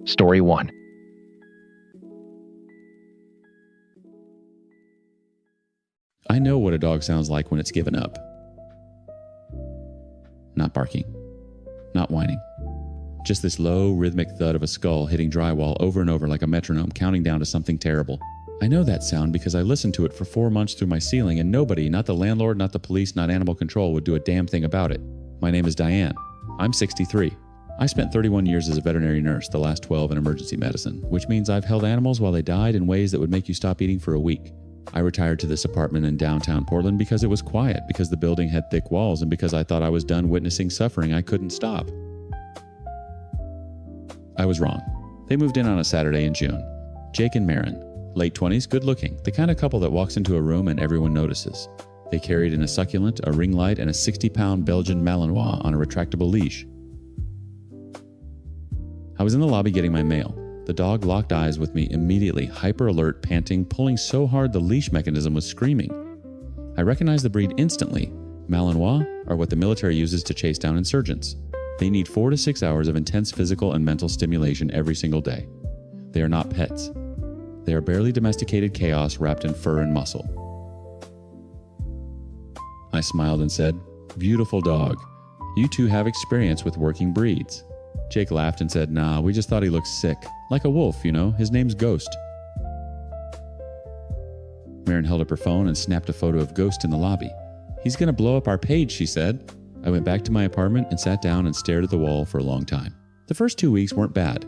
Story 1. I know what a dog sounds like when it's given up. Not barking. Not whining. Just this low, rhythmic thud of a skull hitting drywall over and over like a metronome counting down to something terrible. I know that sound because I listened to it for 4 months through my ceiling and nobody, not the landlord, not the police, not animal control, would do a damn thing about it. My name is Diane. I'm 63. I spent 31 years as a veterinary nurse, the last 12 in emergency medicine, which means I've held animals while they died in ways that would make you stop eating for a week. I retired to this apartment in downtown Portland because it was quiet, because the building had thick walls, and because I thought I was done witnessing suffering I couldn't stop. I was wrong. They moved in on a Saturday in June. Jake and Marin, late 20s, good looking, the kind of couple that walks into a room and everyone notices. They carried in a succulent, a ring light, and a 60-pound Belgian Malinois on a retractable leash. I was in the lobby getting my mail. The dog locked eyes with me immediately, hyper alert, panting, pulling so hard the leash mechanism was screaming. I recognized the breed instantly. Malinois are what the military uses to chase down insurgents. They need 4 to 6 hours of intense physical and mental stimulation every single day. They are not pets. They are barely domesticated chaos wrapped in fur and muscle. I smiled and said, "Beautiful dog. You two have experience with working breeds." Jake laughed and said, "Nah, we just thought he looked sick. Like a wolf, you know, his name's Ghost." Marin held up her phone and snapped a photo of Ghost in the lobby. "He's gonna blow up our page," she said. I went back to my apartment and sat down and stared at the wall for a long time. The first 2 weeks weren't bad.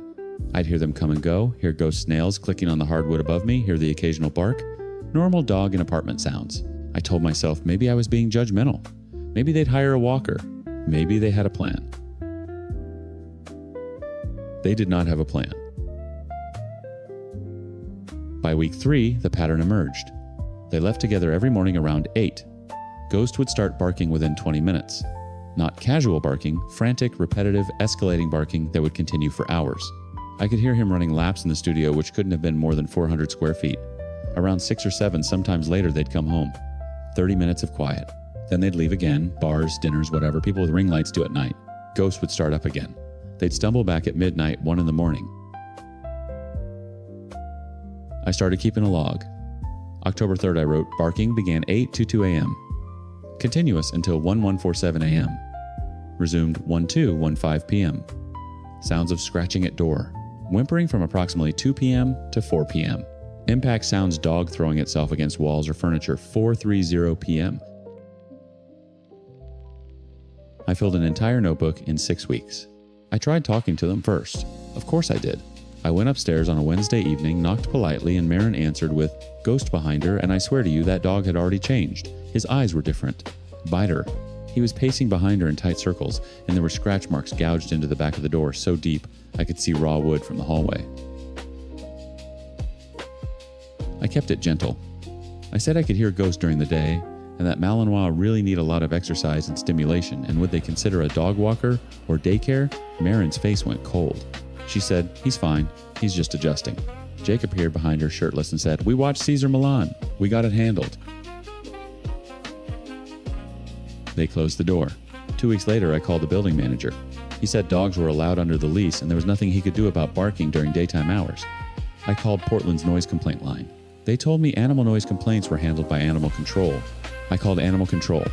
I'd hear them come and go, hear Ghost's nails clicking on the hardwood above me, hear the occasional bark. Normal dog and apartment sounds. I told myself maybe I was being judgmental. Maybe they'd hire a walker. Maybe they had a plan. They did not have a plan. By week 3, the pattern emerged. They left together every morning around 8. Ghost would start barking within 20 minutes. Not casual barking, frantic, repetitive, escalating barking that would continue for hours. I could hear him running laps in the studio, which couldn't have been more than 400 square feet. Around 6 or 7, sometimes later, they'd come home. 30 minutes of quiet. Then they'd leave again, bars, dinners, whatever people with ring lights do at night. Ghost would start up again. They'd stumble back at midnight, 1 in the morning. I started keeping a log. October 3rd, I wrote, barking began 8:22 a.m. Continuous until 1147 a.m. Resumed 12:15 p.m. Sounds of scratching at door. Whimpering from approximately 2 p.m. to 4 p.m. Impact sounds dog throwing itself against walls or furniture 4:30 p.m. I filled an entire notebook in 6 weeks. I tried talking to them first. Of course I did. I went upstairs on a Wednesday evening, knocked politely, and Marin answered with, "Ghost behind her, and I swear to you that dog had already changed. His eyes were different. Biter." He was pacing behind her in tight circles, and there were scratch marks gouged into the back of the door so deep I could see raw wood from the hallway. I kept it gentle. I said I could hear Ghost during the day, and that Malinois really need a lot of exercise and stimulation, and would they consider a dog walker or daycare? Marin's face went cold. She said, "He's fine. He's just adjusting." Jake appeared behind her shirtless and said, "We watched Caesar Milan. We got it handled." They closed the door. 2 weeks later, I called the building manager. He said dogs were allowed under the lease and there was nothing he could do about barking during daytime hours. I called Portland's noise complaint line. They told me animal noise complaints were handled by animal control. I called animal control.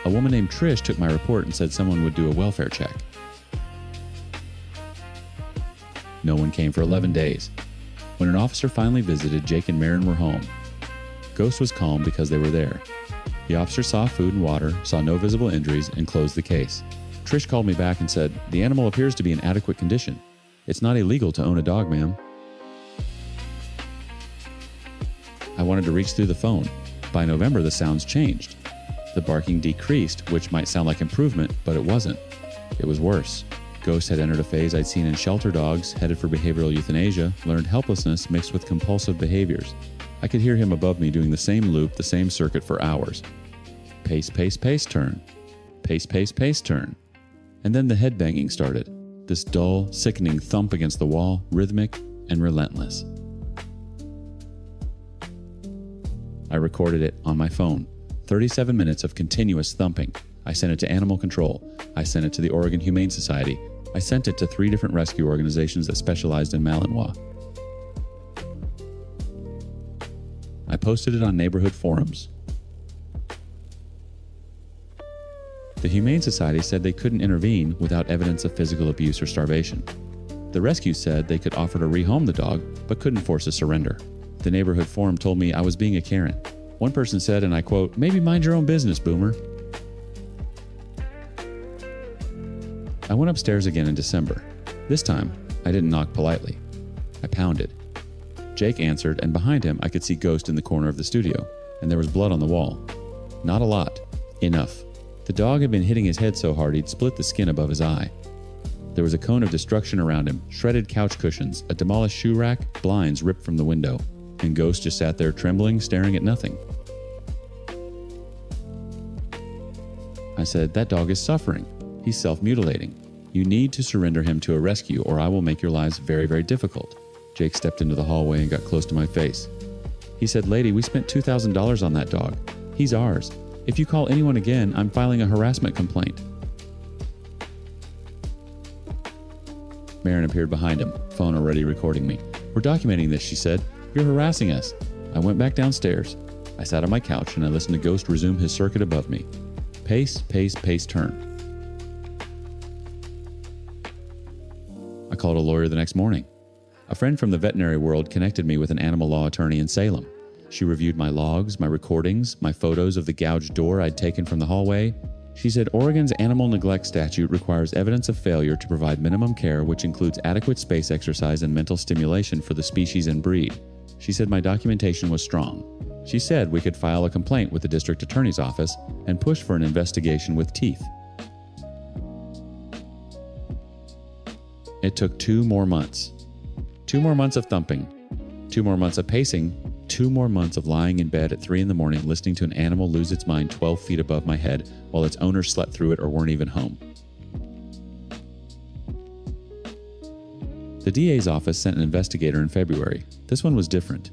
A woman named Trish took my report and said someone would do a welfare check. No one came for 11 days. When an officer finally visited, Jake and Marin were home. Ghost was calm because they were there. The officer saw food and water, saw no visible injuries, and closed the case. Trish called me back and said, "The animal appears to be in adequate condition. It's not illegal to own a dog, ma'am." I wanted to reach through the phone. By November, the sounds changed. The barking decreased, which might sound like improvement, but it wasn't. It was worse. Ghost had entered a phase I'd seen in shelter dogs, headed for behavioral euthanasia, learned helplessness mixed with compulsive behaviors. I could hear him above me doing the same loop, the same circuit for hours. Pace, pace, pace, turn. Pace, pace, pace, turn. And then the head banging started. This dull, sickening thump against the wall, rhythmic and relentless. I recorded it on my phone. 37 minutes of continuous thumping. I sent it to Animal Control. I sent it to the Oregon Humane Society. I sent it to 3 different rescue organizations that specialized in Malinois. I posted it on neighborhood forums. The Humane Society said they couldn't intervene without evidence of physical abuse or starvation. The rescue said they could offer to rehome the dog, but couldn't force a surrender. The neighborhood forum told me I was being a Karen. One person said, and I quote, "Maybe mind your own business, boomer." I went upstairs again in December. This time, I didn't knock politely. I pounded. Jake answered, and behind him I could see Ghost in the corner of the studio, and there was blood on the wall. Not a lot. Enough. The dog had been hitting his head so hard he'd split the skin above his eye. There was a cone of destruction around him, shredded couch cushions, a demolished shoe rack, blinds ripped from the window, and Ghost just sat there trembling, staring at nothing. I said, "That dog is suffering. He's self-mutilating. You need to surrender him to a rescue or I will make your lives very, very difficult." Jake stepped into the hallway and got close to my face. He said, "Lady, we spent $2,000 on that dog. He's ours. If you call anyone again, I'm filing a harassment complaint." Marin appeared behind him, phone already recording me. "We're documenting this," she said. "You're harassing us." I went back downstairs. I sat on my couch and I listened to Ghost resume his circuit above me. Pace, pace, pace, turn. I called a lawyer the next morning. A friend from the veterinary world connected me with an animal law attorney in Salem. She reviewed my logs, my recordings, my photos of the gouged door I'd taken from the hallway. She said Oregon's animal neglect statute requires evidence of failure to provide minimum care, which includes adequate space exercise and mental stimulation for the species and breed. She said my documentation was strong. She said we could file a complaint with the district attorney's office and push for an investigation with teeth. It took 2 more months. 2 more months of thumping. 2 more months of pacing. 2 more months of lying in bed at 3 in the morning listening to an animal lose its mind 12 feet above my head while its owner slept through it or weren't even home. The DA's office sent an investigator in February. This one was different.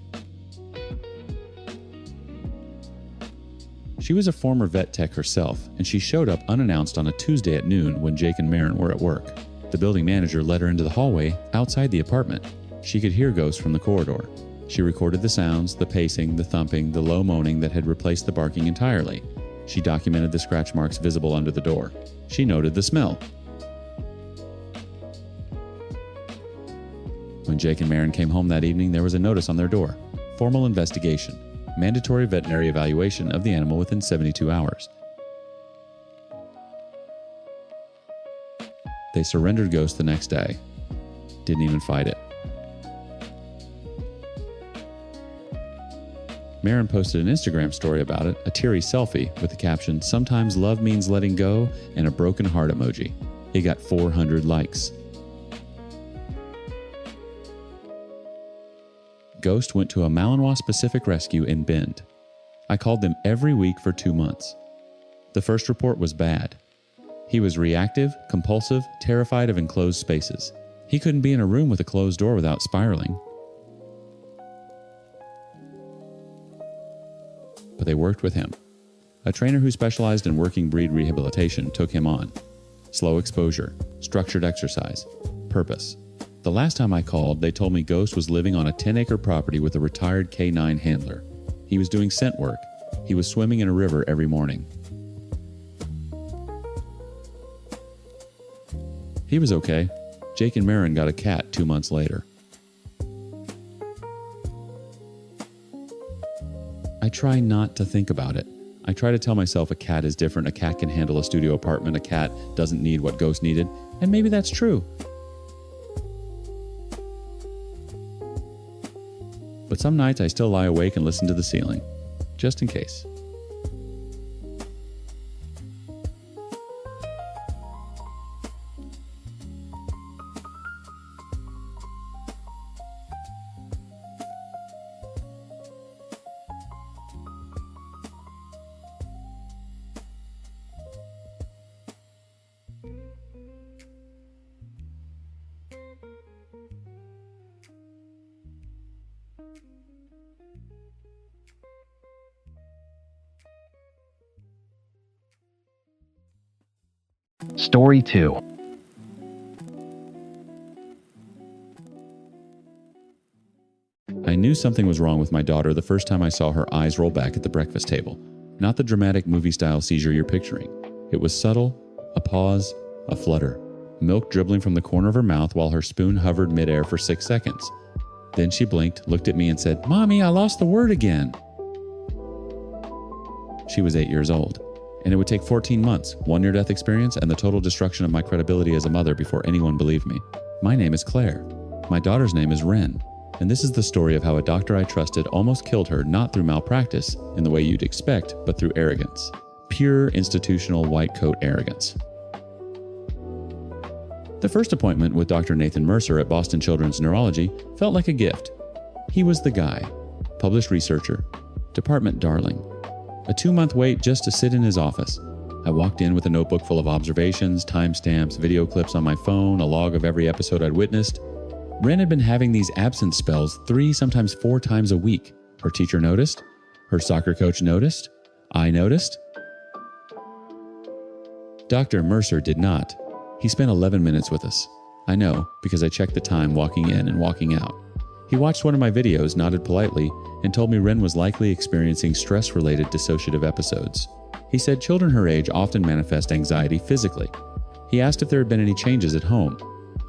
She was a former vet tech herself, and she showed up unannounced on a Tuesday at noon when Jake and Marin were at work. The building manager led her into the hallway outside the apartment. She could hear Ghost from the corridor. She recorded the sounds, the pacing, the thumping, the low moaning that had replaced the barking entirely. She documented the scratch marks visible under the door. She noted the smell. When Jake and Marin came home that evening, there was a notice on their door. Formal investigation. Mandatory veterinary evaluation of the animal within 72 hours. They surrendered Ghost the next day. Didn't even fight it. Marin posted an Instagram story about it, a teary selfie with the caption, "Sometimes love means letting go," and a broken heart emoji. It got 400 likes. Ghost went to a Malinois-specific rescue in Bend. I called them every week for 2 months. The first report was bad. He was reactive, compulsive, terrified of enclosed spaces. He couldn't be in a room with a closed door without spiraling. But they worked with him. A trainer who specialized in working breed rehabilitation took him on. Slow exposure, structured exercise, purpose. The last time I called, they told me Ghost was living on a 10-acre property with a retired K9 handler. He was doing scent work. He was swimming in a river every morning. He was okay. Jake and Marin got a cat 2 months later. I try not to think about it. I try to tell myself a cat is different. A cat can handle a studio apartment. A cat doesn't need what Ghost needed. And maybe that's true. But some nights I still lie awake and listen to the ceiling, just in case. Story 2. I knew something was wrong with my daughter the first time I saw her eyes roll back at the breakfast table. Not the dramatic movie-style seizure you're picturing. It was subtle, a pause, a flutter. Milk dribbling from the corner of her mouth while her spoon hovered midair for 6 seconds. Then she blinked, looked at me and said, "Mommy, I lost the word again." She was 8 years old, and it would take 14 months, 1 near-death experience, and the total destruction of my credibility as a mother before anyone believed me. My name is Claire. My daughter's name is Ren, and this is the story of how a doctor I trusted almost killed her, not through malpractice, in the way you'd expect, but through arrogance. Pure institutional white coat arrogance. The first appointment with Dr. Nathan Mercer at Boston Children's Neurology felt like a gift. He was the guy. Published researcher. Department darling. A 2-month wait just to sit in his office. I walked in with a notebook full of observations, timestamps, video clips on my phone, a log of every episode I'd witnessed. Ren had been having these absence spells 3, sometimes 4 times a week. Her teacher noticed. Her soccer coach noticed. I noticed. Dr. Mercer did not. He spent 11 minutes with us. I know, because I checked the time walking in and walking out. He watched one of my videos, nodded politely, and told me Ren was likely experiencing stress-related dissociative episodes. He said children her age often manifest anxiety physically. He asked if there had been any changes at home.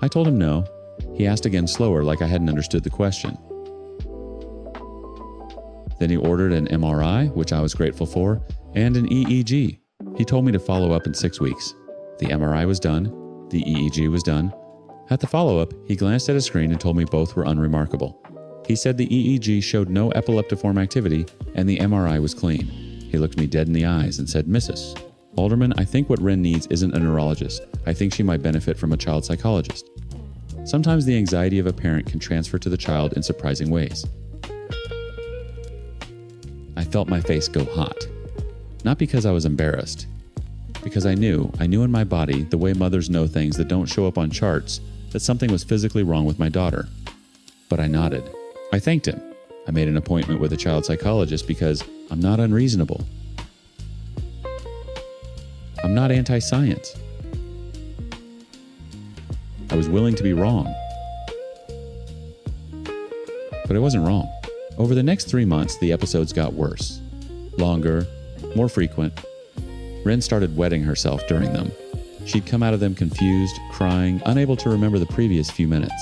I told him no. He asked again slower, like I hadn't understood the question. Then he ordered an MRI, which I was grateful for, and an EEG. He told me to follow up in 6 weeks. The MRI was done. The EEG was done. At the follow-up, he glanced at a screen and told me both were unremarkable. He said the EEG showed no epileptiform activity and the MRI was clean. He looked me dead in the eyes and said, "Mrs. Alderman, I think what Ren needs isn't a neurologist. I think she might benefit from a child psychologist." Sometimes the anxiety of a parent can transfer to the child in surprising ways. I felt my face go hot. Not because I was embarrassed. Because I knew in my body, the way mothers know things that don't show up on charts, that something was physically wrong with my daughter. But I nodded. I thanked him. I made an appointment with a child psychologist because I'm not unreasonable. I'm not anti-science. I was willing to be wrong. But I wasn't wrong. Over the next 3 months, the episodes got worse. Longer, more frequent. Ren started wetting herself during them. She'd come out of them confused, crying, unable to remember the previous few minutes.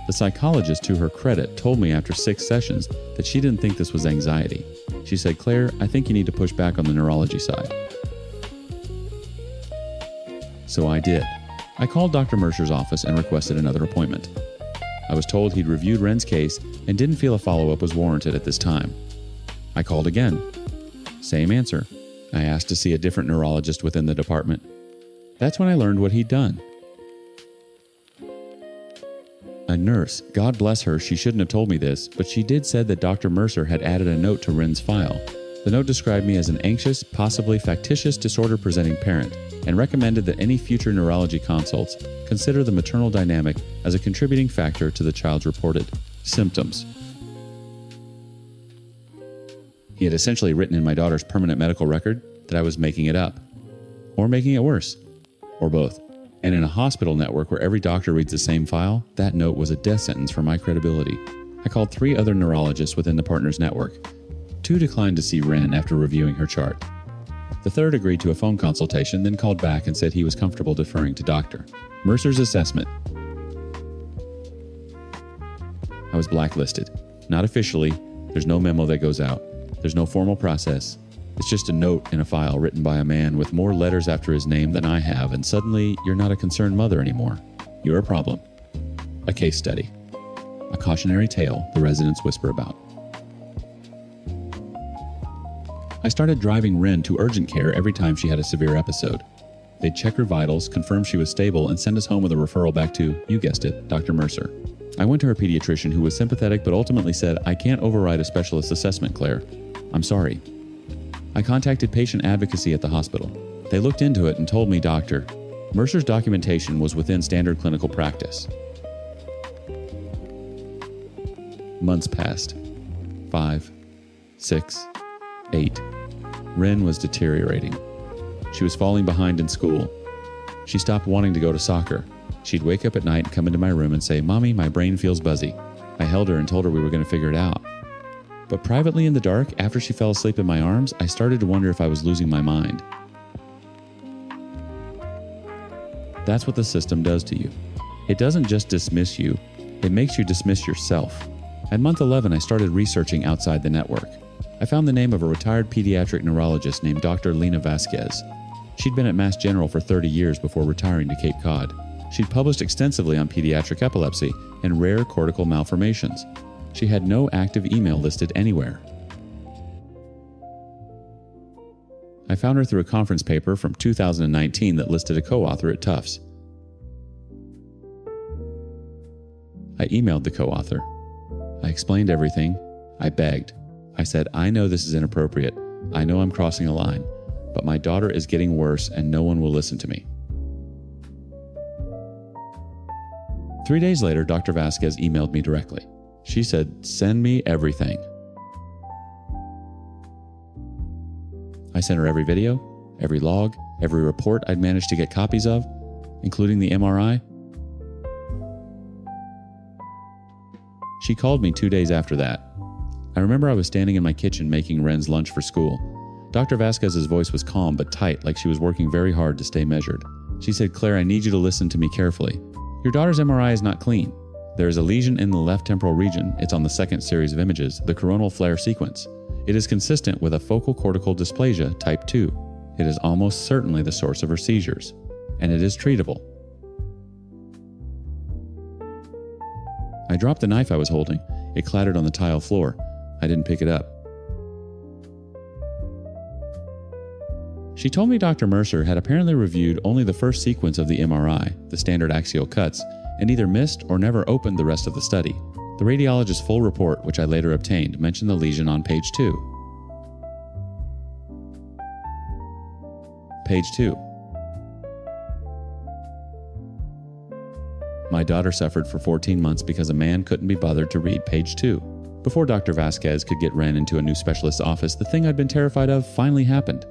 The psychologist, to her credit, told me after 6 sessions that she didn't think this was anxiety. She said, "Claire, I think you need to push back on the neurology side." So I did. I called Dr. Mercer's office and requested another appointment. I was told he'd reviewed Ren's case and didn't feel a follow-up was warranted at this time. I called again. Same answer. I asked to see a different neurologist within the department. That's when I learned what he'd done. A nurse, God bless her, she shouldn't have told me this, but she did said that Dr. Mercer had added a note to Ren's file. The note described me as an anxious, possibly factitious disorder-presenting parent, and recommended that any future neurology consults consider the maternal dynamic as a contributing factor to the child's reported symptoms. He had essentially written in my daughter's permanent medical record that I was making it up, or making it worse, or both. And in a hospital network where every doctor reads the same file, that note was a death sentence for my credibility. I called 3 other neurologists within the partners network. 2 declined to see Ren after reviewing her chart. The 3rd agreed to a phone consultation, then called back and said he was comfortable deferring to Dr. Mercer's assessment. I was blacklisted. Not officially. There's no memo that goes out. There's no formal process. It's just a note in a file written by a man with more letters after his name than I have, and suddenly you're not a concerned mother anymore. You're a problem. A case study. A cautionary tale the residents whisper about. I started driving Ren to urgent care every time she had a severe episode. They'd check her vitals, confirm she was stable, and send us home with a referral back to, you guessed it, Dr. Mercer. I went to her pediatrician who was sympathetic but ultimately said, "I can't override a specialist assessment, Claire. I'm sorry." I contacted patient advocacy at the hospital. They looked into it and told me, "Doctor, Mercer's documentation was within standard clinical practice." Months passed. 5, 6, 8. Ren was deteriorating. She was falling behind in school. She stopped wanting to go to soccer. She'd wake up at night and come into my room and say, "Mommy, my brain feels buzzy." I held her and told her we were going to figure it out. But privately in the dark, after she fell asleep in my arms, I started to wonder if I was losing my mind. That's what the system does to you. It doesn't just dismiss you, it makes you dismiss yourself. At month 11, I started researching outside the network. I found the name of a retired pediatric neurologist named Dr. Lena Vasquez. She'd been at Mass General for 30 years before retiring to Cape Cod. She'd published extensively on pediatric epilepsy and rare cortical malformations. She had no active email listed anywhere. I found her through a conference paper from 2019 that listed a co-author at Tufts. I emailed the co-author. I explained everything. I begged. I said, I know this is inappropriate. I know I'm crossing a line, but my daughter is getting worse and no one will listen to me. 3 days later, Dr. Vasquez emailed me directly. She said, send me everything. I sent her every video, every log, every report I'd managed to get copies of, including the MRI. She called me 2 days after that. I remember I was standing in my kitchen making Ren's lunch for school. Dr. Vasquez's voice was calm but tight, like she was working very hard to stay measured. She said, Claire, I need you to listen to me carefully. Your daughter's MRI is not clean. There is a lesion in the left temporal region. It's on the second series of images, the coronal flare sequence. It is consistent with a focal cortical dysplasia type 2. It is almost certainly the source of her seizures, and it is treatable. I dropped the knife I was holding. It clattered on the tile floor. I didn't pick it up. She told me Dr. Mercer had apparently reviewed only the first sequence of the MRI, the standard axial cuts, and either missed or never opened the rest of the study. The radiologist's full report, which I later obtained, mentioned the lesion on page 2. Page 2. My daughter suffered for 14 months because a man couldn't be bothered to read page 2. Before Dr. Vasquez could get Ren into a new specialist's office, the thing I'd been terrified of finally happened.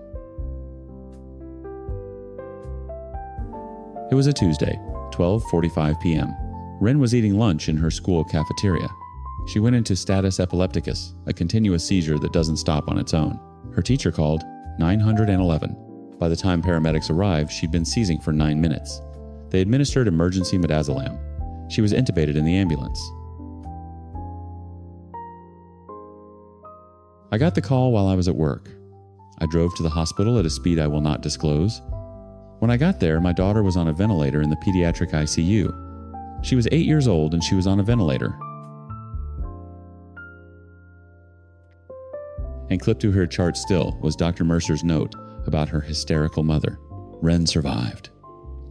It was a Tuesday, 12:45 p.m. Ren was eating lunch in her school cafeteria. She went into status epilepticus, a continuous seizure that doesn't stop on its own. Her teacher called 911. By the time paramedics arrived, she'd been seizing for 9 minutes. They administered emergency midazolam. She was intubated in the ambulance. I got the call while I was at work. I drove to the hospital at a speed I will not disclose. When I got there, my daughter was on a ventilator in the pediatric ICU. She was 8 years old and she was on a ventilator. And clipped to her chart still was Dr. Mercer's note about her hysterical mother. Ren survived.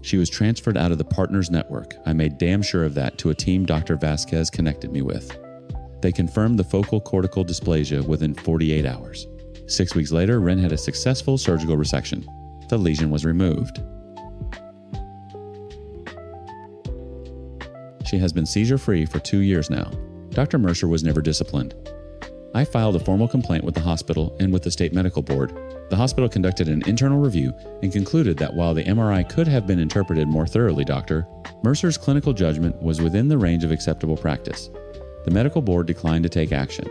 She was transferred out of the Partners Network. I made damn sure of that to a team Dr. Vasquez connected me with. They confirmed the focal cortical dysplasia within 48 hours. 6 weeks later, Ren had a successful surgical resection. The lesion was removed. She has been seizure-free for 2 years now. Dr. Mercer was never disciplined. I filed a formal complaint with the hospital and with the state medical board. The hospital conducted an internal review and concluded that while the MRI could have been interpreted more thoroughly, Dr. Mercer's clinical judgment was within the range of acceptable practice. The medical board declined to take action.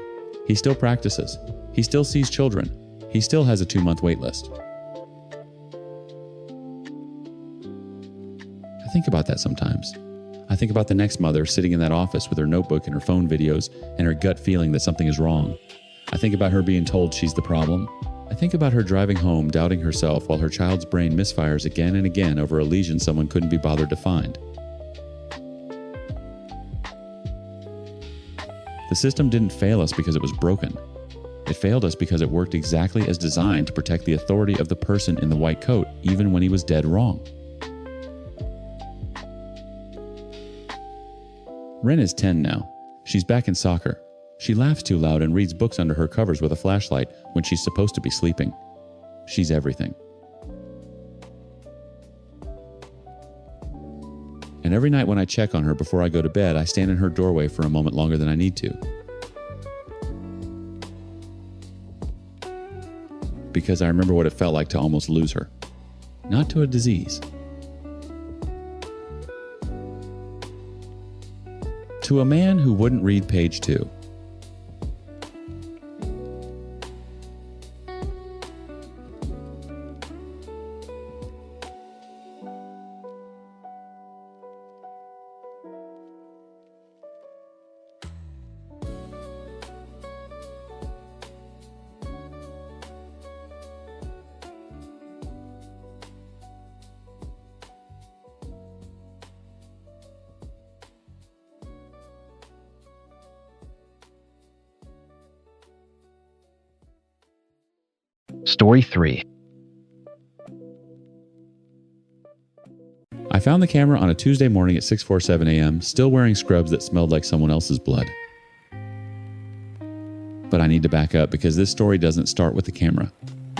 He still practices. He still sees children. He still has a 2-month wait list. I think about that sometimes. I think about the next mother sitting in that office with her notebook and her phone videos and her gut feeling that something is wrong. I think about her being told she's the problem. I think about her driving home doubting herself while her child's brain misfires again and again over a lesion someone couldn't be bothered to find. The system didn't fail us because it was broken. It failed us because it worked exactly as designed to protect the authority of the person in the white coat, even when he was dead wrong. Ren is 10 now. She's back in soccer. She laughs too loud and reads books under her covers with a flashlight when she's supposed to be sleeping. She's everything. And every night when I check on her before I go to bed, I stand in her doorway for a moment longer than I need to. Because I remember what it felt like to almost lose her. Not to a disease. To a man who wouldn't read page 2. Story 3. I found the camera on a Tuesday morning at 6:47 a.m., still wearing scrubs that smelled like someone else's blood. But I need to back up because this story doesn't start with the camera.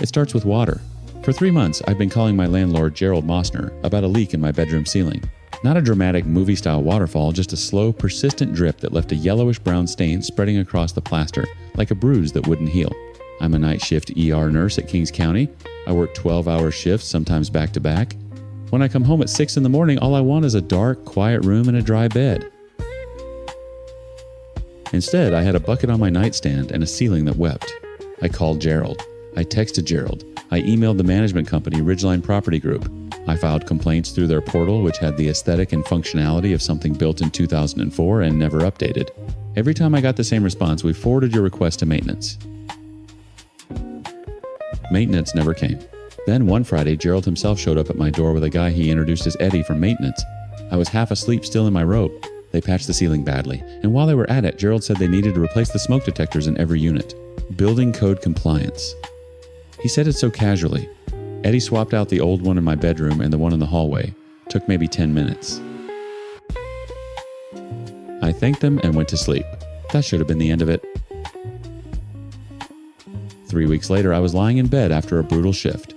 It starts with water. For 3 months, I've been calling my landlord, Gerald Mossner, about a leak in my bedroom ceiling. Not a dramatic movie-style waterfall, just a slow, persistent drip that left a yellowish-brown stain spreading across the plaster, like a bruise that wouldn't heal. I'm a night shift ER nurse at Kings County. I work 12-hour shifts, sometimes back-to-back. When I come home at 6 in the morning, all I want is a dark, quiet room and a dry bed. Instead, I had a bucket on my nightstand and a ceiling that wept. I called Gerald. I texted Gerald. I emailed the management company, Ridgeline Property Group. I filed complaints through their portal, which had the aesthetic and functionality of something built in 2004 and never updated. Every time I got the same response, we forwarded your request to maintenance. Maintenance never came. Then one Friday, Gerald himself showed up at my door with a guy he introduced as Eddie from maintenance. I was half asleep still in my robe. They patched the ceiling badly, and while they were at it, Gerald said they needed to replace the smoke detectors in every unit. Building code compliance. He said it so casually. Eddie swapped out the old one in my bedroom and the one in the hallway. Took maybe 10 minutes. I thanked them and went to sleep. That should have been the end of it. 3 weeks later, I was lying in bed after a brutal shift.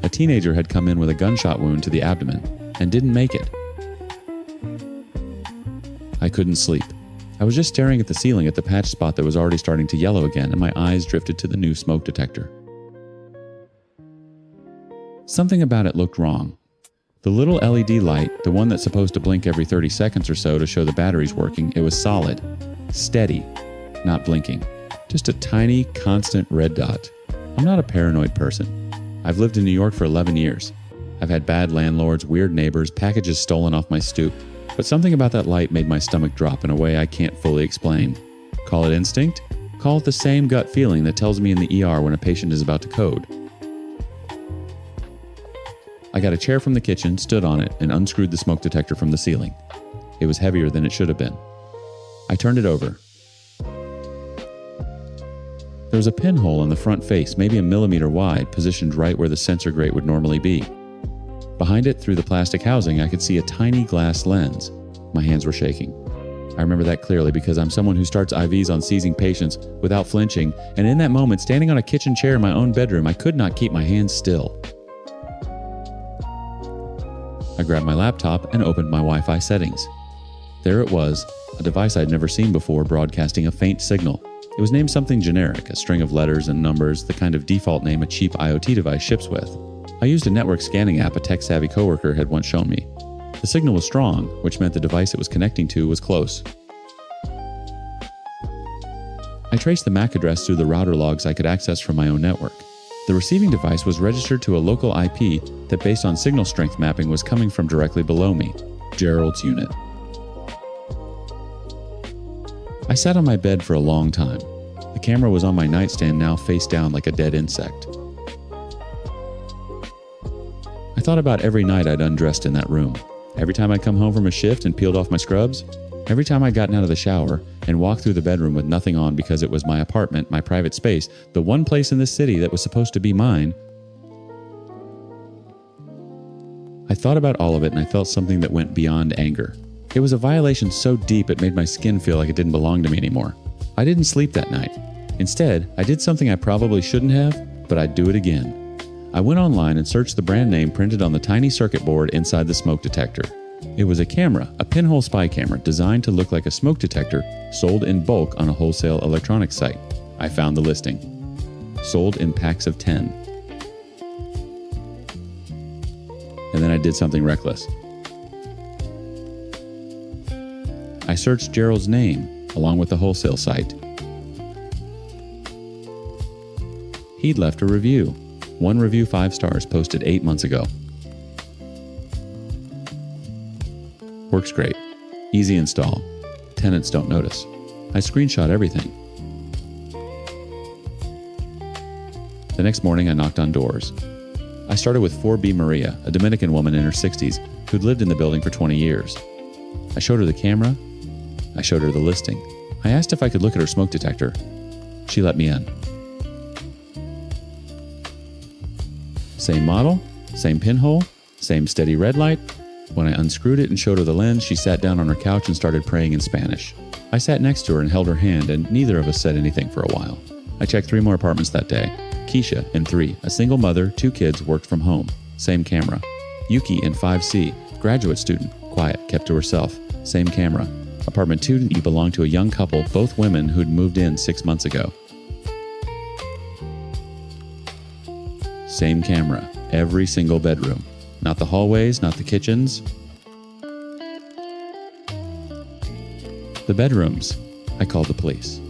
A teenager had come in with a gunshot wound to the abdomen and didn't make it. I couldn't sleep. I was just staring at the ceiling at the patch spot that was already starting to yellow again, and my eyes drifted to the new smoke detector. Something about it looked wrong. The little LED light, the one that's supposed to blink every 30 seconds or so to show the battery's working, it was solid, steady, not blinking. Just a tiny, constant red dot. I'm not a paranoid person. I've lived in New York for 11 years. I've had bad landlords, weird neighbors, packages stolen off my stoop. But something about that light made my stomach drop in a way I can't fully explain. Call it instinct? Call it the same gut feeling that tells me in the ER when a patient is about to code. I got a chair from the kitchen, stood on it, and unscrewed the smoke detector from the ceiling. It was heavier than it should have been. I turned it over. There was a pinhole in the front face, maybe a millimeter wide, positioned right where the sensor grate would normally be. Behind it, through the plastic housing, I could see a tiny glass lens. My hands were shaking. I remember that clearly because I'm someone who starts IVs on seizing patients without flinching, and in that moment, standing on a kitchen chair in my own bedroom, I could not keep my hands still. I grabbed my laptop and opened my Wi-Fi settings. There it was, a device I'd never seen before broadcasting a faint signal. It was named something generic, a string of letters and numbers, the kind of default name a cheap IoT device ships with. I used a network scanning app a tech-savvy coworker had once shown me. The signal was strong, which meant the device it was connecting to was close. I traced the MAC address through the router logs I could access from my own network. The receiving device was registered to a local IP that, based on signal strength mapping, was coming from directly below me, Gerald's unit. I sat on my bed for a long time. The camera was on my nightstand, now face down like a dead insect. I thought about every night I'd undressed in that room. Every time I'd come home from a shift and peeled off my scrubs. Every time I'd gotten out of the shower and walked through the bedroom with nothing on because it was my apartment, my private space, the one place in this city that was supposed to be mine. I thought about all of it and I felt something that went beyond anger. It was a violation so deep it made my skin feel like it didn't belong to me anymore. I didn't sleep that night. Instead, I did something I probably shouldn't have, but I'd do it again. I went online and searched the brand name printed on the tiny circuit board inside the smoke detector. It was a camera, a pinhole spy camera designed to look like a smoke detector sold in bulk on a wholesale electronics site. I found the listing. Sold in packs of 10. And then I did something reckless. I searched Gerald's name, along with the wholesale site. He'd left a review. 1 review, 5 stars, posted 8 months ago. Works great. Easy install. Tenants don't notice. I screenshot everything. The next morning, I knocked on doors. I started with 4B Maria, a Dominican woman in her 60s who'd lived in the building for 20 years. I showed her the camera. I showed her the listing. I asked if I could look at her smoke detector. She let me in. Same model, same pinhole, same steady red light. When I unscrewed it and showed her the lens, she sat down on her couch and started praying in Spanish. I sat next to her and held her hand, and neither of us said anything for a while. I checked 3 more apartments that day. Keisha in 3, a single mother, 2 kids, worked from home. Same camera. Yuki in 5C, graduate student, quiet, kept to herself. Same camera. Apartment 2D belonged to a young couple, both women who'd moved in 6 months ago. Same camera. Every single bedroom. Not the hallways, not the kitchens. The bedrooms. I called the police.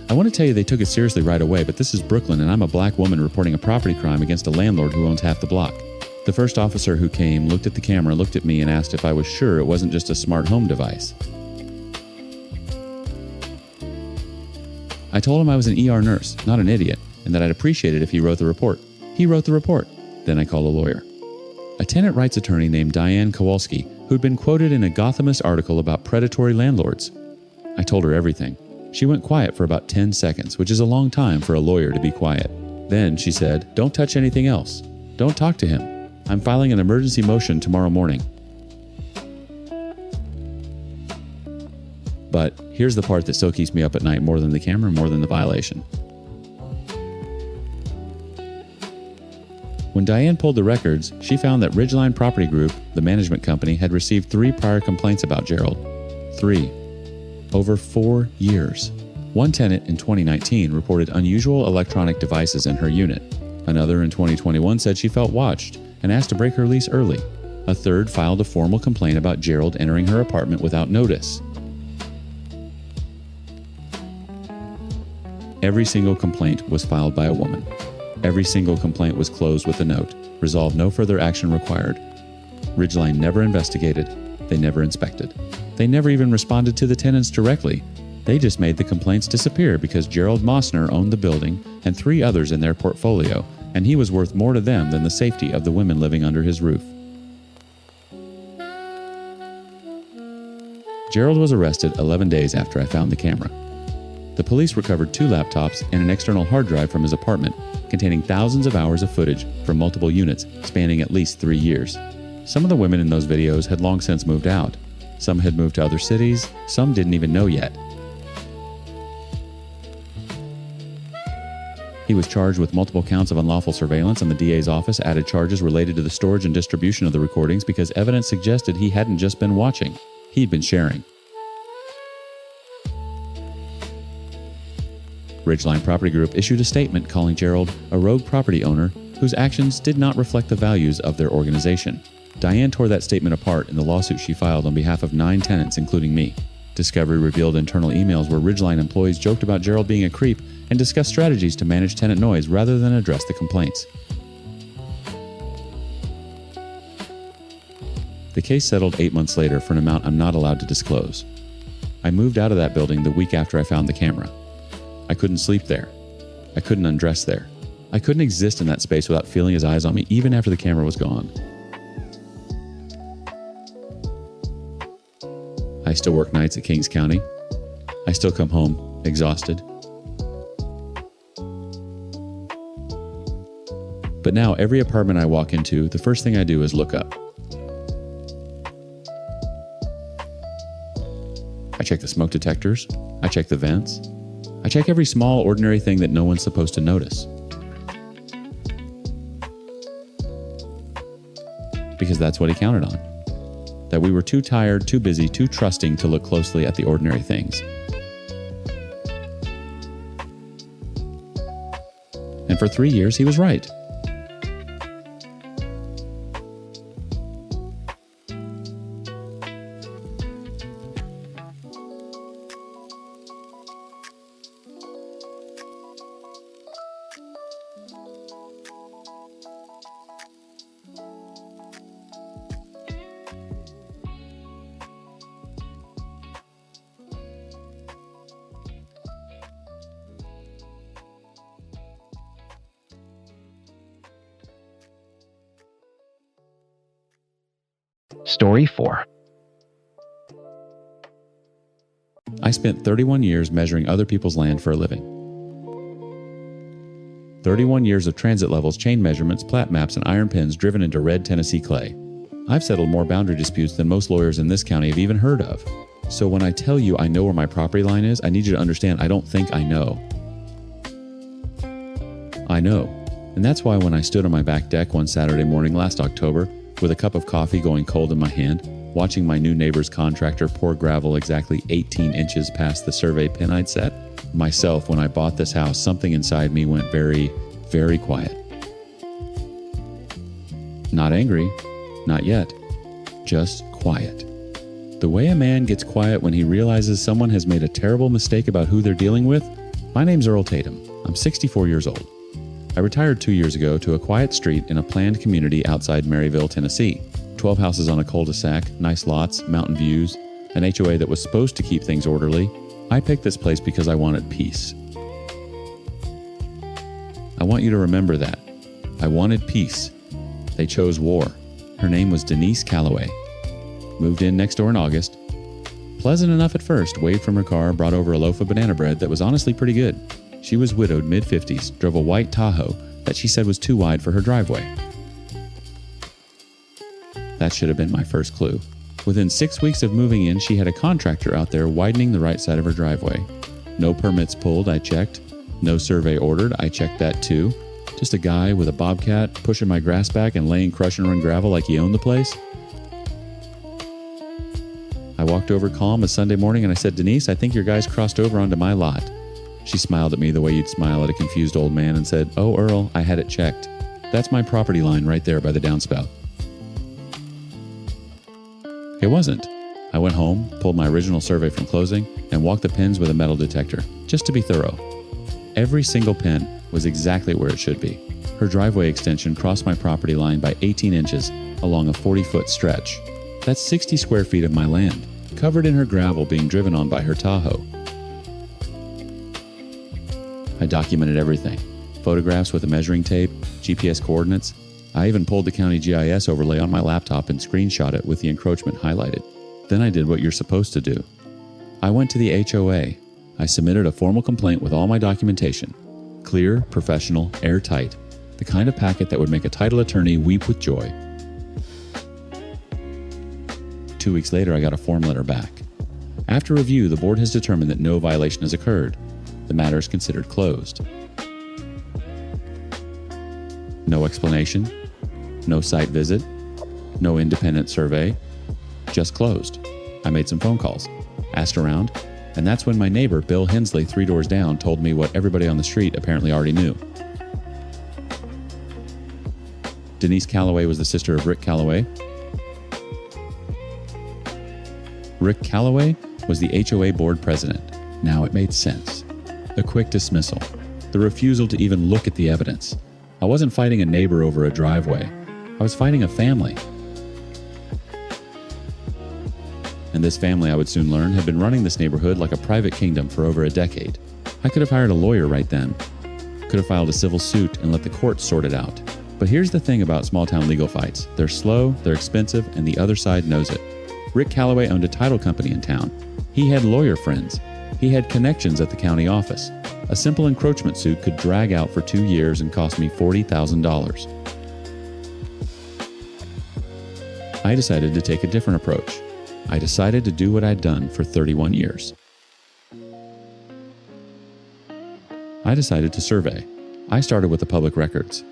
I want to tell you they took it seriously right away, but this is Brooklyn and I'm a black woman reporting a property crime against a landlord who owns half the block. The first officer who came looked at the camera, looked at me, and asked if I was sure it wasn't just a smart home device. I told him I was an ER nurse, not an idiot, and that I'd appreciate it if he wrote the report. He wrote the report. Then I called a lawyer. A tenant rights attorney named Diane Kowalski, who'd been quoted in a Gothamist article about predatory landlords. I told her everything. She went quiet for about 10 seconds, which is a long time for a lawyer to be quiet. Then she said, "Don't touch anything else. Don't talk to him. I'm filing an emergency motion tomorrow morning." But here's the part that still keeps me up at night more than the camera, more than the violation. When Diane pulled the records, she found that Ridgeline Property Group, the management company, had received 3 prior complaints about Gerald. 3. Over 4 years. One tenant in 2019 reported unusual electronic devices in her unit. Another in 2021 said she felt watched and asked to break her lease early. A third filed a formal complaint about Gerald entering her apartment without notice. Every single complaint was filed by a woman. Every single complaint was closed with a note, resolved, no further action required. Ridgeline never investigated. They never inspected. They never even responded to the tenants directly. They just made the complaints disappear because Gerald Mossner owned the building and 3 others in their portfolio, and he was worth more to them than the safety of the women living under his roof. Gerald was arrested 11 days after I found the camera. The police recovered 2 laptops and an external hard drive from his apartment, containing thousands of hours of footage from multiple units spanning at least 3 years. Some of the women in those videos had long since moved out. Some had moved to other cities. Some didn't even know yet. He was charged with multiple counts of unlawful surveillance, and the DA's office added charges related to the storage and distribution of the recordings because evidence suggested he hadn't just been watching, he'd been sharing. Ridgeline Property Group issued a statement calling Gerald a rogue property owner whose actions did not reflect the values of their organization. Diane tore that statement apart in the lawsuit she filed on behalf of 9 tenants, including me. Discovery revealed internal emails where Ridgeline employees joked about Gerald being a creep and discussed strategies to manage tenant noise rather than address the complaints. The case settled 8 months later for an amount I'm not allowed to disclose. I moved out of that building the week after I found the camera. I couldn't sleep there. I couldn't undress there. I couldn't exist in that space without feeling his eyes on me, even after the camera was gone. I still work nights at Kings County. I still come home exhausted. But now every apartment I walk into, the first thing I do is look up. I check the smoke detectors. I check the vents. I check every small, ordinary thing that no one's supposed to notice. Because that's what he counted on. That we were too tired, too busy, too trusting to look closely at the ordinary things. And for 3 years, he was right. Story 4. I spent 31 years measuring other people's land for a living. 31 years of transit levels, chain measurements, plat maps, and iron pins driven into red Tennessee clay. I've settled more boundary disputes than most lawyers in this county have even heard of. So when I tell you I know where my property line is, I need you to understand I don't think I know. I know. And that's why when I stood on my back deck one Saturday morning last October, with a cup of coffee going cold in my hand, watching my new neighbor's contractor pour gravel exactly 18 inches past the survey pin I'd set, myself, when I bought this house, something inside me went very, very quiet. Not angry, not yet, just quiet. The way a man gets quiet when he realizes someone has made a terrible mistake about who they're dealing with. My name's Earl Tatum. I'm 64 years old. I retired 2 years ago to a quiet street in a planned community outside Maryville, Tennessee. 12 houses on a cul-de-sac, nice lots, mountain views, an HOA that was supposed to keep things orderly. I picked this place because I wanted peace. I want you to remember that. I wanted peace. They chose war. Her name was Denise Calloway. Moved in next door in August. Pleasant enough at first, waved from her car, brought over a loaf of banana bread that was honestly pretty good. She was widowed, mid-50s, drove a white Tahoe that she said was too wide for her driveway. That should have been my first clue. Within 6 weeks of moving in, she had a contractor out there widening the right side of her driveway. No permits pulled, I checked. No survey ordered, I checked that too. Just a guy with a bobcat pushing my grass back and laying crush and run gravel like he owned the place. I walked over calm a Sunday morning and I said, "Denise, I think your guys crossed over onto my lot." She smiled at me the way you'd smile at a confused old man and said, "Oh, Earl, I had it checked. That's my property line right there by the downspout." It wasn't. I went home, pulled my original survey from closing, and walked the pins with a metal detector, just to be thorough. Every single pin was exactly where it should be. Her driveway extension crossed my property line by 18 inches along a 40-foot stretch. That's 60 square feet of my land, covered in her gravel being driven on by her Tahoe. I documented everything. Photographs with a measuring tape, GPS coordinates. I even pulled the county GIS overlay on my laptop and screenshot it with the encroachment highlighted. Then I did what you're supposed to do. I went to the HOA. I submitted a formal complaint with all my documentation. Clear, professional, airtight. The kind of packet that would make a title attorney weep with joy. 2 weeks later, I got a form letter back. After review, the board has determined that no violation has occurred. The matter is considered closed. No explanation, no site visit, no independent survey, just closed. I made some phone calls, asked around, and that's when my neighbor, Bill Hensley, 3 doors down, told me what everybody on the street apparently already knew. Denise Calloway was the sister of Rick Calloway. Rick Calloway was the HOA board president. Now it made sense. The quick dismissal, the refusal to even look at the evidence. I wasn't fighting a neighbor over a driveway. I was fighting a family. And this family, I would soon learn, had been running this neighborhood like a private kingdom for over a decade. I could have hired a lawyer right then. Could have filed a civil suit and let the courts sort it out. But here's the thing about small-town legal fights. They're slow, they're expensive, and the other side knows it. Rick Calloway owned a title company in town. He had lawyer friends. He had connections at the county office. A simple encroachment suit could drag out for 2 years and cost me $40,000. I decided to take a different approach. I decided to do what I'd done for 31 years. I decided to survey. I started with the public records.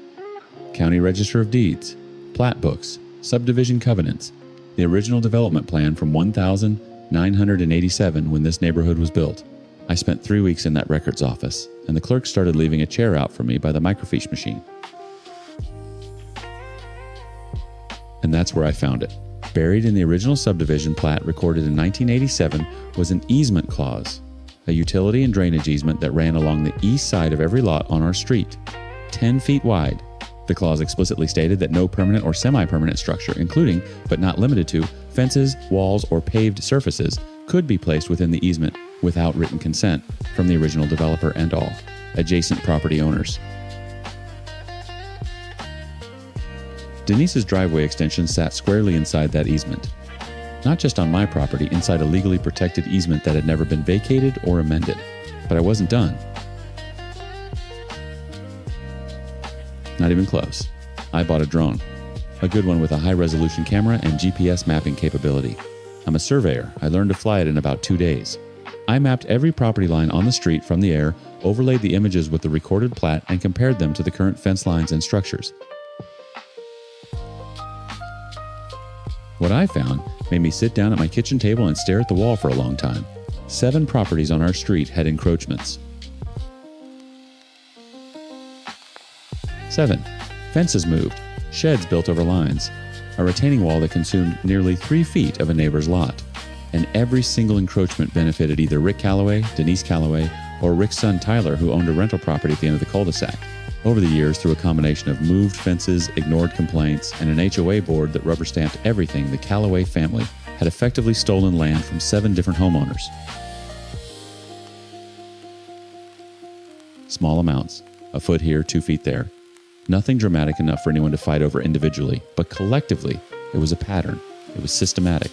County Register of Deeds, plat books, subdivision covenants, the original development plan from 1987 when this neighborhood was built. I spent 3 weeks in that records office, and the clerk started leaving a chair out for me by the microfiche machine. And that's where I found it. Buried in the original subdivision plat recorded in 1987 was an easement clause, a utility and drainage easement that ran along the east side of every lot on our street, 10 feet wide. The clause explicitly stated that no permanent or semi-permanent structure, including, but not limited to, fences, walls, or paved surfaces, could be placed within the easement without written consent from the original developer and all adjacent property owners. Denise's driveway extension sat squarely inside that easement. Not just on my property, inside a legally protected easement that had never been vacated or amended. But I wasn't done. Not even close. I bought a drone. A good one with a high-resolution camera and GPS mapping capability. I'm a surveyor. I learned to fly it in about 2 days. I mapped every property line on the street from the air, overlaid the images with the recorded plat, and compared them to the current fence lines and structures. What I found made me sit down at my kitchen table and stare at the wall for a long time. 7 properties on our street had encroachments. 7. Fences moved, sheds built over lines, a retaining wall that consumed nearly 3 feet of a neighbor's lot. And every single encroachment benefited either Rick Calloway, Denise Calloway, or Rick's son Tyler, who owned a rental property at the end of the cul-de-sac. Over the years, through a combination of moved fences, ignored complaints, and an HOA board that rubber-stamped everything, the Calloway family had effectively stolen land from 7 different homeowners. Small amounts, a foot here, 2 feet there. Nothing dramatic enough for anyone to fight over individually, but collectively, it was a pattern. It was systematic.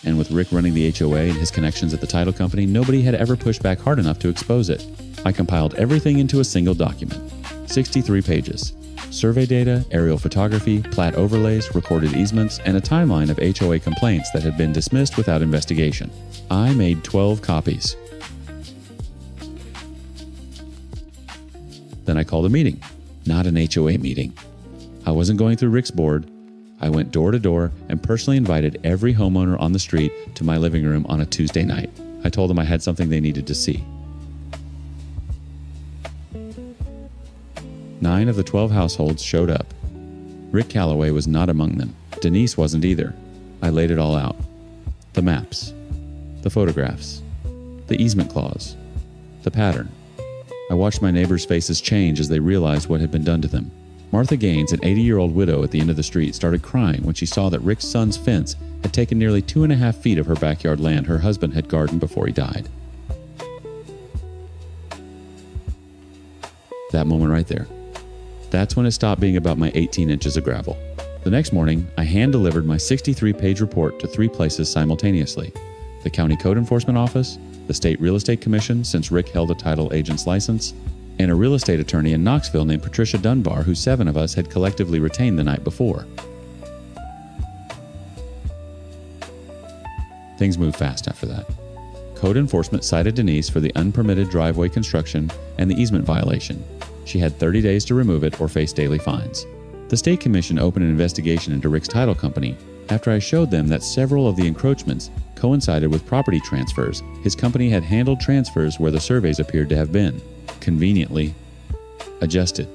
And with Rick running the HOA and his connections at the title company, nobody had ever pushed back hard enough to expose it. I compiled everything into a single document. 63 pages. Survey data, aerial photography, plat overlays, recorded easements, and a timeline of HOA complaints that had been dismissed without investigation. I made 12 copies. Then I called a meeting. Not an HOA meeting. I wasn't going through Rick's board. I went door to door and personally invited every homeowner on the street to my living room on a Tuesday night. I told them I had something they needed to see. 9 of the 12 households showed up. Rick Calloway was not among them. Denise wasn't either. I laid it all out. The maps, the photographs, the easement clause, the pattern. I watched my neighbors' faces change as they realized what had been done to them. Martha Gaines, an 80-year-old widow at the end of the street, started crying when she saw that Rick's son's fence had taken nearly 2.5 feet of her backyard land her husband had gardened before he died. That moment right there. That's when it stopped being about my 18 inches of gravel. The next morning, I hand-delivered my 63-page report to 3 places simultaneously: the County Code Enforcement Office, the State Real Estate Commission, since Rick held a title agent's license, and a real estate attorney in Knoxville named Patricia Dunbar, who 7 of us had collectively retained the night before. Things moved fast after that. Code enforcement cited Denise for the unpermitted driveway construction and the easement violation. She had 30 days to remove it or face daily fines. The State Commission opened an investigation into Rick's title company after I showed them that several of the encroachments coincided with property transfers. His company had handled transfers where the surveys appeared to have been conveniently adjusted.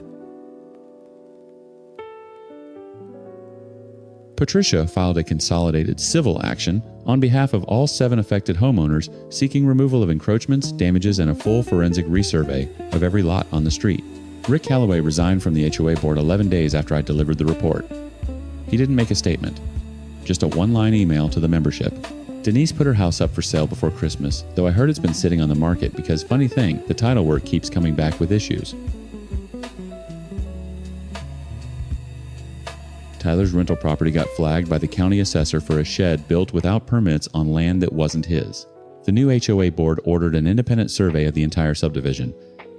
Patricia filed a consolidated civil action on behalf of all 7 affected homeowners, seeking removal of encroachments, damages, and a full forensic resurvey of every lot on the street. Rick Calloway resigned from the HOA board 11 days after I delivered the report. He didn't make a statement, just a 1-line email to the membership. Denise put her house up for sale before Christmas, though I heard it's been sitting on the market because, funny thing, the title work keeps coming back with issues. Tyler's rental property got flagged by the county assessor for a shed built without permits on land that wasn't his. The new HOA board ordered an independent survey of the entire subdivision.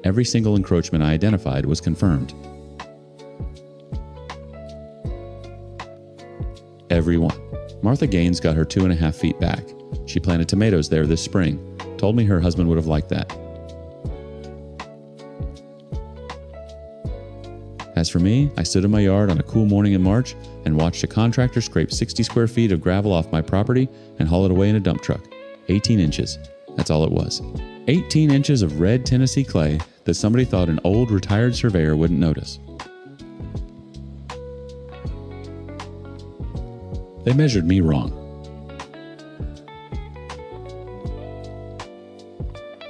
Every single encroachment I identified was confirmed. Every one. Martha Gaines got her 2.5 feet back. She planted tomatoes there this spring. Told me her husband would have liked that. As for me, I stood in my yard on a cool morning in March and watched a contractor scrape 60 square feet of gravel off my property and haul it away in a dump truck. 18 inches. That's all it was. 18 inches of red Tennessee clay that somebody thought an old retired surveyor wouldn't notice. They measured me wrong.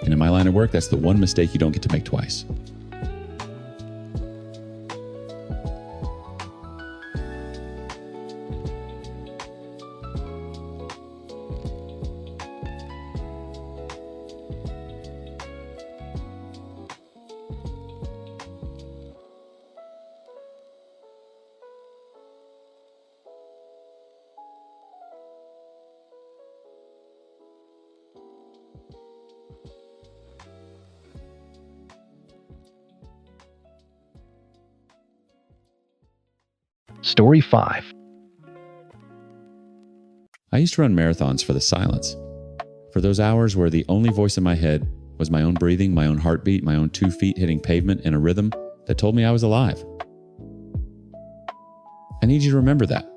And in my line of work, that's the one mistake you don't get to make twice. Story 5. I used to run marathons for the silence. For those hours where the only voice in my head was my own breathing, my own heartbeat, my own 2 feet hitting pavement in a rhythm that told me I was alive. I need you to remember that.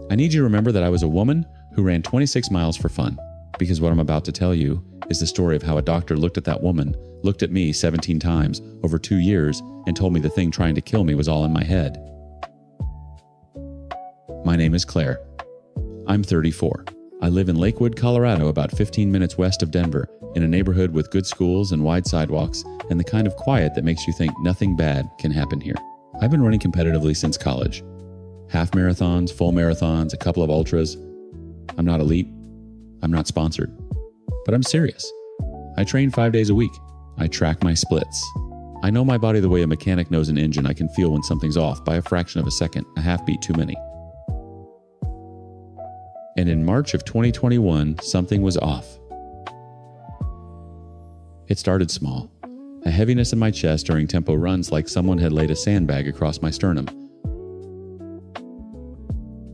I need you to remember that I was a woman who ran 26 miles for fun, because what I'm about to tell you is the story of how a doctor looked at that woman, looked at me 17 times over 2 years, and told me the thing trying to kill me was all in my head. My name is Claire. I'm 34. I live in Lakewood, Colorado, about 15 minutes west of Denver, in a neighborhood with good schools and wide sidewalks, and the kind of quiet that makes you think nothing bad can happen here. I've been running competitively since college. Half marathons, full marathons, a couple of ultras. I'm not elite. I'm not sponsored. But I'm serious. I train 5 days a week. I track my splits. I know my body the way a mechanic knows an engine. I can feel when something's off by a fraction of a second, a half beat too many. And in March of 2021, something was off. It started small. A heaviness in my chest during tempo runs, like someone had laid a sandbag across my sternum.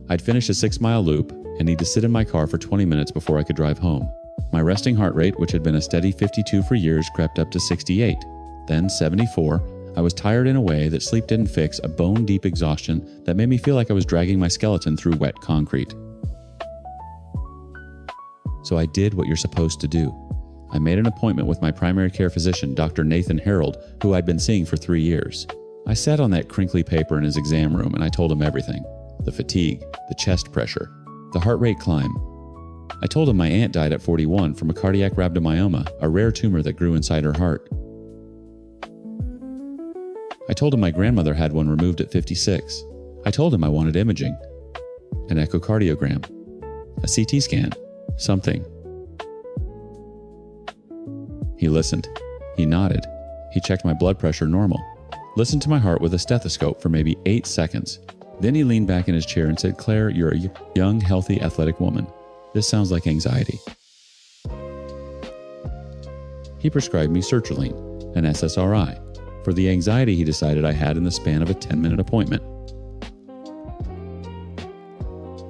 I'd finish a 6-mile loop and need to sit in my car for 20 minutes before I could drive home. My resting heart rate, which had been a steady 52 for years, crept up to 68, then 74. I was tired in a way that sleep didn't fix, a bone-deep exhaustion that made me feel like I was dragging my skeleton through wet concrete. So I did what you're supposed to do. I made an appointment with my primary care physician, Dr. Nathan Harold, who I'd been seeing for 3 years. I sat on that crinkly paper in his exam room and I told him everything. The fatigue, the chest pressure, the heart rate climb. I told him my aunt died at 41 from a cardiac rhabdomyoma, a rare tumor that grew inside her heart. I told him my grandmother had one removed at 56. I told him I wanted imaging, an echocardiogram, a CT scan, something. He listened. He nodded. He checked my blood pressure normal, listened to my heart with a stethoscope for maybe 8 seconds. Then he leaned back in his chair and said, "Claire, you're a young, healthy, athletic woman. This sounds like anxiety." He prescribed me sertraline, an SSRI, for the anxiety he decided I had in the span of a 10-minute appointment.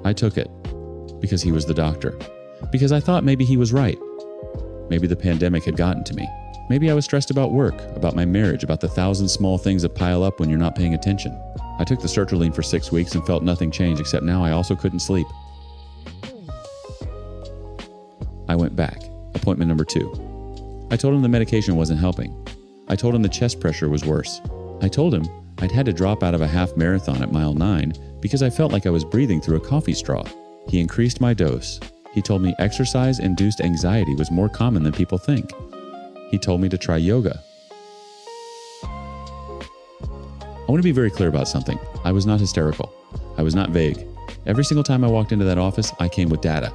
I took it because he was the doctor, because I thought maybe he was right. Maybe the pandemic had gotten to me. Maybe I was stressed about work, about my marriage, about the 1,000 small things that pile up when you're not paying attention. I took the sertraline for 6 weeks and felt nothing change, except now I also couldn't sleep. I went back. Appointment number 2. I told him the medication wasn't helping. I told him the chest pressure was worse. I told him I'd had to drop out of a half marathon at mile 9 because I felt like I was breathing through a coffee straw. He increased my dose. He told me exercise-induced anxiety was more common than people think. He told me to try yoga. I want to be very clear about something. I was not hysterical. I was not vague. Every single time I walked into that office, I came with data.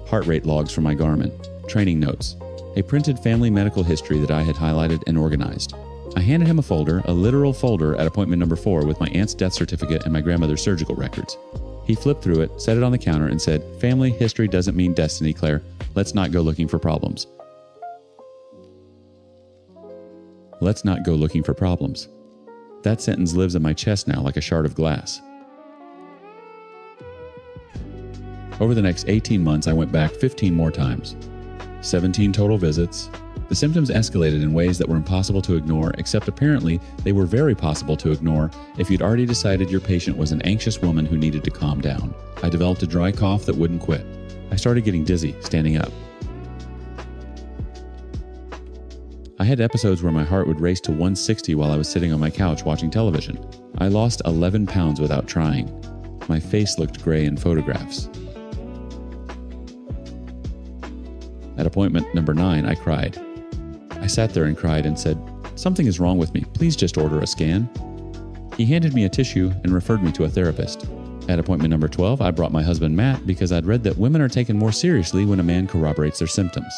Heart rate logs from my Garmin, training notes, a printed family medical history that I had highlighted and organized. I handed him a folder, a literal folder at appointment number 4 with my aunt's death certificate and my grandmother's surgical records. He flipped through it, set it on the counter, and said, "Family history doesn't mean destiny, Claire. Let's not go looking for problems." Let's not go looking for problems. That sentence lives in my chest now like a shard of glass. Over the next 18 months, I went back 15 more times. 17 total visits. The symptoms escalated in ways that were impossible to ignore, except apparently they were very possible to ignore if you'd already decided your patient was an anxious woman who needed to calm down. I developed a dry cough that wouldn't quit. I started getting dizzy, standing up. I had episodes where my heart would race to 160 while I was sitting on my couch watching television. I lost 11 pounds without trying. My face looked gray in photographs. At appointment number 9, I cried. I sat there and cried and said, "Something is wrong with me. Please just order a scan." He handed me a tissue and referred me to a therapist. At appointment number 12, I brought my husband Matt because I'd read that women are taken more seriously when a man corroborates their symptoms.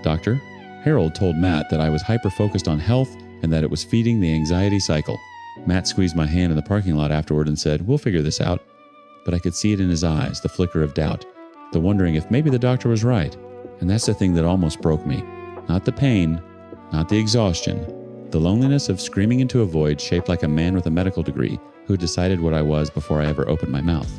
Dr. Harold told Matt that I was hyper-focused on health and that it was feeding the anxiety cycle. Matt squeezed my hand in the parking lot afterward and said, "We'll figure this out." But I could see it in his eyes, the flicker of doubt, the wondering if maybe the doctor was right. And that's the thing that almost broke me. Not the pain, not the exhaustion, the loneliness of screaming into a void shaped like a man with a medical degree, who decided what I was before I ever opened my mouth.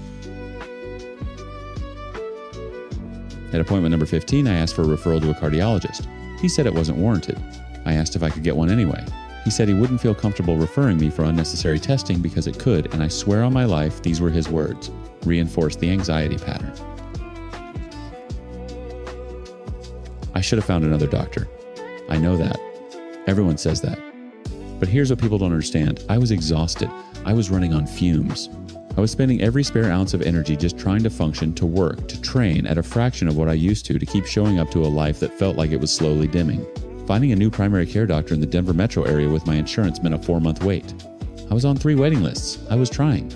At appointment number 15, I asked for a referral to a cardiologist. He said it wasn't warranted. I asked if I could get one anyway. He said he wouldn't feel comfortable referring me for unnecessary testing because it could, and I swear on my life these were his words, reinforce the anxiety pattern. I should have found another doctor. I know that. Everyone says that. But here's what people don't understand. I was exhausted. I was running on fumes. I was spending every spare ounce of energy just trying to function, to work, to train at a fraction of what I used to keep showing up to a life that felt like it was slowly dimming. Finding a new primary care doctor in the Denver metro area with my insurance meant a 4-month wait. I was on 3 waiting lists. I was trying.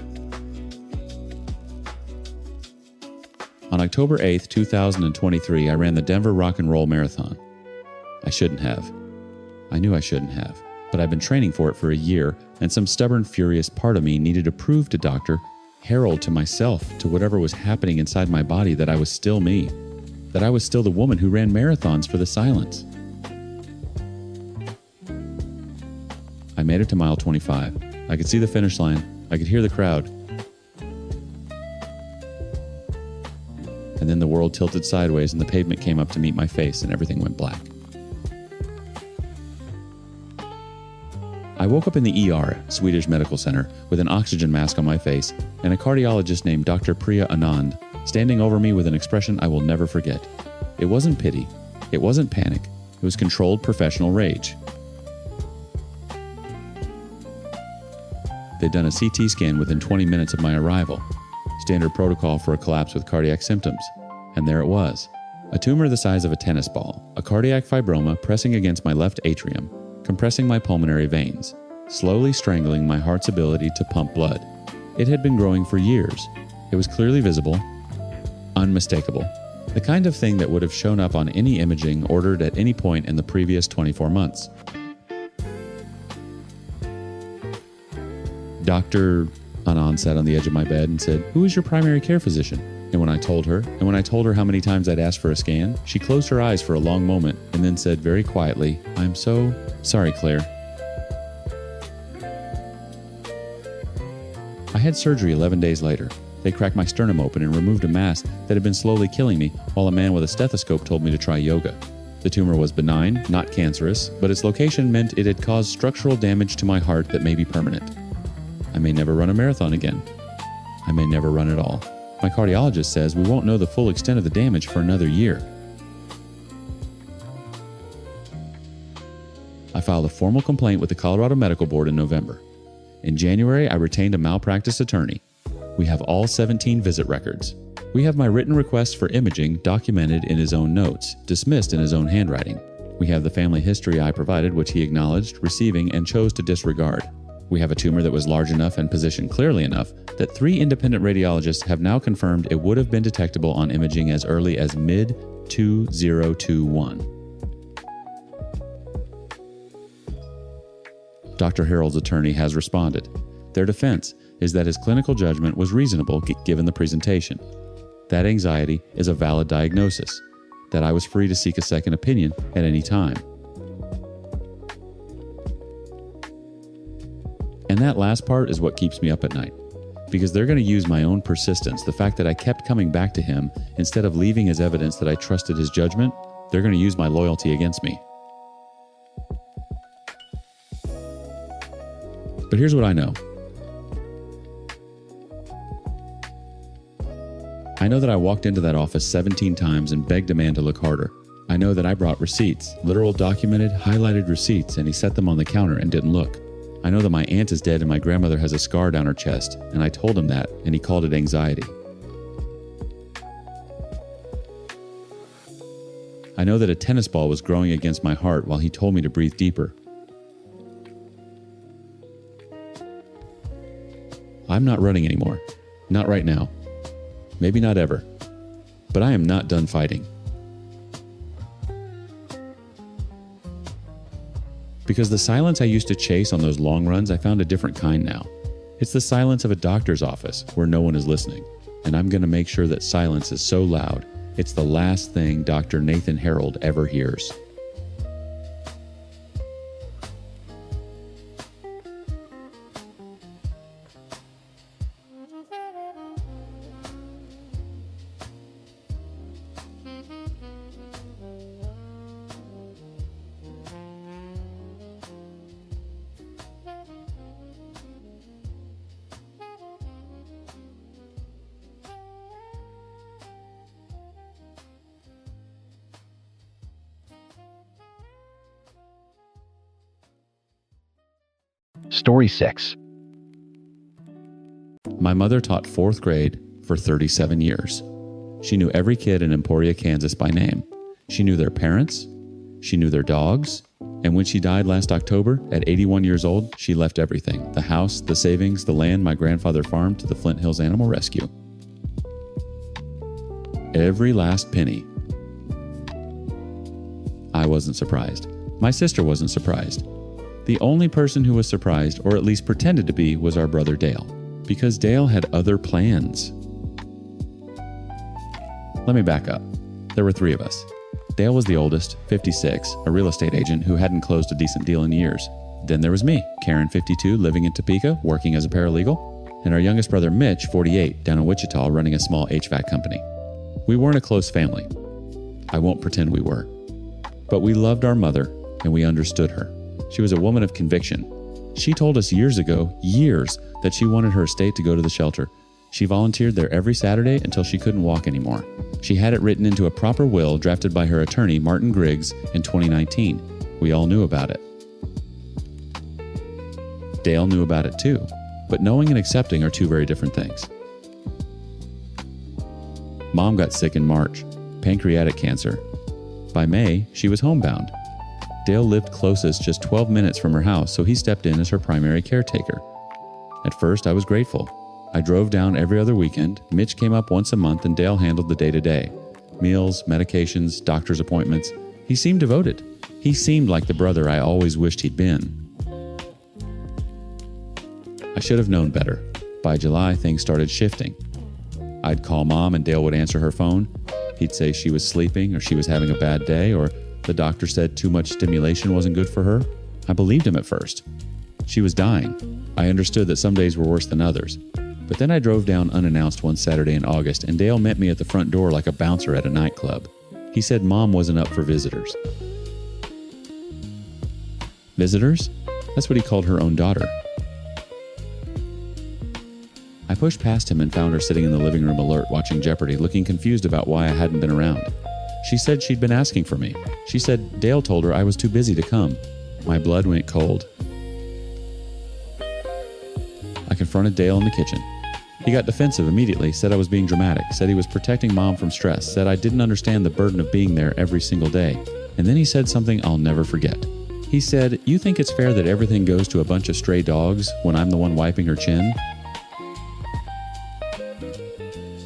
On October 8th, 2023, I ran the Denver Rock and Roll Marathon. I shouldn't have. I knew I shouldn't have, but I've been training for it for a year, and some stubborn, furious part of me needed to prove to Dr. Harold, to myself, to whatever was happening inside my body, that I was still me, that I was still the woman who ran marathons for the silence. I made it to mile 25. I could see the finish line. I could hear the crowd. And then the world tilted sideways and the pavement came up to meet my face and everything went black. I woke up in the ER, Swedish Medical Center, with an oxygen mask on my face and a cardiologist named Dr. Priya Anand standing over me with an expression I will never forget. It wasn't pity. It wasn't panic. It was controlled professional rage. They'd done a CT scan within 20 minutes of my arrival, standard protocol for a collapse with cardiac symptoms. And there it was, a tumor the size of a tennis ball, a cardiac fibroma pressing against my left atrium, compressing my pulmonary veins, slowly strangling my heart's ability to pump blood. It had been growing for years. It was clearly visible, unmistakable, the kind of thing that would have shown up on any imaging ordered at any point in the previous 24 months. Dr. Anand sat on the edge of my bed and said, "Who is your primary care physician?" And when I told her how many times I'd asked for a scan, she closed her eyes for a long moment and then said very quietly, "I'm so sorry, Claire." I had surgery 11 days later. They cracked my sternum open and removed a mass that had been slowly killing me, while a man with a stethoscope told me to try yoga. The tumor was benign, not cancerous, but its location meant it had caused structural damage to my heart that may be permanent. I may never run a marathon again. I may never run at all. My cardiologist says we won't know the full extent of the damage for another year. I filed a formal complaint with the Colorado Medical Board in November. In January, I retained a malpractice attorney. We have all 17 visit records. We have my written request for imaging documented in his own notes, dismissed in his own handwriting. We have the family history I provided, which he acknowledged receiving and chose to disregard. We have a tumor that was large enough and positioned clearly enough that 3 independent radiologists have now confirmed it would have been detectable on imaging as early as mid-2021. Dr. Harold's attorney has responded. Their defense is that his clinical judgment was reasonable given the presentation. That anxiety is a valid diagnosis, that I was free to seek a second opinion at any time. And that last part is what keeps me up at night, because they're going to use my own persistence, the fact that I kept coming back to him instead of leaving as evidence that I trusted his judgment. They're going to use my loyalty against me. But here's what I know. I know that I walked into that office 17 times and begged a man to look harder. I know that I brought receipts, literal documented, highlighted receipts, and he set them on the counter and didn't look. I know that my aunt is dead and my grandmother has a scar down her chest, and I told him that, and he called it anxiety. I know that a tennis ball was growing against my heart while he told me to breathe deeper. I'm not running anymore. Not right now. Maybe not ever. But I am not done fighting. Because the silence I used to chase on those long runs, I found a different kind now. It's the silence of a doctor's office where no one is listening. And I'm going to make sure that silence is so loud, it's the last thing Dr. Nathan Harold ever hears. Story 6. My mother taught 4th grade for 37 years. She knew every kid in Emporia, Kansas by name. She knew their parents. She knew their dogs. And when she died last October, at 81 years old, she left everything. The house, the savings, the land my grandfather farmed to the Flint Hills Animal Rescue. Every last penny. I wasn't surprised. My sister wasn't surprised. The only person who was surprised, or at least pretended to be, was our brother Dale. Because Dale had other plans. Let me back up. There were 3 of us. Dale was the oldest, 56, a real estate agent who hadn't closed a decent deal in years. Then there was me, Karen, 52, living in Topeka, working as a paralegal, and our youngest brother Mitch, 48, down in Wichita, running a small HVAC company. We weren't a close family. I won't pretend we were. But we loved our mother, and we understood her. She was a woman of conviction. She told us years ago, that she wanted her estate to go to the shelter. She volunteered there every Saturday until she couldn't walk anymore. She had it written into a proper will drafted by her attorney, Martin Griggs, in 2019. We all knew about it. Dale knew about it too, but knowing and accepting are 2 very different things. Mom got sick in March, pancreatic cancer. By May, she was homebound. Dale lived closest, just 12 minutes from her house, so he stepped in as her primary caretaker. At first, I was grateful. I drove down every other weekend, Mitch came up once a month, and Dale handled the day-to-day. Meals, medications, doctor's appointments. He seemed devoted. He seemed like the brother I always wished he'd been. I should have known better. By July, things started shifting. I'd call Mom and Dale would answer her phone. He'd say she was sleeping or she was having a bad day or the doctor said too much stimulation wasn't good for her. I believed him at first. She was dying. I understood that some days were worse than others. But then I drove down unannounced one Saturday in August, and Dale met me at the front door like a bouncer at a nightclub. He said Mom wasn't up for visitors. Visitors? That's what he called her own daughter. I pushed past him and found her sitting in the living room alert, watching Jeopardy, looking confused about why I hadn't been around. She said she'd been asking for me. She said Dale told her I was too busy to come. My blood went cold. I confronted Dale in the kitchen. He got defensive immediately, said I was being dramatic, said he was protecting Mom from stress, said I didn't understand the burden of being there every single day. And then he said something I'll never forget. He said, "You think it's fair that everything goes to a bunch of stray dogs when I'm the one wiping her chin?"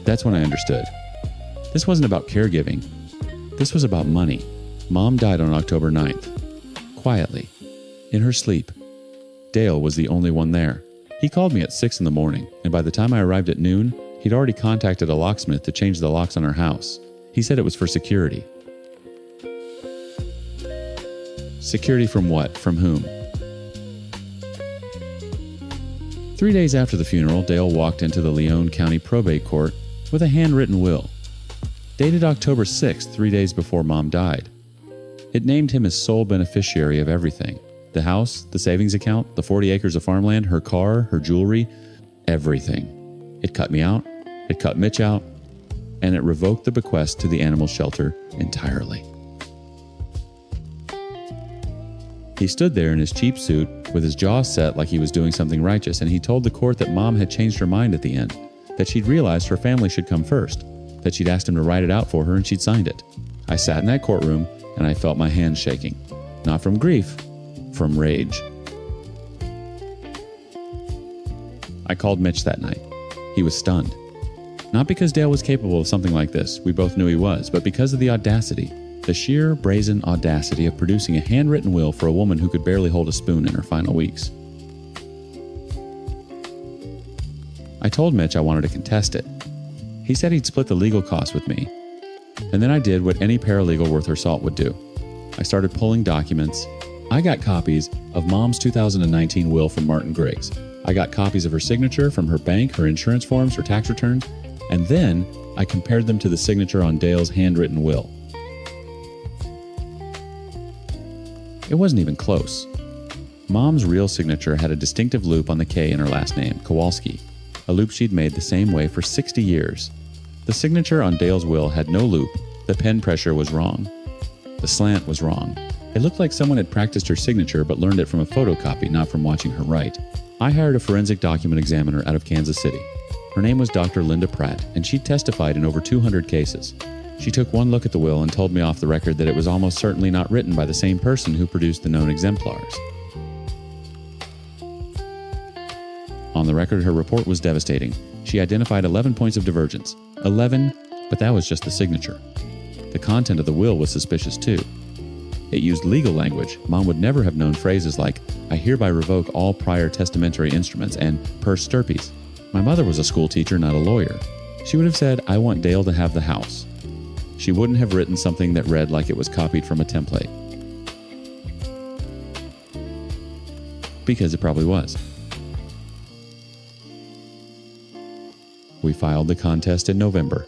That's when I understood. This wasn't about caregiving. This was about money. Mom died on October 9th. Quietly. In her sleep. Dale was the only one there. He called me at 6 in the morning, and by the time I arrived at noon, he'd already contacted a locksmith to change the locks on her house. He said it was for security. Security from what? From whom? 3 days after the funeral, Dale walked into the Leon County Probate Court with a handwritten will, dated October 6th, 3 days before Mom died. It named him as sole beneficiary of everything. The house, the savings account, the 40 acres of farmland, her car, her jewelry, everything. It cut me out, it cut Mitch out, and it revoked the bequest to the animal shelter entirely. He stood there in his cheap suit with his jaw set like he was doing something righteous, and he told the court that Mom had changed her mind at the end, that she'd realized her family should come first, that she'd asked him to write it out for her and she'd signed it. I sat in that courtroom and I felt my hands shaking. Not from grief, from rage. I called Mitch that night. He was stunned. Not because Dale was capable of something like this, we both knew he was, but because of the audacity, the sheer brazen audacity of producing a handwritten will for a woman who could barely hold a spoon in her final weeks. I told Mitch I wanted to contest it. He said he'd split the legal costs with me. And then I did what any paralegal worth her salt would do. I started pulling documents. I got copies of Mom's 2019 will from Martin Griggs. I got copies of her signature from her bank, her insurance forms, her tax returns, and then I compared them to the signature on Dale's handwritten will. It wasn't even close. Mom's real signature had a distinctive loop on the K in her last name, Kowalski, a loop she'd made the same way for 60 years. The signature on Dale's will had no loop. The pen pressure was wrong. The slant was wrong. It looked like someone had practiced her signature but learned it from a photocopy, not from watching her write. I hired a forensic document examiner out of Kansas City. Her name was Dr. Linda Pratt, and she testified in over 200 cases. She took one look at the will and told me off the record that it was almost certainly not written by the same person who produced the known exemplars. On the record, her report was devastating. She identified 11 points of divergence. 11, but that was just the signature. The content of the will was suspicious too. It used legal language. Mom would never have known phrases like, "I hereby revoke all prior testamentary instruments," and "per stirpes." My mother was a school teacher, not a lawyer. She would have said, "I want Dale to have the house." She wouldn't have written something that read like it was copied from a template. Because it probably was. We filed the contest in November.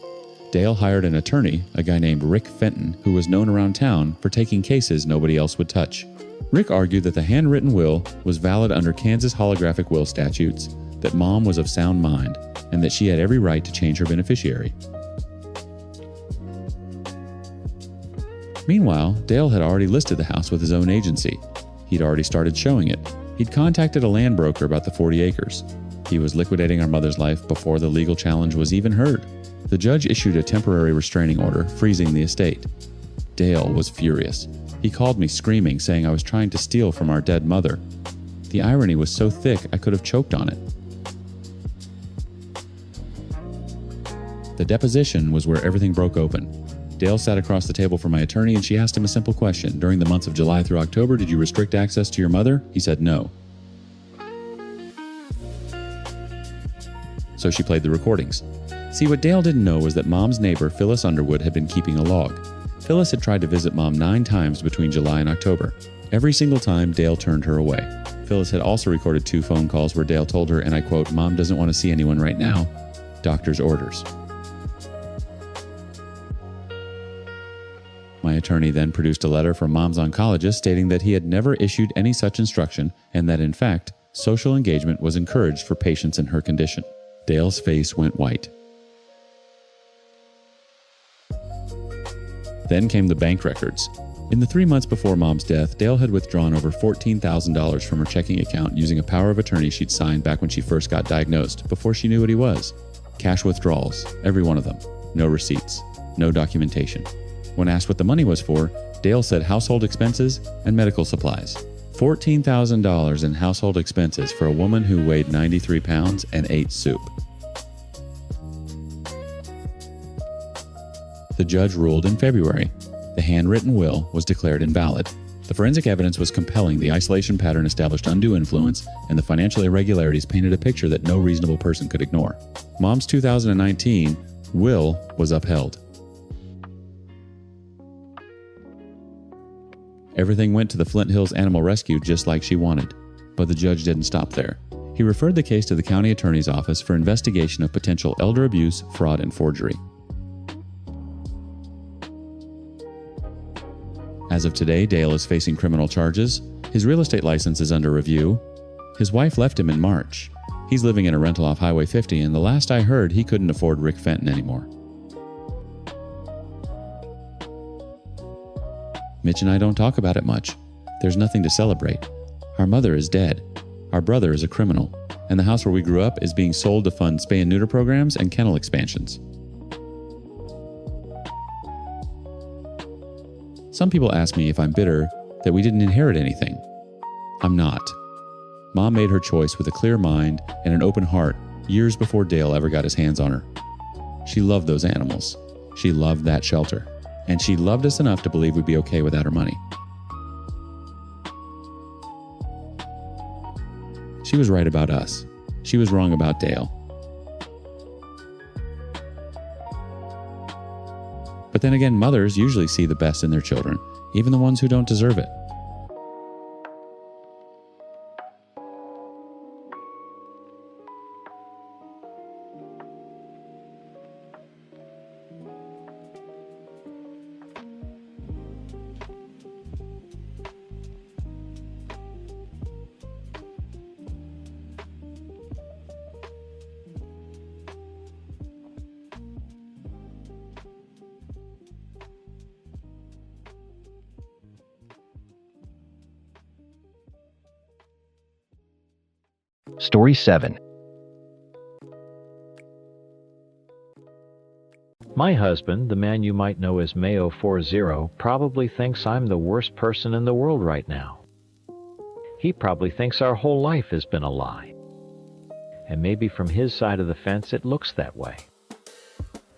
Dale hired an attorney, a guy named Rick Fenton, who was known around town for taking cases nobody else would touch. Rick argued that the handwritten will was valid under Kansas holographic will statutes, that Mom was of sound mind, and that she had every right to change her beneficiary. Meanwhile, Dale had already listed the house with his own agency. He'd already started showing it. He'd contacted a land broker about the 40 acres. He was liquidating our mother's life before the legal challenge was even heard. The judge issued a temporary restraining order, freezing the estate. Dale was furious. He called me screaming, saying I was trying to steal from our dead mother. The irony was so thick I could have choked on it. The deposition was where everything broke open. Dale sat across the table from my attorney and she asked him a simple question. During the months of July through October, did you restrict access to your mother? He said no. So she played the recordings. See, what Dale didn't know was that Mom's neighbor, Phyllis Underwood, had been keeping a log. Phyllis had tried to visit Mom 9 times between July and October. Every single time, Dale turned her away. Phyllis had also recorded 2 phone calls where Dale told her, and I quote, "Mom doesn't want to see anyone right now. Doctor's orders." My attorney then produced a letter from Mom's oncologist stating that he had never issued any such instruction and that, in fact, social engagement was encouraged for patients in her condition. Dale's face went white. Then came the bank records. In the 3 months before Mom's death, Dale had withdrawn over $14,000 from her checking account using a power of attorney she'd signed back when she first got diagnosed, before she knew what he was. Cash withdrawals, every one of them. No receipts, no documentation. When asked what the money was for, Dale said household expenses and medical supplies. $14,000 in household expenses for a woman who weighed 93 pounds and ate soup. The judge ruled in February. The handwritten will was declared invalid. The forensic evidence was compelling. The isolation pattern established undue influence, and the financial irregularities painted a picture that no reasonable person could ignore. Mom's 2019 will was upheld. Everything went to the Flint Hills Animal Rescue just like she wanted. But the judge didn't stop there. He referred the case to the county attorney's office for investigation of potential elder abuse, fraud, and forgery. As of today, Dale is facing criminal charges. His real estate license is under review. His wife left him in March. He's living in a rental off Highway 50, and the last I heard, he couldn't afford Rick Fenton anymore. Mitch and I don't talk about it much. There's nothing to celebrate. Our mother is dead. Our brother is a criminal. And the house where we grew up is being sold to fund spay and neuter programs and kennel expansions. Some people ask me if I'm bitter that we didn't inherit anything. I'm not. Mom made her choice with a clear mind and an open heart years before Dale ever got his hands on her. She loved those animals. She loved that shelter. And she loved us enough to believe we'd be okay without her money. She was right about us. She was wrong about Dale. But then again, mothers usually see the best in their children, even the ones who don't deserve it. Story 7. My husband, the man you might know as Mayo40, probably thinks I'm the worst person in the world right now. He probably thinks our whole life has been a lie. And maybe from his side of the fence it looks that way.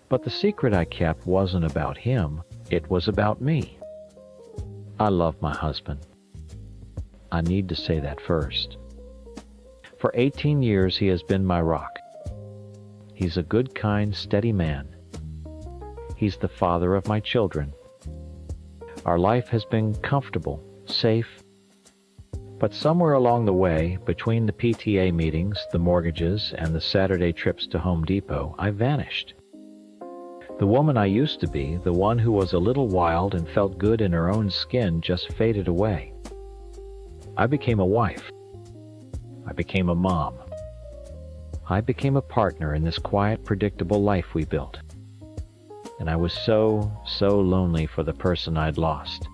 But the secret I kept wasn't about him, it was about me. I love my husband. I need to say that first. For 18 years he has been my rock. He's a good, kind, steady man. He's the father of my children. Our life has been comfortable, safe, but somewhere along the way, between the PTA meetings, the mortgages, and the Saturday trips to Home Depot, I vanished. The woman I used to be, the one who was a little wild and felt good in her own skin, just faded away. I became a wife. I became a mom. I became a partner in this quiet, predictable life we built. And I was so lonely for the person I'd lost.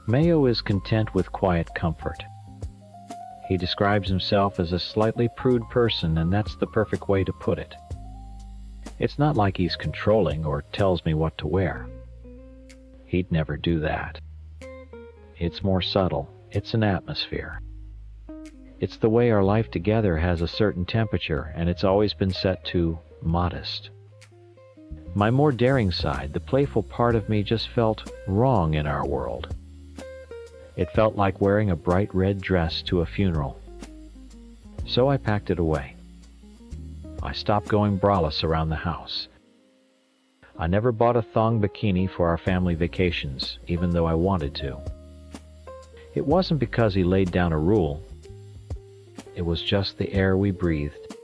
Mayo is content with quiet comfort. He describes himself as a slightly prude person, and that's the perfect way to put it. It's not like he's controlling or tells me what to wear. He'd never do that. It's more subtle. It's an atmosphere. It's the way our life together has a certain temperature, and it's always been set to modest. My more daring side, the playful part of me, just felt wrong in our world. It felt like wearing a bright red dress to a funeral. So I packed it away. I stopped going braless around the house. I never bought a thong bikini for our family vacations, even though I wanted to. It wasn't because he laid down a rule. It was just the air we breathed.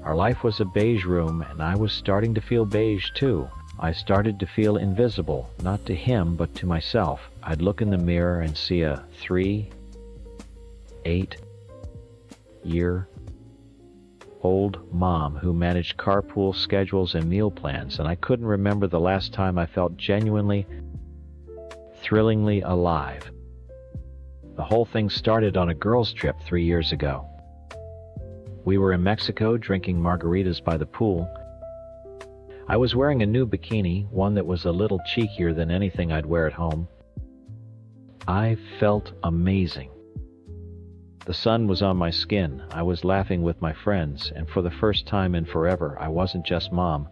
Our life was a beige room, and I was starting to feel beige too. I started to feel invisible, not to him, but to myself. I'd look in the mirror and see a 8-year-old mom who managed carpool schedules and meal plans, and I couldn't remember the last time I felt genuinely, thrillingly alive. The whole thing started on a girls' trip 3 years ago. We were in Mexico drinking margaritas by the pool. I was wearing a new bikini, one that was a little cheekier than anything I'd wear at home. I felt amazing. The sun was on my skin. I was laughing with my friends, and for the first time in forever, I wasn't just mom.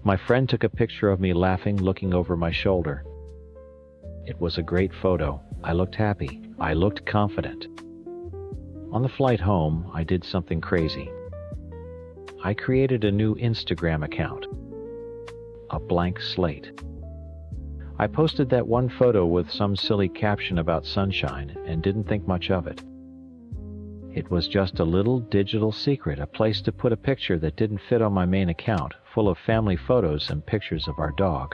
My friend took a picture of me laughing, looking over my shoulder. It was a great photo. I looked happy. I looked confident. On the flight home, I did something crazy. I created a new Instagram account. A blank slate. I posted that one photo with some silly caption about sunshine and didn't think much of it. It was just a little digital secret, a place to put a picture that didn't fit on my main account, full of family photos and pictures of our dog.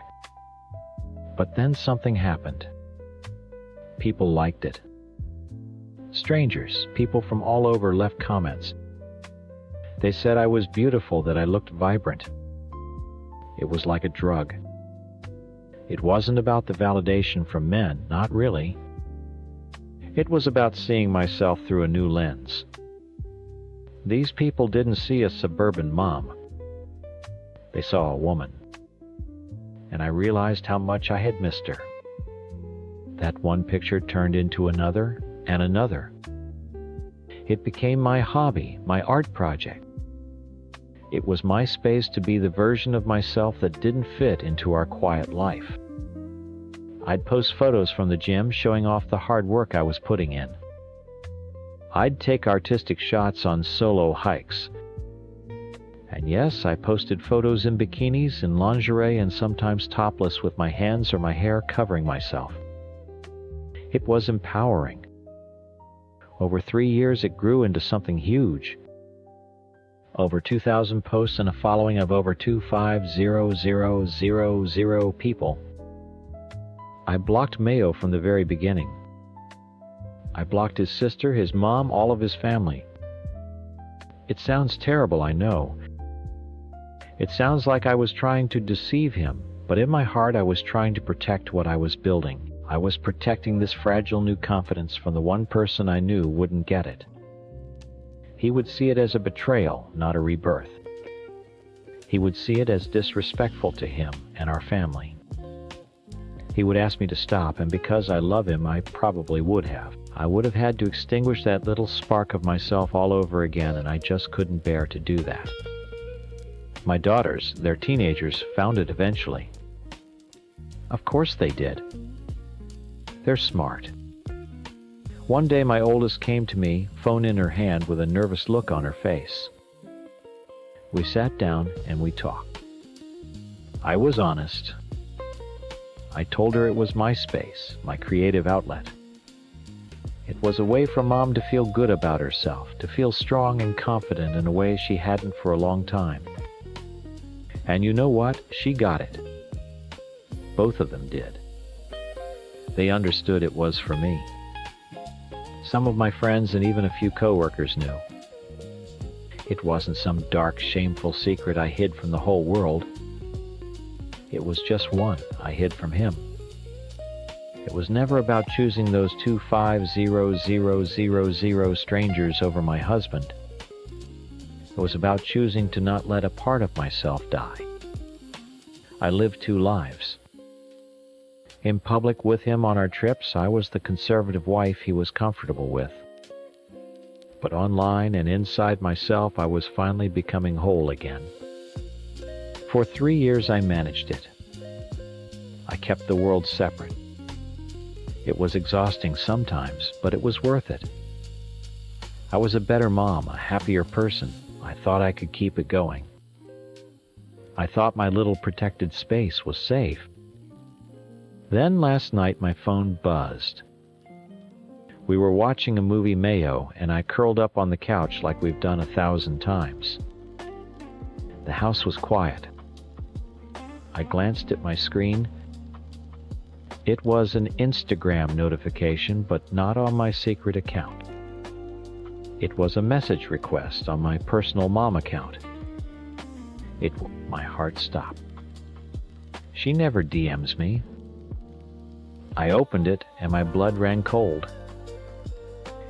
But then something happened. People liked it. Strangers, people from all over left comments. They said I was beautiful, that I looked vibrant. It was like a drug. It wasn't about the validation from men, not really. It was about seeing myself through a new lens. These people didn't see a suburban mom. They saw a woman. And I realized how much I had missed her. That one picture turned into another and another. It became my hobby, my art project. It was my space to be the version of myself that didn't fit into our quiet life. I'd post photos from the gym showing off the hard work I was putting in. I'd take artistic shots on solo hikes. And yes, I posted photos in bikinis, in lingerie, and sometimes topless with my hands or my hair covering myself. It was empowering. Over 3 years, it grew into something huge. Over 2,000 posts and a following of over 25,000 people. I blocked Mayo from the very beginning. I blocked his sister, his mom, all of his family. It sounds terrible, I know. It sounds like I was trying to deceive him, but in my heart I was trying to protect what I was building. I was protecting this fragile new confidence from the one person I knew wouldn't get it. He would see it as a betrayal, not a rebirth. He would see it as disrespectful to him and our family. He would ask me to stop, and because I love him, I probably would have. I would have had to extinguish that little spark of myself all over again, and I just couldn't bear to do that. My daughters, they're teenagers, found it eventually. Of course they did. They're smart. One day my oldest came to me, phone in her hand, with a nervous look on her face. We sat down and we talked. I was honest. I told her it was my space, my creative outlet. It was a way for Mom to feel good about herself, to feel strong and confident in a way she hadn't for a long time. And you know what? She got it. Both of them did. They understood it was for me. Some of my friends and even a few coworkers knew. It wasn't some dark, shameful secret I hid from the whole world. It was just one I hid from him. It was never about choosing those 250,000 strangers over my husband. It was about choosing to not let a part of myself die. I lived two lives. In public with him on our trips, I was the conservative wife he was comfortable with. But online and inside myself, I was finally becoming whole again. For 3 years, I managed it. I kept the world separate. It was exhausting sometimes, but it was worth it. I was a better mom, a happier person. I thought I could keep it going. I thought my little protected space was safe. Then last night my phone buzzed. We were watching a movie, Mayo, and I curled up on the couch like we've done 1,000 times. The house was quiet. I glanced at my screen. It was an Instagram notification, but not on my secret account. It was a message request on my personal mom account. My heart stopped. She never DMs me. I opened it and my blood ran cold.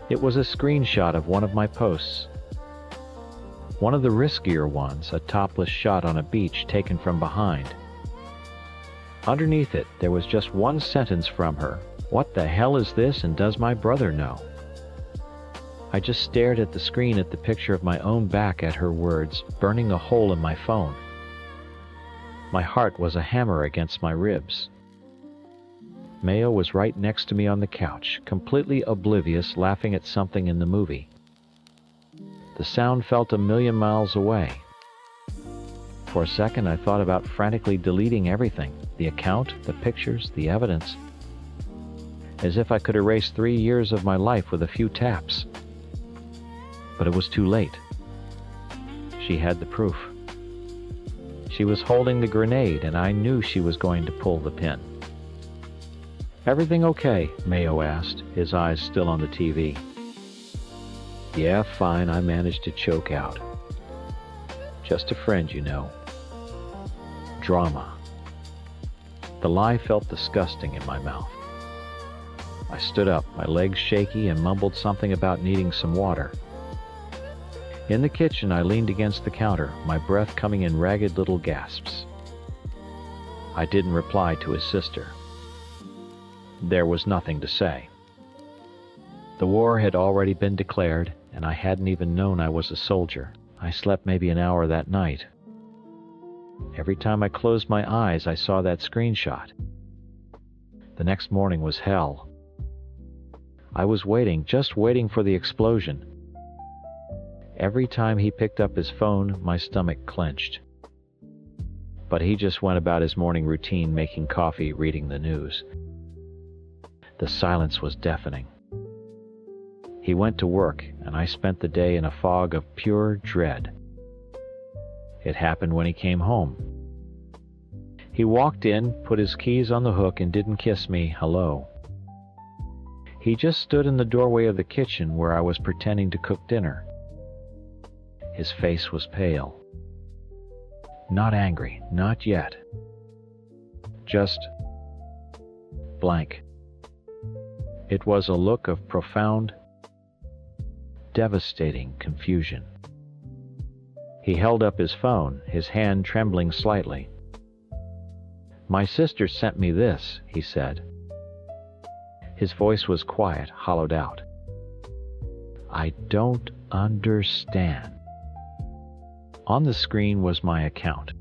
It was a screenshot of one of my posts. One of the riskier ones, a topless shot on a beach taken from behind. Underneath it, there was just one sentence from her. "What the hell is this, and does my brother know?" I just stared at the screen at the picture of my own back at her words, burning a hole in my phone. My heart was a hammer against my ribs. Mayo was right next to me on the couch, completely oblivious, laughing at something in the movie. The sound felt 1,000,000 miles away. For a second, I thought about frantically deleting everything, the account, the pictures, the evidence, as if I could erase 3 years of my life with a few taps. But it was too late. She had the proof. She was holding the grenade, and I knew she was going to pull the pin. "Everything okay?" Mayo asked, his eyes still on the TV. "Yeah, fine," I managed to choke out. "Just a friend, you know." Drama. The lie felt disgusting in my mouth. I stood up, my legs shaky, and mumbled something about needing some water. In the kitchen, I leaned against the counter, my breath coming in ragged little gasps. I didn't reply to his sister. There was nothing to say. The war had already been declared, and I hadn't even known I was a soldier. I slept maybe an hour that night. Every time I closed my eyes, I saw that screenshot. The next morning was hell. I was waiting, just waiting for the explosion. Every time he picked up his phone, my stomach clenched. But he just went about his morning routine, making coffee, reading the news. The silence was deafening. He went to work, and I spent the day in a fog of pure dread. It happened when he came home. He walked in, put his keys on the hook, and didn't kiss me hello. He just stood in the doorway of the kitchen where I was pretending to cook dinner. His face was pale. Not angry, not yet. Just blank. It was a look of profound devastating confusion. He held up his phone, his hand trembling slightly. "My sister sent me this," he said. His voice was quiet, hollowed out. "I don't understand." On the screen was my account,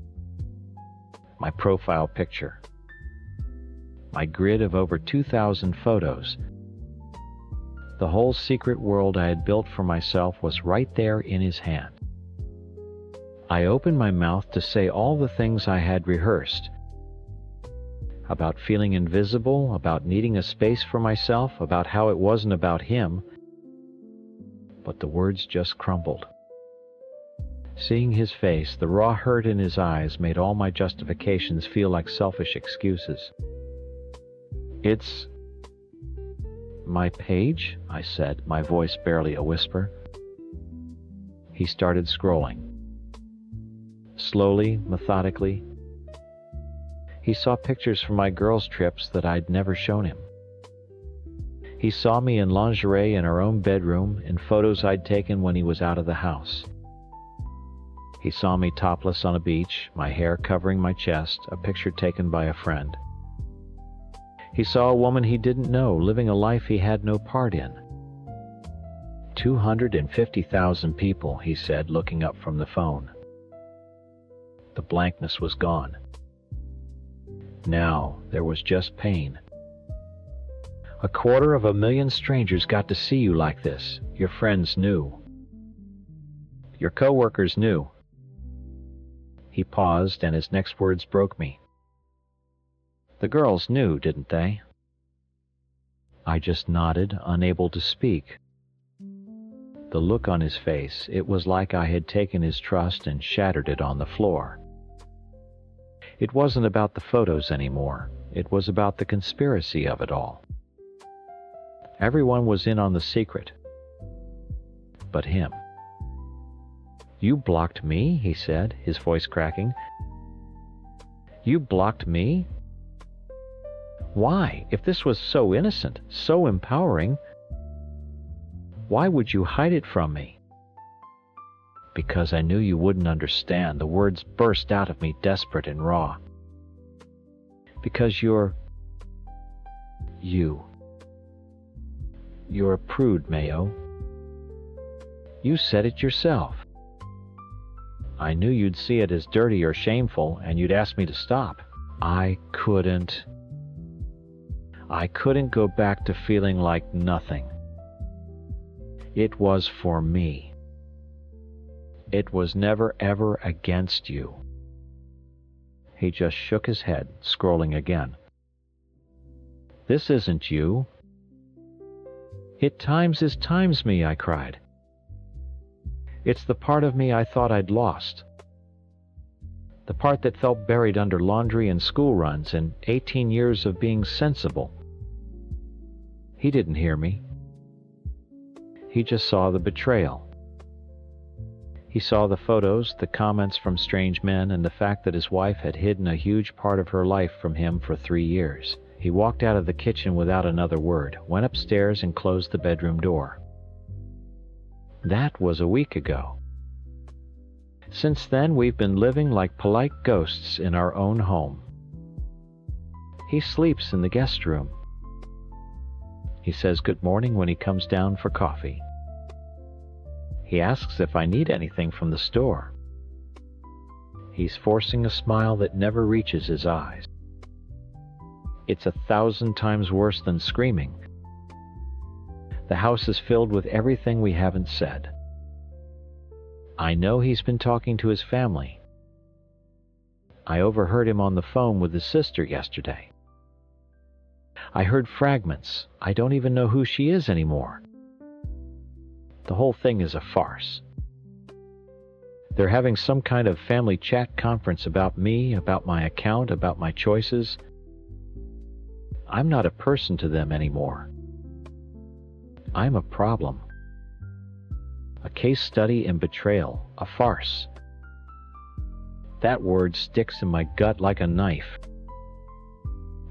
my profile picture, my grid of over 2,000 photos. The whole secret world I had built for myself was right there in his hand. I opened my mouth to say all the things I had rehearsed, about feeling invisible, about needing a space for myself, about how it wasn't about him, but the words just crumbled. Seeing his face, the raw hurt in his eyes made all my justifications feel like selfish excuses. "It's my page," I said, my voice barely a whisper. He started scrolling. Slowly, methodically. He saw pictures from my girls' trips that I'd never shown him. He saw me in lingerie in our own bedroom, in photos I'd taken when he was out of the house. He saw me topless on a beach, my hair covering my chest, a picture taken by a friend. He saw a woman he didn't know, living a life he had no part in. 250,000 people, he said, looking up from the phone. The blankness was gone. Now there was just pain. 250,000 strangers got to see you like this. Your friends knew. Your coworkers knew. He paused, and his next words broke me. The girls knew, didn't they? I just nodded, unable to speak. The look on his face, it was like I had taken his trust and shattered it on the floor. It wasn't about the photos anymore. It was about the conspiracy of it all. Everyone was in on the secret. But him. "You blocked me," he said, his voice cracking. "You blocked me? Why? If this was so innocent, so empowering, why would you hide it from me?" "Because I knew you wouldn't understand." The words burst out of me, desperate and raw. "Because you're a prude, Mayo. You said it yourself. I knew you'd see it as dirty or shameful, and you'd ask me to stop. I couldn't go back to feeling like nothing. It was for me. It was never ever against you." He just shook his head, scrolling again. "This isn't you." "It times me," I cried. "It's the part of me I thought I'd lost. The part that felt buried under laundry and school runs and 18 years of being sensible." He didn't hear me. He just saw the betrayal. He saw the photos, the comments from strange men, and the fact that his wife had hidden a huge part of her life from him for 3 years. He walked out of the kitchen without another word, went upstairs and closed the bedroom door. That was a week ago. Since then, we've been living like polite ghosts in our own home. He sleeps in the guest room. He says good morning when he comes down for coffee. He asks if I need anything from the store. He's forcing a smile that never reaches his eyes. It's 1,000 times worse than screaming. The house is filled with everything we haven't said. I know he's been talking to his family. I overheard him on the phone with his sister yesterday. I heard fragments. I don't even know who she is anymore. The whole thing is a farce. They're having some kind of family chat conference about me, about my account, about my choices. I'm not a person to them anymore. I'm a problem. A case study in betrayal, a farce. That word sticks in my gut like a knife.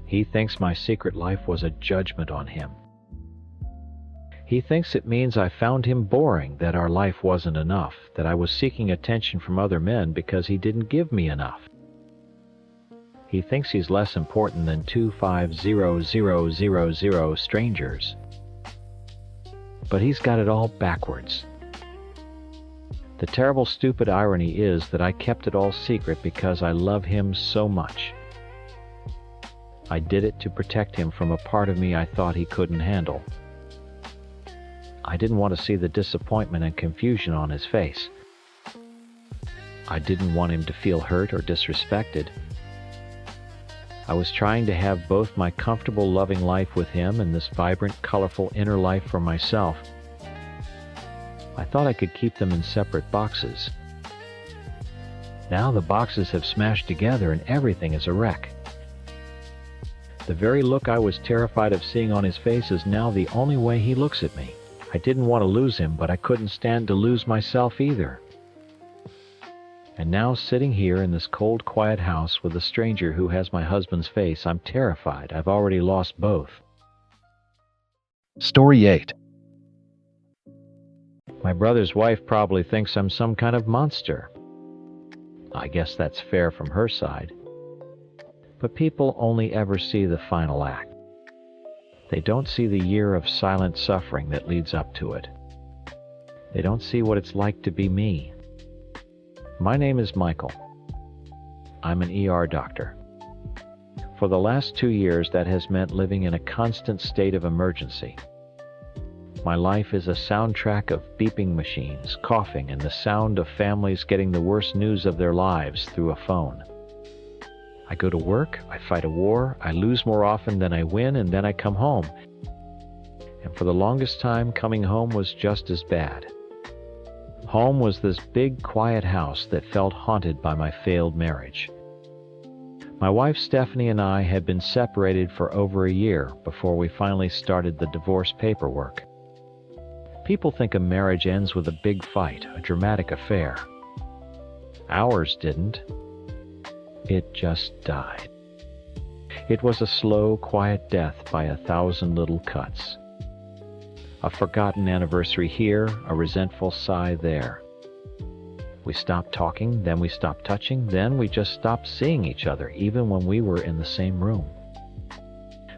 He thinks my secret life was a judgment on him. He thinks it means I found him boring, that our life wasn't enough, that I was seeking attention from other men because he didn't give me enough. He thinks he's less important than 250,000 strangers. But he's got it all backwards. The terrible, stupid irony is that I kept it all secret because I love him so much. I did it to protect him from a part of me I thought he couldn't handle. I didn't want to see the disappointment and confusion on his face. I didn't want him to feel hurt or disrespected. I was trying to have both my comfortable, loving life with him and this vibrant, colorful inner life for myself. I thought I could keep them in separate boxes. Now the boxes have smashed together and everything is a wreck. The very look I was terrified of seeing on his face is now the only way he looks at me. I didn't want to lose him, but I couldn't stand to lose myself either. And now, sitting here in this cold, quiet house with a stranger who has my husband's face, I'm terrified. I've already lost both. Story 8. My brother's wife probably thinks I'm some kind of monster. I guess that's fair from her side. But people only ever see the final act. They don't see the year of silent suffering that leads up to it. They don't see what it's like to be me. My name is Michael. I'm an ER doctor. For the last 2 years, that has meant living in a constant state of emergency. My life is a soundtrack of beeping machines, coughing, and the sound of families getting the worst news of their lives through a phone. I go to work, I fight a war, I lose more often than I win, and then I come home. And for the longest time, coming home was just as bad. Home was this big, quiet house that felt haunted by my failed marriage. My wife Stephanie and I had been separated for over a year before we finally started the divorce paperwork. People think a marriage ends with a big fight, a dramatic affair. Ours didn't. It just died. It was a slow, quiet death by 1,000 little cuts. A forgotten anniversary here, a resentful sigh there. We stopped talking, then we stopped touching, then we just stopped seeing each other, even when we were in the same room.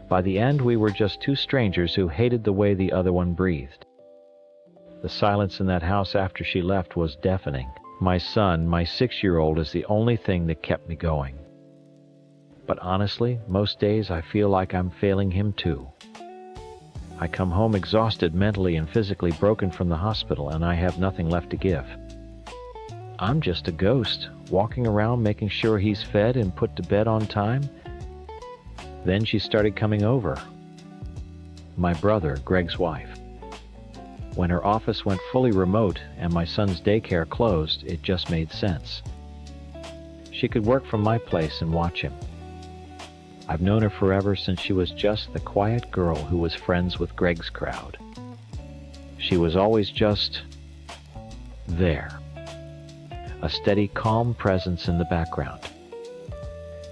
By the end, we were just two strangers who hated the way the other one breathed. The silence in that house after she left was deafening. My son, my 6-year-old, is the only thing that kept me going. But honestly, most days I feel like I'm failing him too. I come home exhausted, mentally and physically broken from the hospital, and I have nothing left to give. I'm just a ghost, walking around making sure he's fed and put to bed on time. Then she started coming over. My brother, Greg's wife. When her office went fully remote and my son's daycare closed, it just made sense. She could work from my place and watch him. I've known her forever, since she was just the quiet girl who was friends with Greg's crowd. She was always just there. A steady, calm presence in the background.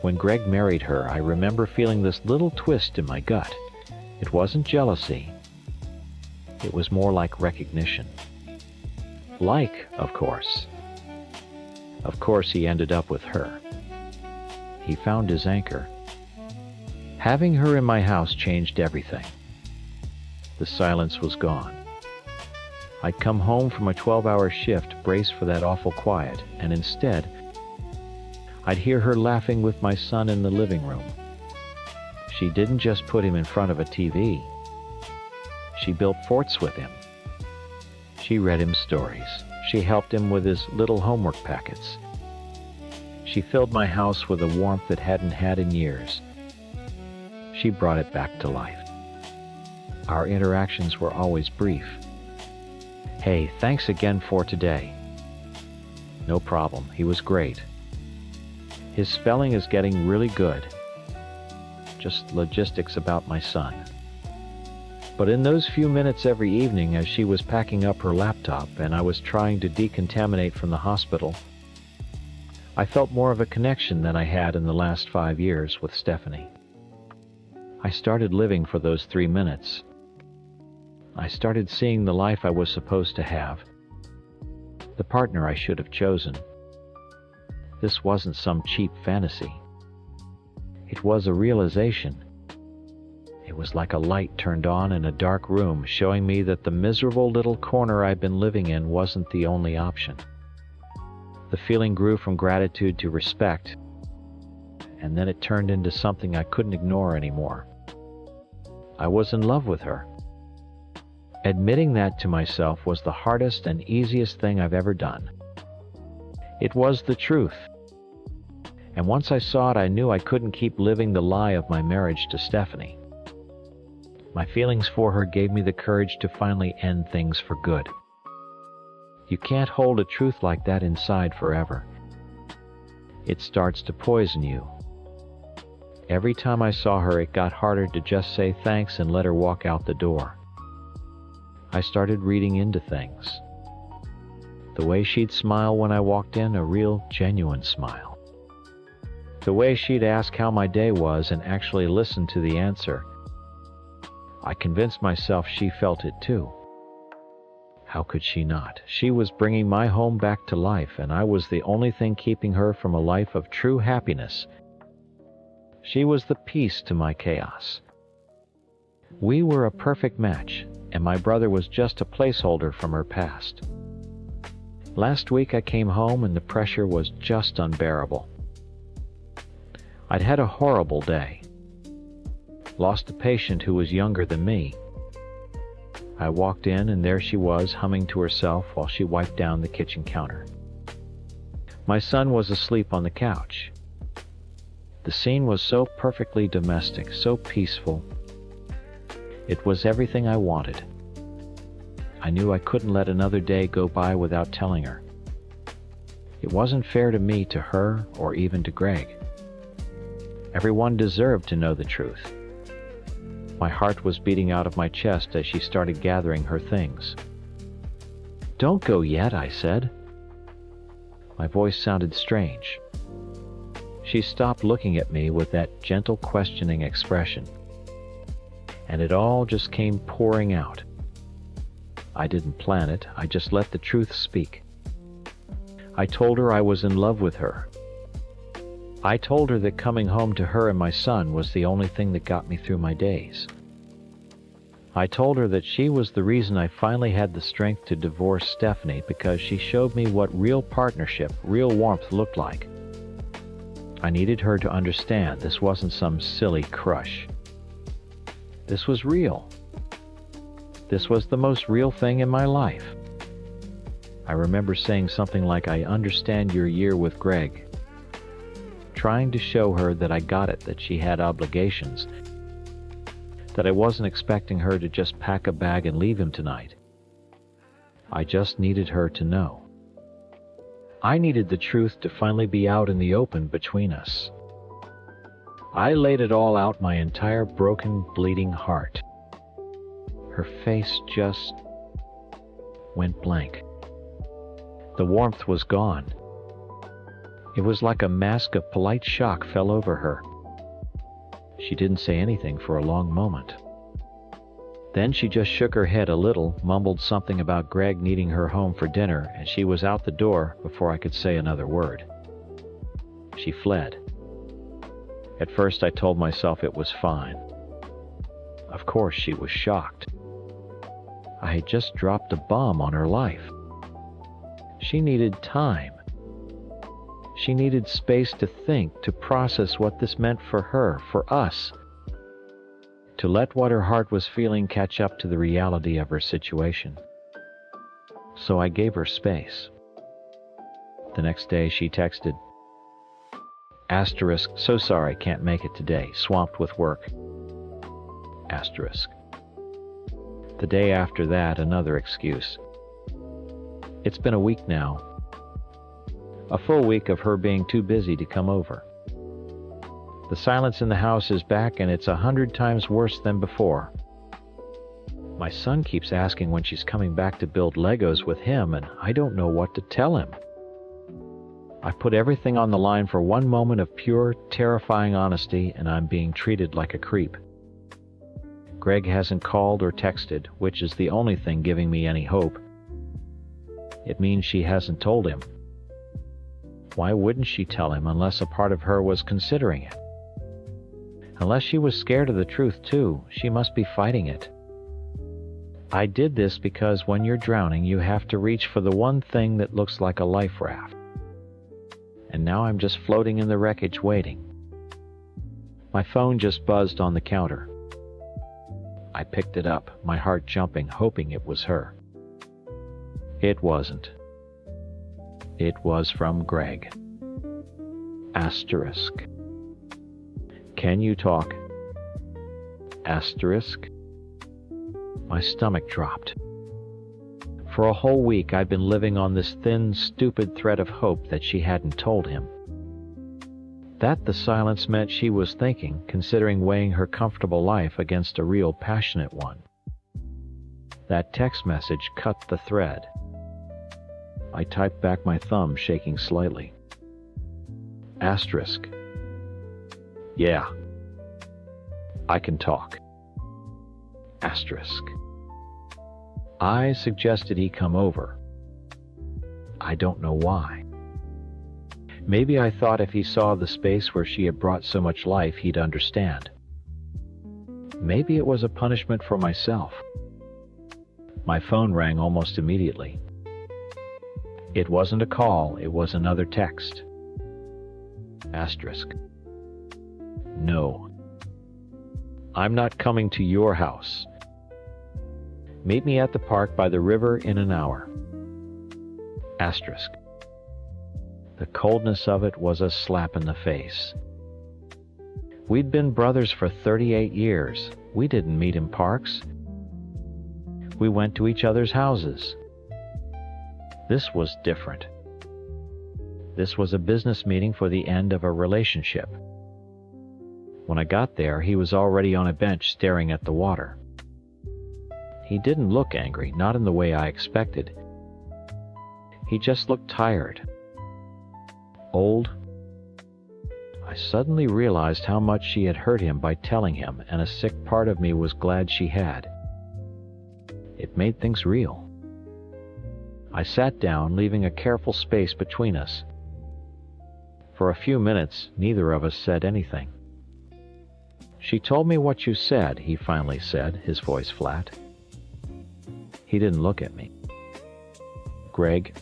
When Greg married her, I remember feeling this little twist in my gut. It wasn't jealousy. It was more like recognition. Of course. Of course he ended up with her. He found his anchor. Having her in my house changed everything. The silence was gone. I'd come home from a 12-hour shift, braced for that awful quiet, and instead, I'd hear her laughing with my son in the living room. She didn't just put him in front of a TV. She built forts with him. She read him stories. She helped him with his little homework packets. She filled my house with a warmth it hadn't had in years. She brought it back to life. Our interactions were always brief. Hey, thanks again for today. No problem, he was great. His spelling is getting really good. Just logistics about my son. But in those few minutes every evening, as she was packing up her laptop and I was trying to decontaminate from the hospital, I felt more of a connection than I had in the last 5 years with Stephanie. I started living for those 3 minutes. I started seeing the life I was supposed to have, the partner I should have chosen. This wasn't some cheap fantasy. It was a realization. It was like a light turned on in a dark room, showing me that the miserable little corner I'd been living in wasn't the only option. The feeling grew from gratitude to respect, and then it turned into something I couldn't ignore anymore. I was in love with her. Admitting that to myself was the hardest and easiest thing I've ever done. It was the truth. And once I saw it, I knew I couldn't keep living the lie of my marriage to Stephanie. My feelings for her gave me the courage to finally end things for good. You can't hold a truth like that inside forever. It starts to poison you. Every time I saw her, it got harder to just say thanks and let her walk out the door. I started reading into things. The way she'd smile when I walked in, a real, genuine smile. The way she'd ask how my day was and actually listen to the answer. I convinced myself she felt it too. How could she not? She was bringing my home back to life, and I was the only thing keeping her from a life of true happiness. She was the peace to my chaos. We were a perfect match, and my brother was just a placeholder from her past. Last week I came home and the pressure was just unbearable. I'd had a horrible day. Lost a patient who was younger than me. I walked in and there she was, humming to herself while she wiped down the kitchen counter. My son was asleep on the couch. The scene was so perfectly domestic, so peaceful. It was everything I wanted. I knew I couldn't let another day go by without telling her. It wasn't fair to me, to her, or even to Greg. Everyone deserved to know the truth. My heart was beating out of my chest as she started gathering her things. "Don't go yet," I said. My voice sounded strange. She stopped looking at me with that gentle, questioning expression. And it all just came pouring out. I didn't plan it, I just let the truth speak. I told her I was in love with her. I told her that coming home to her and my son was the only thing that got me through my days. I told her that she was the reason I finally had the strength to divorce Stephanie, because she showed me what real partnership, real warmth looked like. I needed her to understand this wasn't some silly crush. This was real. This was the most real thing in my life. I remember saying something like, "I understand your year with Greg," trying to show her that I got it, that she had obligations, that I wasn't expecting her to just pack a bag and leave him tonight. I just needed her to know. I needed the truth to finally be out in the open between us. I laid it all out, my entire broken, bleeding heart. Her face just went blank. The warmth was gone. It was like a mask of polite shock fell over her. She didn't say anything for a long moment. Then she just shook her head a little, mumbled something about Greg needing her home for dinner, and she was out the door before I could say another word. She fled. At first I told myself it was fine. Of course she was shocked. I had just dropped a bomb on her life. She needed time. She needed space to think, to process what this meant for her, for us. To let what her heart was feeling catch up to the reality of her situation. So I gave her space. The next day she texted, Asterisk, so sorry, can't make it today, swamped with work. Asterisk. The day after that, another excuse. It's been a week now. A full week of her being too busy to come over. The silence in the house is back, and it's 100 times worse than before. My son keeps asking when she's coming back to build Legos with him, and I don't know what to tell him. I've put everything on the line for one moment of pure, terrifying honesty, and I'm being treated like a creep. Greg hasn't called or texted, which is the only thing giving me any hope. It means she hasn't told him. Why wouldn't she tell him unless a part of her was considering it? Unless she was scared of the truth too, she must be fighting it. I did this because when you're drowning, you have to reach for the one thing that looks like a life raft. And now I'm just floating in the wreckage waiting. My phone just buzzed on the counter. I picked it up, my heart jumping, hoping it was her. It wasn't. It was from Greg. Asterisk. Can you talk? Asterisk. My stomach dropped. For a whole week I'd been living on this thin, stupid thread of hope that she hadn't told him. That the silence meant she was thinking, considering weighing her comfortable life against a real passionate one. That text message cut the thread. I typed back my thumb, shaking slightly. Asterisk. Yeah. I can talk. Asterisk. I suggested he come over. I don't know why. Maybe I thought if he saw the space where she had brought so much life, he'd understand. Maybe it was a punishment for myself. My phone rang almost immediately. It wasn't a call, it was another text. Asterisk. No. I'm not coming to your house. Meet me at the park by the river in an hour. Asterisk. The coldness of it was a slap in the face. We'd been brothers for 38 years. We didn't meet in parks. We went to each other's houses. This was different. This was a business meeting for the end of a relationship. When I got there, he was already on a bench staring at the water. He didn't look angry, not in the way I expected. He just looked tired. Old. I suddenly realized how much she had hurt him by telling him, and a sick part of me was glad she had. It made things real. I sat down, leaving a careful space between us. For a few minutes, neither of us said anything. She told me what you said, he finally said, his voice flat. He didn't look at me. Greg,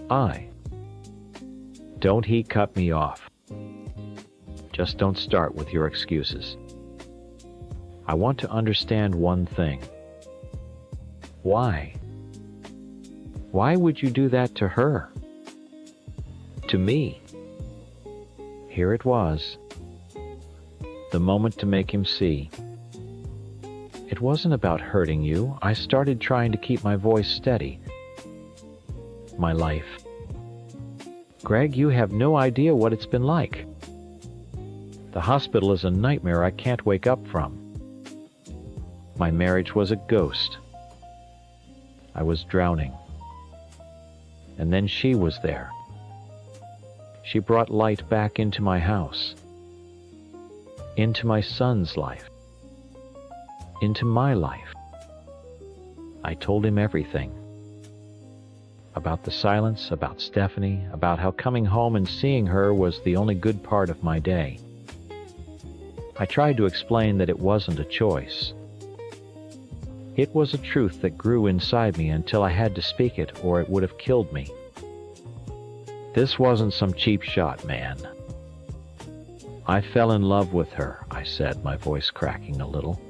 Don't he cut me off. Just don't start with your excuses. I want to understand one thing. Why? Why would you do that to her? To me? Here it was. The moment to make him see. It wasn't about hurting you. I started trying to keep my voice steady. My life. Greg, you have no idea what it's been like. The hospital is a nightmare I can't wake up from. My marriage was a ghost. I was drowning. And then she was there. She brought light back into my house. Into my son's life. Into my life. I told him everything. About the silence, about Stephanie, about how coming home and seeing her was the only good part of my day. I tried to explain that it wasn't a choice. It was a truth that grew inside me until I had to speak it, or it would have killed me. This wasn't some cheap shot, man. I fell in love with her, I said, my voice cracking a little.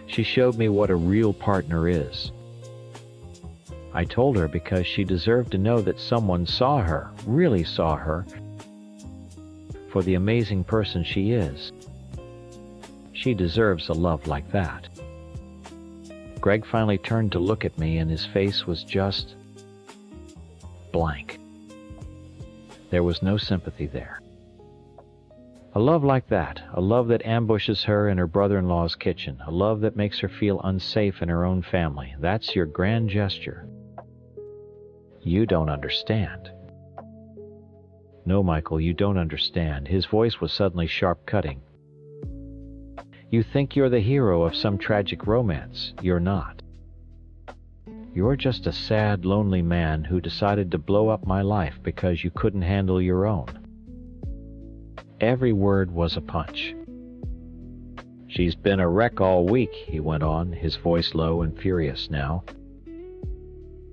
She showed me what a real partner is. I told her because she deserved to know that someone saw her, really saw her, for the amazing person she is. She deserves a love like that. Greg finally turned to look at me, and his face was just blank. There was no sympathy there. A love like that, a love that ambushes her in her brother-in-law's kitchen, a love that makes her feel unsafe in her own family, that's your grand gesture. You don't understand. No, Michael, you don't understand. His voice was suddenly sharp-cutting. You think you're the hero of some tragic romance. You're not. You're just a sad, lonely man who decided to blow up my life because you couldn't handle your own. Every word was a punch. She's been a wreck all week, he went on, his voice low and furious now.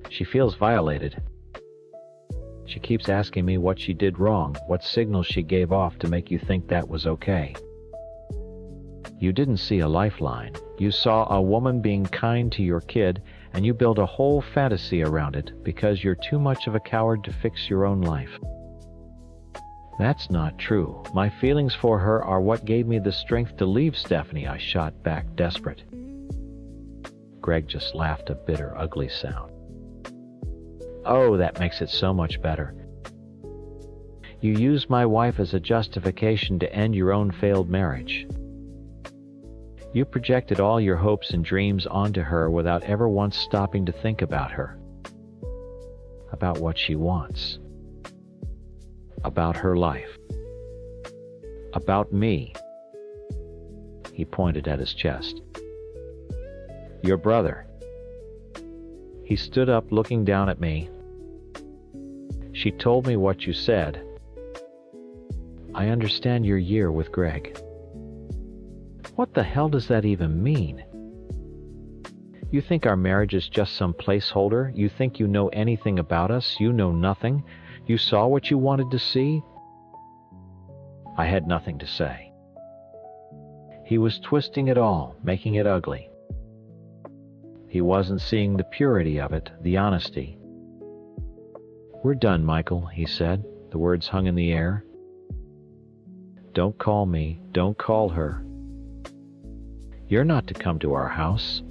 She feels violated. She keeps asking me what she did wrong, what signals she gave off to make you think that was okay. You didn't see a lifeline. You saw a woman being kind to your kid, and you built a whole fantasy around it because you're too much of a coward to fix your own life. That's not true. My feelings for her are what gave me the strength to leave Stephanie, I shot back, desperate. Greg just laughed a bitter, ugly sound. Oh, that makes it so much better. You used my wife as a justification to end your own failed marriage. You projected all your hopes and dreams onto her without ever once stopping to think about her. About what she wants. About her life. About me. He pointed at his chest. Your brother. He stood up looking down at me. She told me what you said. I understand your year with Greg. What the hell does that even mean? You think our marriage is just some placeholder? You think you know anything about us? You know nothing? You saw what you wanted to see? I had nothing to say. He was twisting it all, making it ugly. He wasn't seeing the purity of it, the honesty. We're done, Michael, he said. The words hung in the air. Don't call me. Don't call her. You're not to come to our house.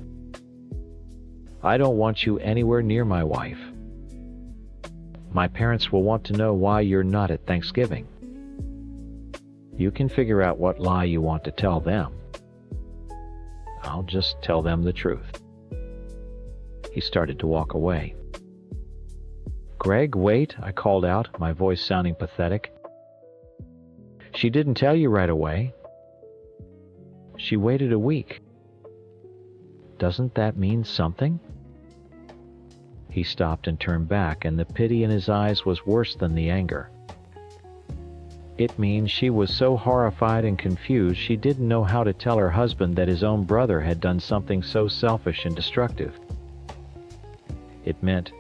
I don't want you anywhere near my wife. My parents will want to know why you're not at Thanksgiving. You can figure out what lie you want to tell them. I'll just tell them the truth. He started to walk away. Greg, wait, I called out, my voice sounding pathetic. She didn't tell you right away. She waited a week. Doesn't that mean something? He stopped and turned back, and the pity in his eyes was worse than the anger. It means she was so horrified and confused she didn't know how to tell her husband that his own brother had done something so selfish and destructive. It meant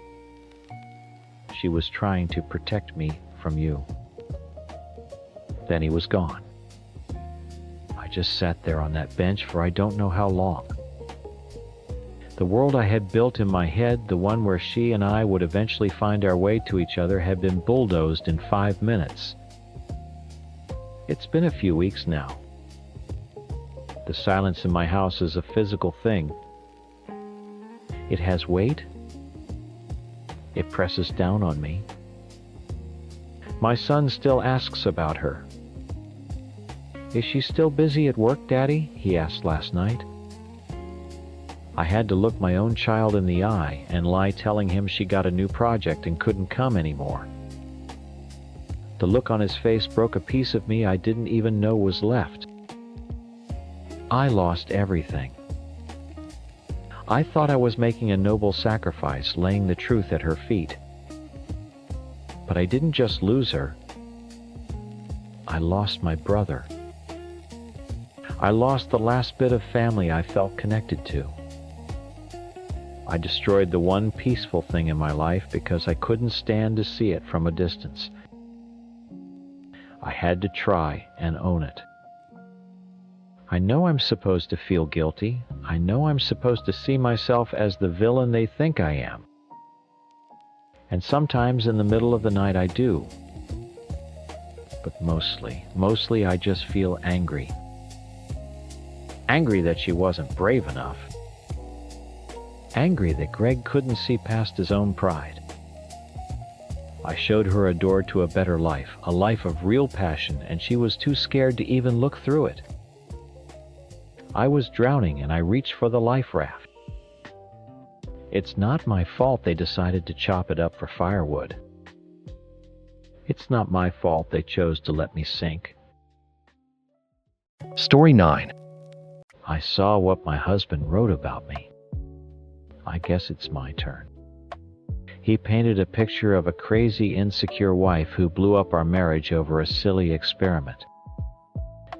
she was trying to protect me from you. Then he was gone. I just sat there on that bench for I don't know how long. The world I had built in my head, the one where she and I would eventually find our way to each other, had been bulldozed in 5 minutes. It's been a few weeks now. The silence in my house is a physical thing. It has weight. It presses down on me. My son still asks about her. Is she still busy at work, Daddy? He asked last night. I had to look my own child in the eye and lie telling him she got a new project and couldn't come anymore. The look on his face broke a piece of me I didn't even know was left. I lost everything. I thought I was making a noble sacrifice, laying the truth at her feet. But I didn't just lose her. I lost my brother. I lost the last bit of family I felt connected to. I destroyed the one peaceful thing in my life because I couldn't stand to see it from a distance. I had to try and own it. I know I'm supposed to feel guilty. I know I'm supposed to see myself as the villain they think I am. And sometimes in the middle of the night I do. But mostly I just feel angry. Angry that she wasn't brave enough. Angry that Greg couldn't see past his own pride. I showed her a door to a better life, a life of real passion, and she was too scared to even look through it. I was drowning and I reached for the life raft. It's not my fault they decided to chop it up for firewood. It's not my fault they chose to let me sink. Story 9. I saw what my husband wrote about me. I guess it's my turn. He painted a picture of a crazy, insecure wife who blew up our marriage over a silly experiment.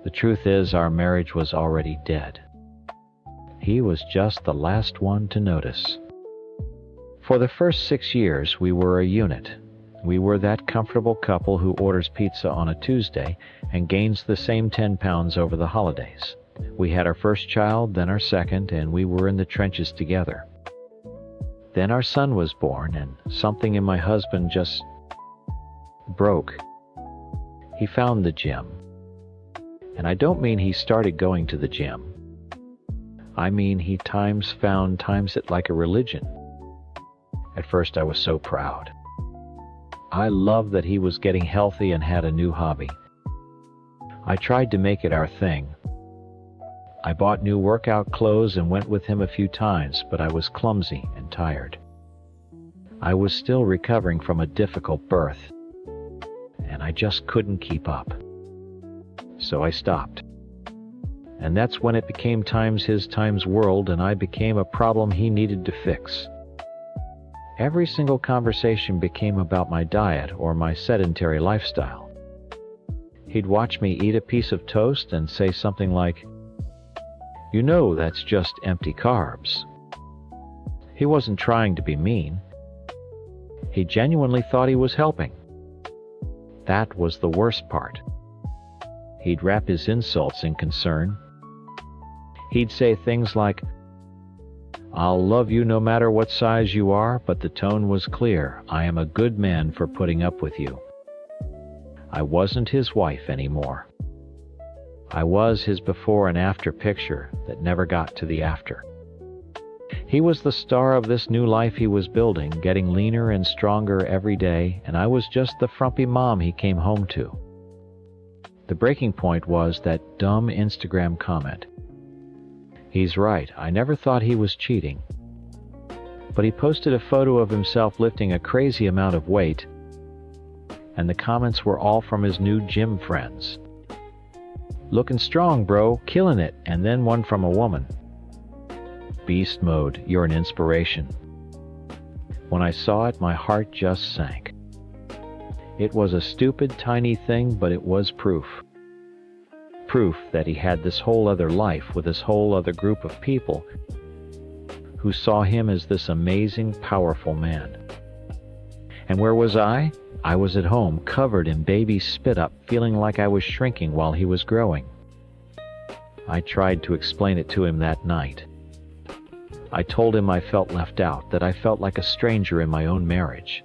The truth is, our marriage was already dead. He was just the last one to notice. For the first 6 years, we were a unit. We were that comfortable couple who orders pizza on a Tuesday and gains the same 10 pounds over the holidays. We had our first child, then our second, and we were in the trenches together. Then our son was born, and something in my husband just broke. He found the gym. And I don't mean he started going to the gym. I mean he times it like a religion. At first I was so proud. I loved that he was getting healthy and had a new hobby. I tried to make it our thing. I bought new workout clothes and went with him a few times, but I was clumsy and tired. I was still recovering from a difficult birth, and I just couldn't keep up. So I stopped. And that's when it became times his times world, and I became a problem he needed to fix. Every single conversation became about my diet or my sedentary lifestyle. He'd watch me eat a piece of toast and say something like, "You know that's just empty carbs." He wasn't trying to be mean. He genuinely thought he was helping. That was the worst part. He'd wrap his insults in concern. He'd say things like, "I'll love you no matter what size you are," but the tone was clear. I am a good man for putting up with you. I wasn't his wife anymore. I was his before and after picture that never got to the after. He was the star of this new life he was building, getting leaner and stronger every day, and I was just the frumpy mom he came home to. The breaking point was that dumb Instagram comment. He's right, I never thought he was cheating. But he posted a photo of himself lifting a crazy amount of weight, and the comments were all from his new gym friends. "Looking strong, bro, killing it," and then one from a woman. "Beast mode, you're an inspiration." When I saw it, my heart just sank. It was a stupid, tiny thing, but it was proof. Proof that he had this whole other life with this whole other group of people who saw him as this amazing, powerful man. And where was I? I was at home, covered in baby spit-up, feeling like I was shrinking while he was growing. I tried to explain it to him that night. I told him I felt left out, that I felt like a stranger in my own marriage.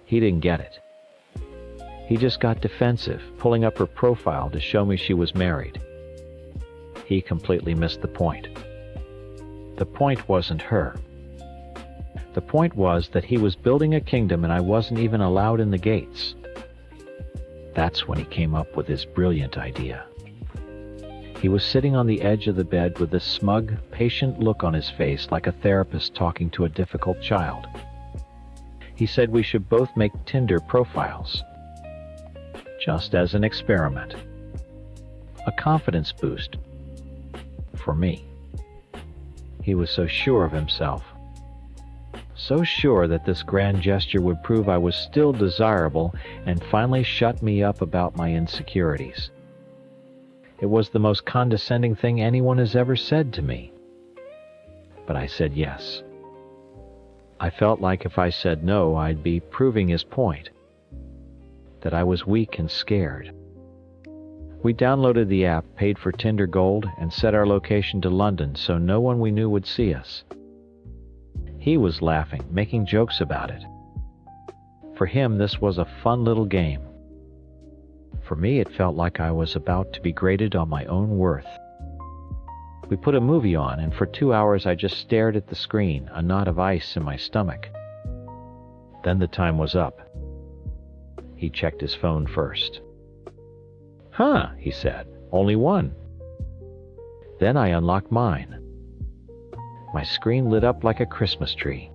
He didn't get it. He just got defensive, pulling up her profile to show me she was married. He completely missed the point. The point wasn't her. The point was that he was building a kingdom and I wasn't even allowed in the gates. That's when he came up with his brilliant idea. He was sitting on the edge of the bed with a smug, patient look on his face like a therapist talking to a difficult child. He said we should both make Tinder profiles. Just as an experiment. A confidence boost. For me. He was so sure of himself. So sure that this grand gesture would prove I was still desirable and finally shut me up about my insecurities. It was the most condescending thing anyone has ever said to me. But I said yes. I felt like if I said no, I'd be proving his point. That I was weak and scared. We downloaded the app, paid for Tinder Gold, and set our location to London so no one we knew would see us. He was laughing, making jokes about it. For him, this was a fun little game. For me, it felt like I was about to be graded on my own worth. We put a movie on, and for 2 hours I just stared at the screen, a knot of ice in my stomach. Then the time was up. He checked his phone first. "Huh," he said, "only one." Then I unlocked mine. My screen lit up like a Christmas tree.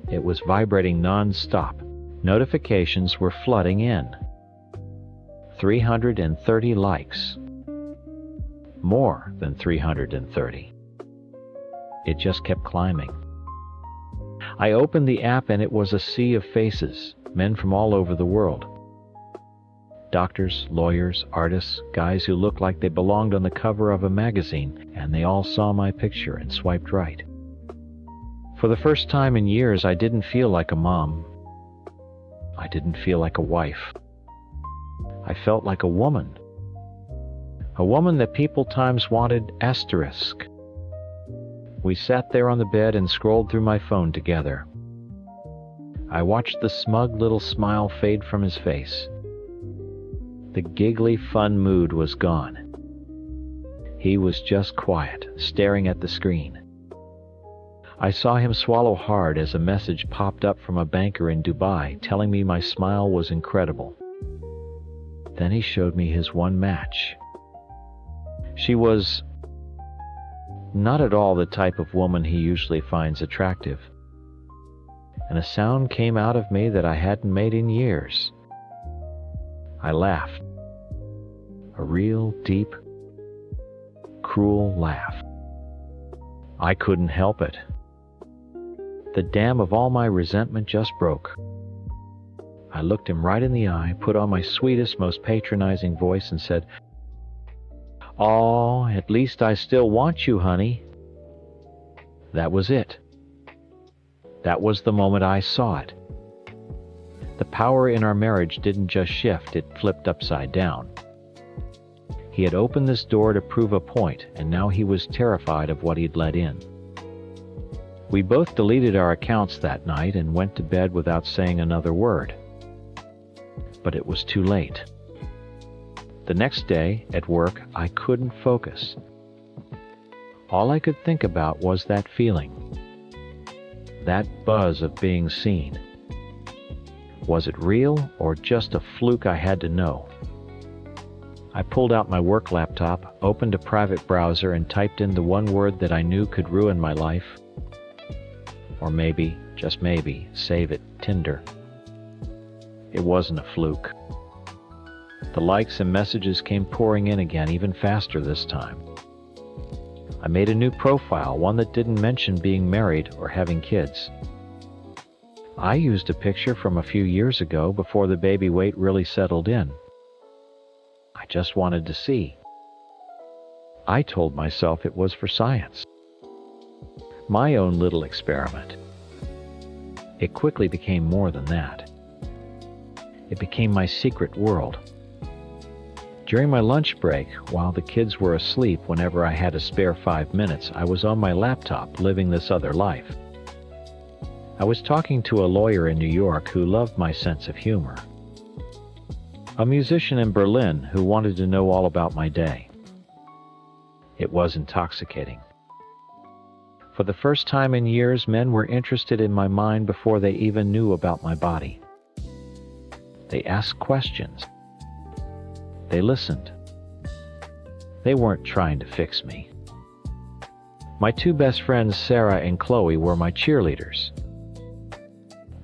It was vibrating non-stop. Notifications were flooding in. 330 likes. more than 330. It just kept climbing. I opened the app and it was a sea of faces, men from all over the world. Doctors, lawyers, artists, guys who looked like they belonged on the cover of a magazine, and they all saw my picture and swiped right. For the first time in years, I didn't feel like a mom. I didn't feel like a wife. I felt like a woman. A woman that people times wanted asterisk. We sat there on the bed and scrolled through my phone together. I watched the smug little smile fade from his face. The giggly fun mood was gone. He was just quiet, staring at the screen. I saw him swallow hard as a message popped up from a banker in Dubai telling me my smile was incredible. Then he showed me his one match. She was not at all the type of woman he usually finds attractive. And a sound came out of me that I hadn't made in years. I laughed. A real, deep, cruel laugh. I couldn't help it. The dam of all my resentment just broke. I looked him right in the eye, put on my sweetest, most patronizing voice, and said, "Aw, at least I still want you, honey." That was it. That was the moment I saw it. The power in our marriage didn't just shift, it flipped upside down. He had opened this door to prove a point, and now he was terrified of what he'd let in. We both deleted our accounts that night and went to bed without saying another word. But it was too late. The next day, at work, I couldn't focus. All I could think about was that feeling. That buzz of being seen. Was it real or just a fluke I had to know? I pulled out my work laptop, opened a private browser, and typed in the one word that I knew could ruin my life. Or maybe, just maybe, save it, Tinder. It wasn't a fluke. The likes and messages came pouring in again, even faster this time. I made a new profile, one that didn't mention being married or having kids. I used a picture from a few years ago before the baby weight really settled in. I just wanted to see. I told myself it was for science. My own little experiment. It quickly became more than that. It became my secret world. During my lunch break, while the kids were asleep, whenever I had a spare 5 minutes, I was on my laptop living this other life. I was talking to a lawyer in New York who loved my sense of humor. A musician in Berlin who wanted to know all about my day. It was intoxicating. For the first time in years, men were interested in my mind before they even knew about my body. They asked questions. They listened. They weren't trying to fix me. My two best friends, Sarah and Chloe, were my cheerleaders.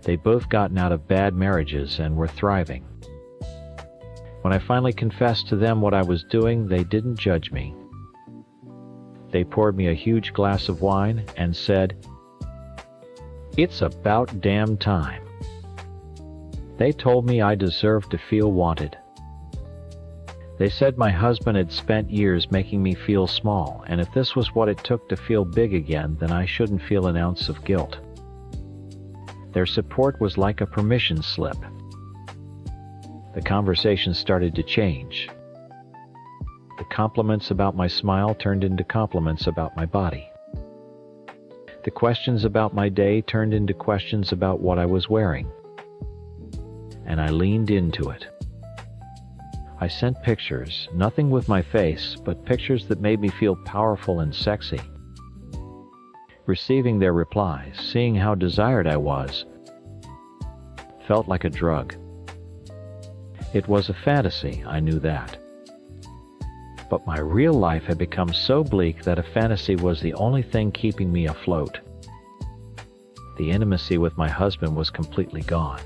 They'd both gotten out of bad marriages and were thriving. When I finally confessed to them what I was doing, they didn't judge me. They poured me a huge glass of wine and said, "It's about damn time." They told me I deserved to feel wanted. They said my husband had spent years making me feel small, and if this was what it took to feel big again, then I shouldn't feel an ounce of guilt. Their support was like a permission slip. The conversation started to change. The compliments about my smile turned into compliments about my body. The questions about my day turned into questions about what I was wearing. And I leaned into it. I sent pictures, nothing with my face, but pictures that made me feel powerful and sexy. Receiving their replies, seeing how desired I was, felt like a drug. It was a fantasy, I knew that. But my real life had become so bleak that a fantasy was the only thing keeping me afloat. The intimacy with my husband was completely gone.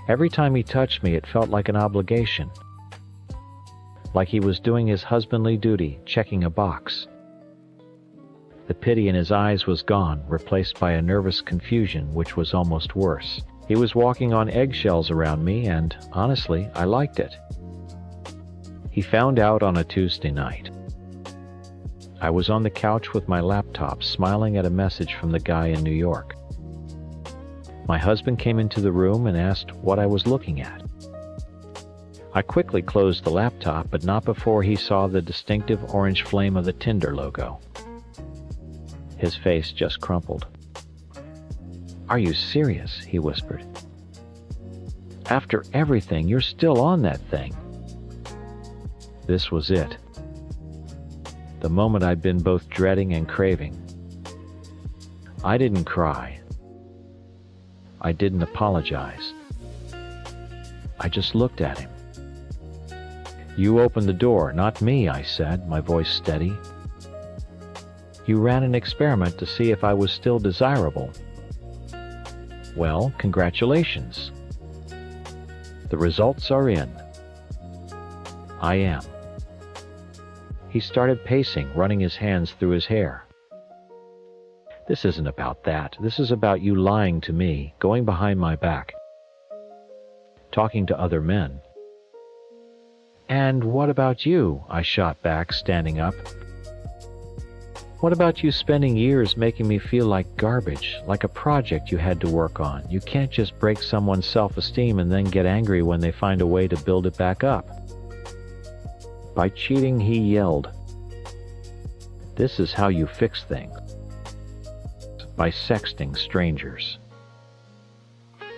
Every time he touched me, it felt like an obligation. like he was doing his husbandly duty, checking a box. The pity in his eyes was gone, replaced by a nervous confusion which was almost worse. He was walking on eggshells around me, and, honestly, I liked it. He found out on a Tuesday night. I was on the couch with my laptop, smiling at a message from the guy in New York. My husband came into the room and asked what I was looking at. I quickly closed the laptop, but not before he saw the distinctive orange flame of the Tinder logo. His face just crumpled. "Are you serious?" he whispered. "After everything, you're still on that thing." This was it. The moment I'd been both dreading and craving. I didn't cry. I didn't apologize. I just looked at him. "You opened the door, not me," I said, my voice steady. "You ran an experiment to see if I was still desirable. Well, congratulations. The results are in. I am." He started pacing, running his hands through his hair. "This isn't about that. This is about you lying to me, going behind my back, talking to other men." "And what about you?" I shot back, standing up. "What about you spending years making me feel like garbage, like a project you had to work on? You can't just break someone's self-esteem and then get angry when they find a way to build it back up." By cheating, he yelled. "This is how you fix things. By sexting strangers."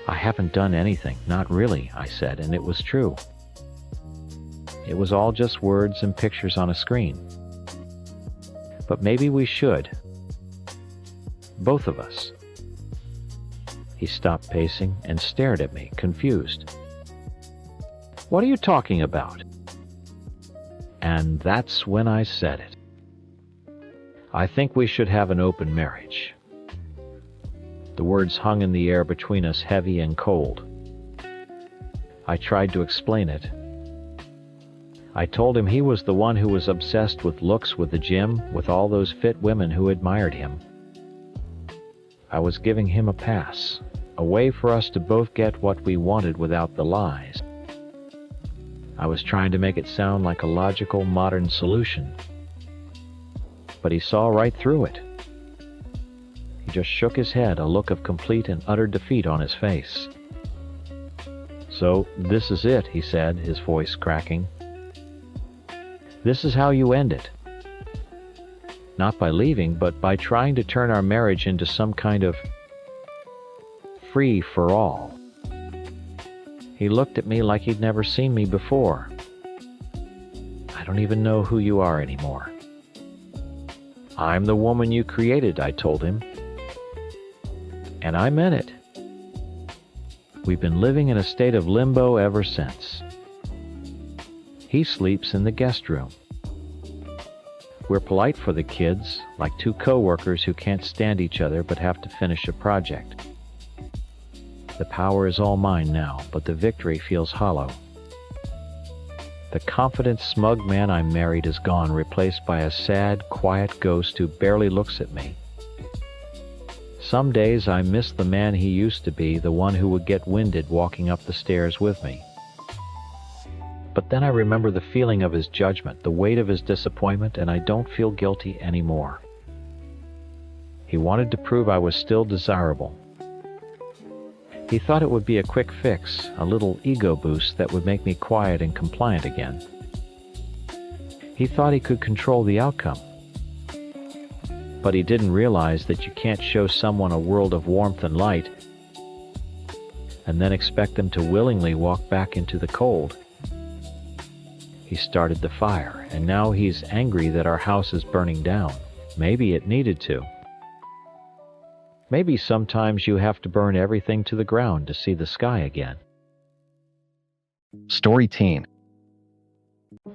"I haven't done anything, not really," I said, and it was true. It was all just words and pictures on a screen. But maybe we should. Both of us. He stopped pacing and stared at me, confused. "What are you talking about?" And that's when I said it. "I think we should have an open marriage." The words hung in the air between us, heavy and cold. I tried to explain it. I told him he was the one who was obsessed with looks, with the gym, with all those fit women who admired him. I was giving him a pass, a way for us to both get what we wanted without the lies. I was trying to make it sound like a logical, modern solution. But he saw right through it. He just shook his head, a look of complete and utter defeat on his face. "So, this is it," he said, his voice cracking. "This is how you end it. Not by leaving, but by trying to turn our marriage into some kind of free-for-all." He looked at me like he'd never seen me before. "I don't even know who you are anymore." "I'm the woman you created," I told him. And I meant it. We've been living in a state of limbo ever since. He sleeps in the guest room. We're polite for the kids, like two co-workers who can't stand each other but have to finish a project. The power is all mine now, but the victory feels hollow. The confident, smug man I married is gone, replaced by a sad, quiet ghost who barely looks at me. Some days I miss the man he used to be, the one who would get winded walking up the stairs with me. But then I remember the feeling of his judgment, the weight of his disappointment, and I don't feel guilty anymore. He wanted to prove I was still desirable. He thought it would be a quick fix, a little ego boost that would make me quiet and compliant again. He thought he could control the outcome. But he didn't realize that you can't show someone a world of warmth and light and then expect them to willingly walk back into the cold. He started the fire, and now he's angry that our house is burning down. Maybe it needed to. Maybe sometimes you have to burn everything to the ground to see the sky again. Story Teen.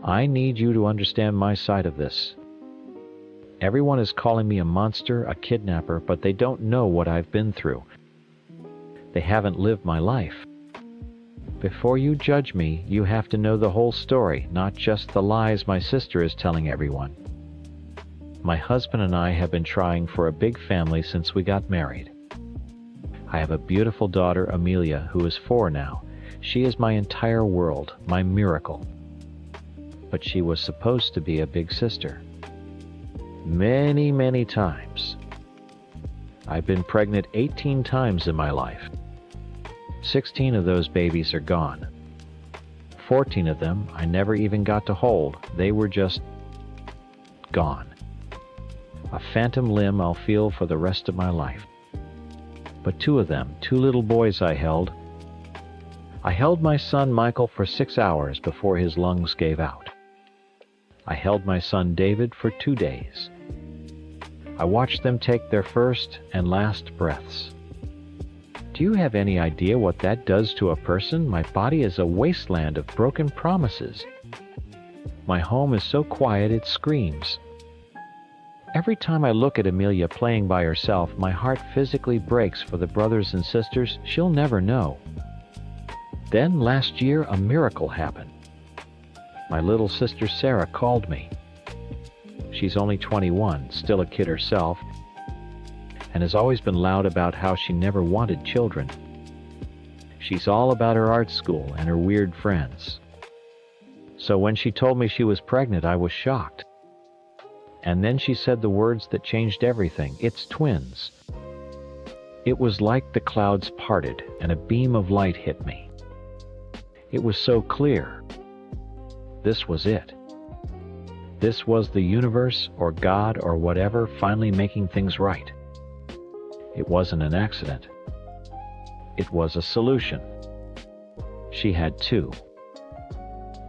I need you to understand my side of this. Everyone is calling me a monster, a kidnapper, but they don't know what I've been through. They haven't lived my life. Before you judge me, you have to know the whole story, not just the lies my sister is telling everyone. My husband and I have been trying for a big family since we got married. I have a beautiful daughter, Amelia, who is 4 now. She is my entire world, my miracle. But she was supposed to be a big sister. Many, many times. I've been pregnant 18 times in my life. 16 of those babies are gone. 14 of them I never even got to hold. They were just gone. A phantom limb I'll feel for the rest of my life. But 2 of them, 2 little boys I held my son Michael for 6 hours before his lungs gave out. I held my son David for 2 days. I watched them take their first and last breaths. Do you have any idea what that does to a person? My body is a wasteland of broken promises. My home is so quiet it screams. Every time I look at Amelia playing by herself, my heart physically breaks for the brothers and sisters she'll never know. Then last year, a miracle happened. My little sister Sarah called me. She's only 21, still a kid herself, and has always been loud about how she never wanted children. She's all about her art school and her weird friends. So when she told me she was pregnant, I was shocked. And then she said the words that changed everything. It's twins. It was like the clouds parted and a beam of light hit me. It was so clear. This was it. This was the universe or God or whatever finally making things right. It wasn't an accident. It was a solution. She had 2.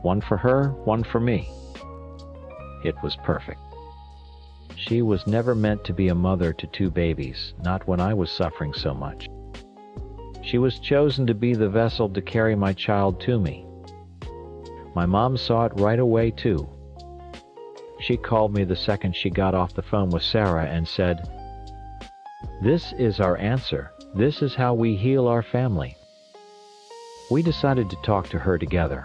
One for her, one for me. It was perfect. She was never meant to be a mother to 2 babies, not when I was suffering so much. She was chosen to be the vessel to carry my child to me. My mom saw it right away too. She called me the second she got off the phone with Sarah and said, "This is our answer. This is how we heal our family." We decided to talk to her together.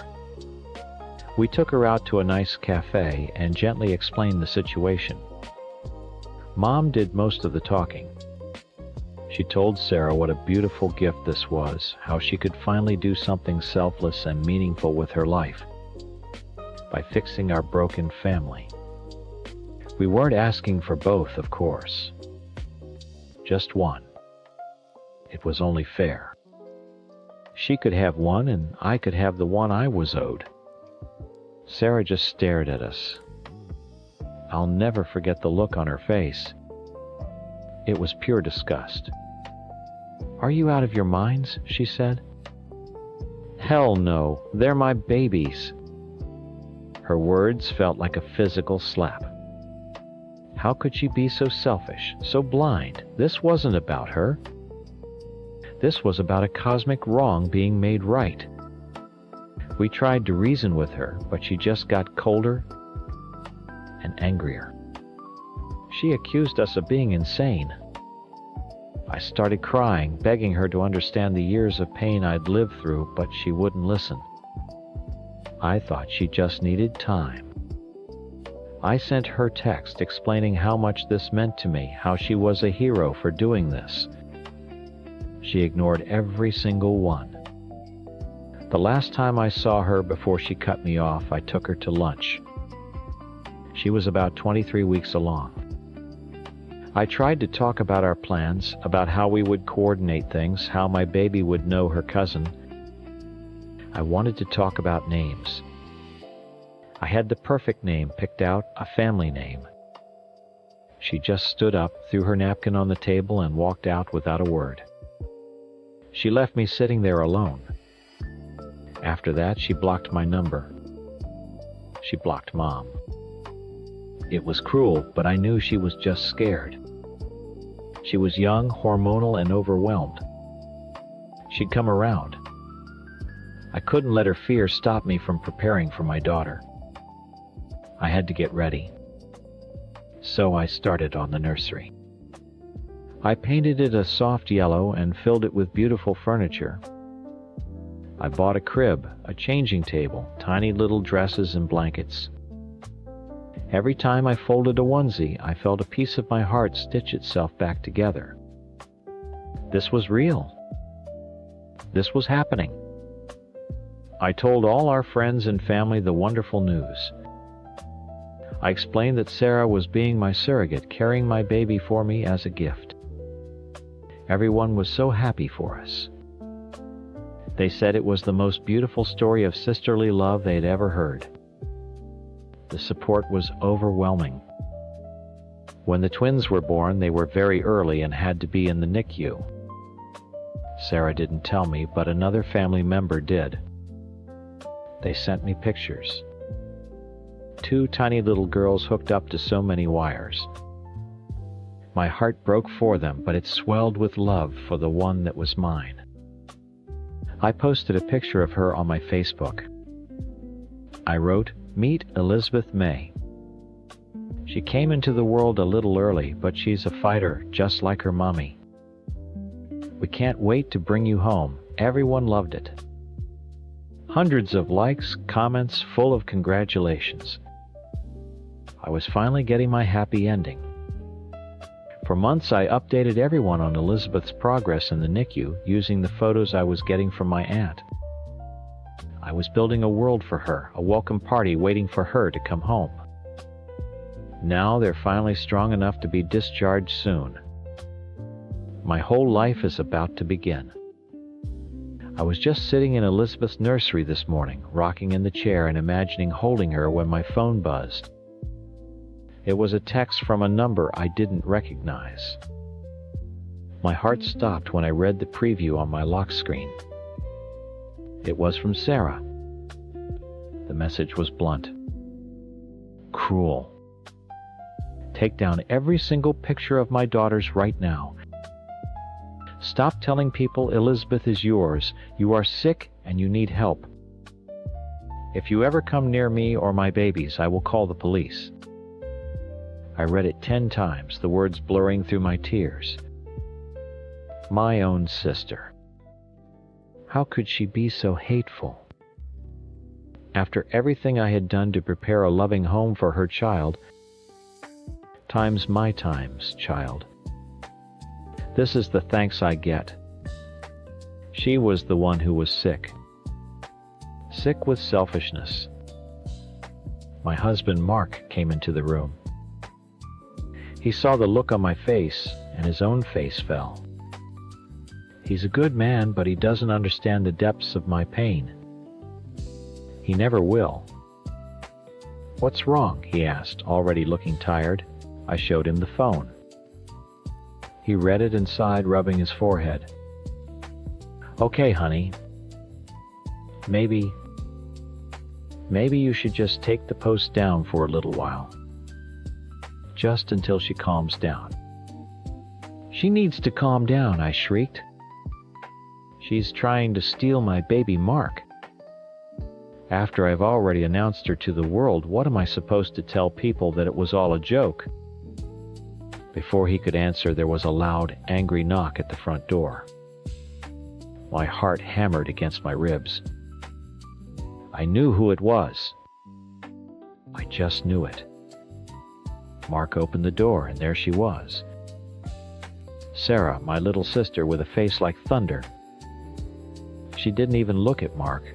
We took her out to a nice cafe and gently explained the situation. Mom did most of the talking. She told Sarah what a beautiful gift this was, how she could finally do something selfless and meaningful with her life by fixing our broken family. We weren't asking for both, of course. Just one. It was only fair. She could have one and I could have the one I was owed. Sarah just stared at us. I'll never forget the look on her face. It was pure disgust. "Are you out of your minds?" she said. "Hell no, they're my babies." Her words felt like a physical slap. How could she be so selfish, so blind? This wasn't about her. This was about a cosmic wrong being made right. We tried to reason with her, but she just got colder and angrier. She accused us of being insane. I started crying, begging her to understand the years of pain I'd lived through, but she wouldn't listen. I thought she just needed time. I sent her text explaining how much this meant to me, how she was a hero for doing this. She ignored every single one. The last time I saw her before she cut me off, I took her to lunch. She was about 23 weeks along. I tried to talk about our plans, about how we would coordinate things, how my baby would know her cousin. I wanted to talk about names. I had the perfect name picked out, a family name. She just stood up, threw her napkin on the table, and walked out without a word. She left me sitting there alone. After that, she blocked my number. She blocked Mom. It was cruel, but I knew she was just scared. She was young, hormonal, and overwhelmed. She'd come around. I couldn't let her fear stop me from preparing for my daughter. I had to get ready. So I started on the nursery. I painted it a soft yellow and filled it with beautiful furniture. I bought a crib, a changing table, tiny little dresses and blankets. Every time I folded a onesie, I felt a piece of my heart stitch itself back together. This was real. This was happening. I told all our friends and family the wonderful news. I explained that Sarah was being my surrogate, carrying my baby for me as a gift. Everyone was so happy for us. They said it was the most beautiful story of sisterly love they had ever heard. The support was overwhelming. When the twins were born, they were very early and had to be in the NICU. Sarah didn't tell me, but another family member did. They sent me pictures. 2 tiny little girls hooked up to so many wires. My heart broke for them, but it swelled with love for the one that was mine. I posted a picture of her on my Facebook. I wrote, "Meet Elizabeth May. She came into the world a little early, but she's a fighter, just like her mommy. We can't wait to bring you home. Everyone loved it." Hundreds of likes, comments full of congratulations. I was finally getting my happy ending. For months I updated everyone on Elizabeth's progress in the NICU using the photos I was getting from my aunt. I was building a world for her, a welcome party waiting for her to come home. Now they're finally strong enough to be discharged soon. My whole life is about to begin. I was just sitting in Elizabeth's nursery this morning, rocking in the chair and imagining holding her when my phone buzzed. It was a text from a number I didn't recognize. My heart stopped when I read the preview on my lock screen. It was from Sarah. The message was blunt. Cruel. Take down every single picture of my daughters right now. Stop telling people Elizabeth is yours. You are sick and you need help. If you ever come near me or my babies, I will call the police. I read it 10 times, the words blurring through my tears. My own sister. How could she be so hateful? After everything I had done to prepare a loving home for her child, times my times, child. This is the thanks I get. She was the one who was sick. Sick with selfishness. My husband, Mark, came into the room. He saw the look on my face, and his own face fell. He's a good man, but he doesn't understand the depths of my pain. He never will. What's wrong? He asked, already looking tired. I showed him the phone. He read it and sighed, rubbing his forehead. Okay, honey. Maybe you should just take the post down for a little while. Just until she calms down. She needs to calm down, I shrieked. She's trying to steal my baby Mark. After I've already announced her to the world, what am I supposed to tell people, that it was all a joke? Before he could answer, there was a loud, angry knock at the front door. My heart hammered against my ribs. I knew who it was. I just knew it. Mark opened the door, and there she was. Sarah, my little sister, with a face like thunder. She didn't even look at Mark.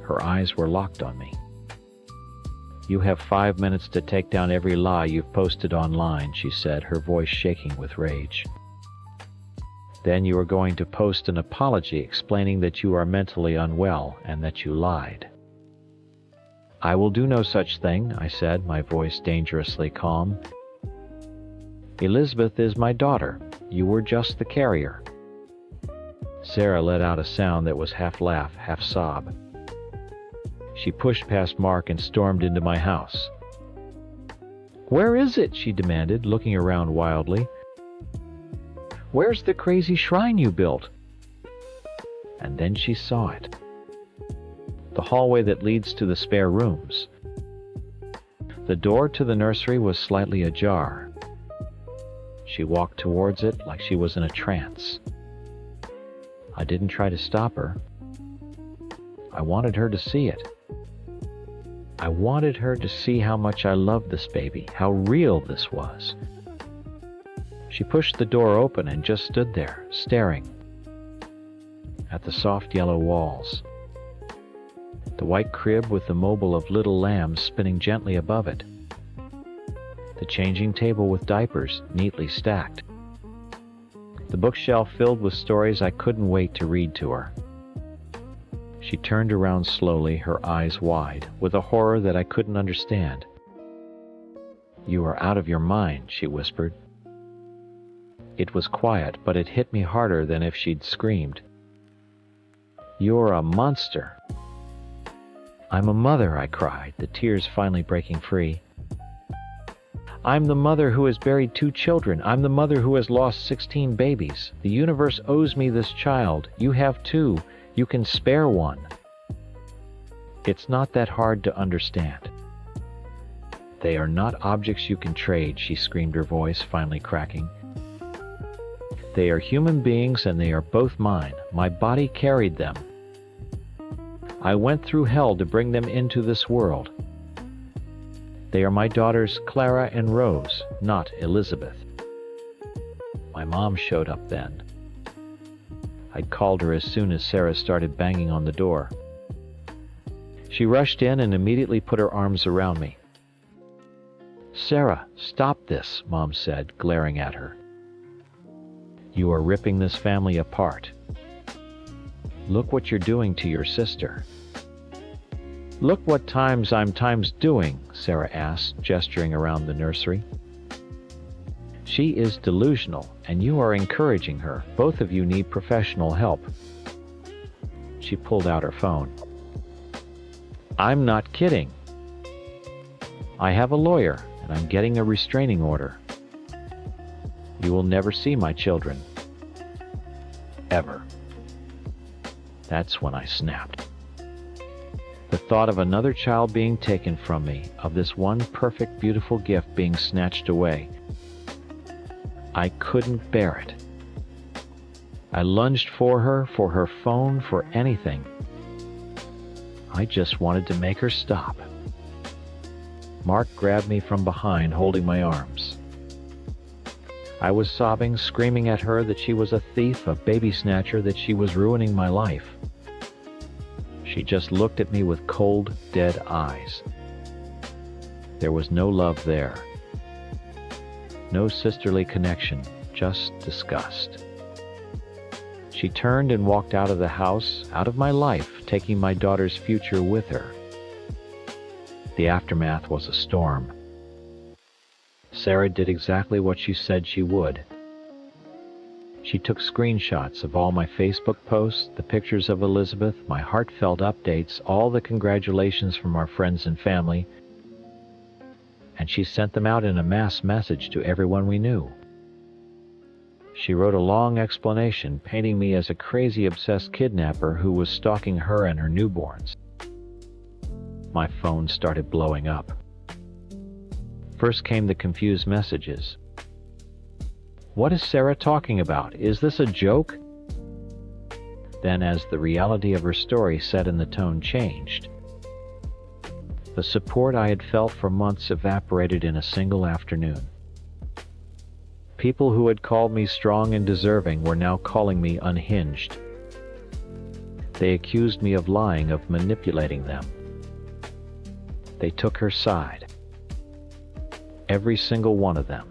Her eyes were locked on me. You have 5 minutes to take down every lie you've posted online, she said, her voice shaking with rage. Then you are going to post an apology explaining that you are mentally unwell and that you lied. I will do no such thing, I said, my voice dangerously calm. Elizabeth is my daughter. You were just the carrier. Sarah let out a sound that was half laugh, half sob. She pushed past Mark and stormed into my house. Where is it? She demanded, looking around wildly. Where's the crazy shrine you built? And then she saw it. The hallway that leads to the spare rooms. The door to the nursery was slightly ajar. She walked towards it like she was in a trance. I didn't try to stop her. I wanted her to see it. I wanted her to see how much I loved this baby, how real this was. She pushed the door open and just stood there, staring at the soft yellow walls, the white crib with the mobile of little lambs spinning gently above it, the changing table with diapers neatly stacked, the bookshelf filled with stories I couldn't wait to read to her. She turned around slowly, her eyes wide, with a horror that I couldn't understand. "You are out of your mind," she whispered. It was quiet, but it hit me harder than if she'd screamed. "You're a monster." "I'm a mother," I cried, the tears finally breaking free. "I'm the mother who has buried 2 children. I'm the mother who has lost 16 babies. The universe owes me this child. You have 2. You can spare 1. It's not that hard to understand." "They are not objects you can trade," she screamed, her voice finally cracking. "They are human beings and they are both mine. My body carried them. I went through hell to bring them into this world. They are my daughters Clara and Rose, not Elizabeth." My mom showed up then. I'd called her as soon as Sarah started banging on the door. She rushed in and immediately put her arms around me. "Sarah, stop this," Mom said, glaring at her. "You are ripping this family apart. Look what you're doing to your sister." "Look what I'm doing," Sarah asked, gesturing around the nursery. "She is delusional, and you are encouraging her. Both of you need professional help." She pulled out her phone. "I'm not kidding. I have a lawyer, and I'm getting a restraining order. You will never see my children. Ever." That's when I snapped. The thought of another child being taken from me, of this one perfect, beautiful gift being snatched away, I couldn't bear it. I lunged for her phone, for anything. I just wanted to make her stop. Mark grabbed me from behind, holding my arms. I was sobbing, screaming at her that she was a thief, a baby snatcher, that she was ruining my life. She just looked at me with cold, dead eyes. There was no love there. No sisterly connection, just disgust. She turned and walked out of the house, out of my life, taking my daughter's future with her. The aftermath was a storm. Sarah did exactly what she said she would. She took screenshots of all my Facebook posts, the pictures of Elizabeth, my heartfelt updates, all the congratulations from our friends and family, and she sent them out in a mass message to everyone we knew. She wrote a long explanation, painting me as a crazy, obsessed kidnapper who was stalking her and her newborns. My phone started blowing up. First came the confused messages. "What is Sarah talking about? Is this a joke?" Then, as the reality of her story set in, the tone changed. The support I had felt for months evaporated in a single afternoon. People who had called me strong and deserving were now calling me unhinged. They accused me of lying, of manipulating them. They took her side. Every single one of them.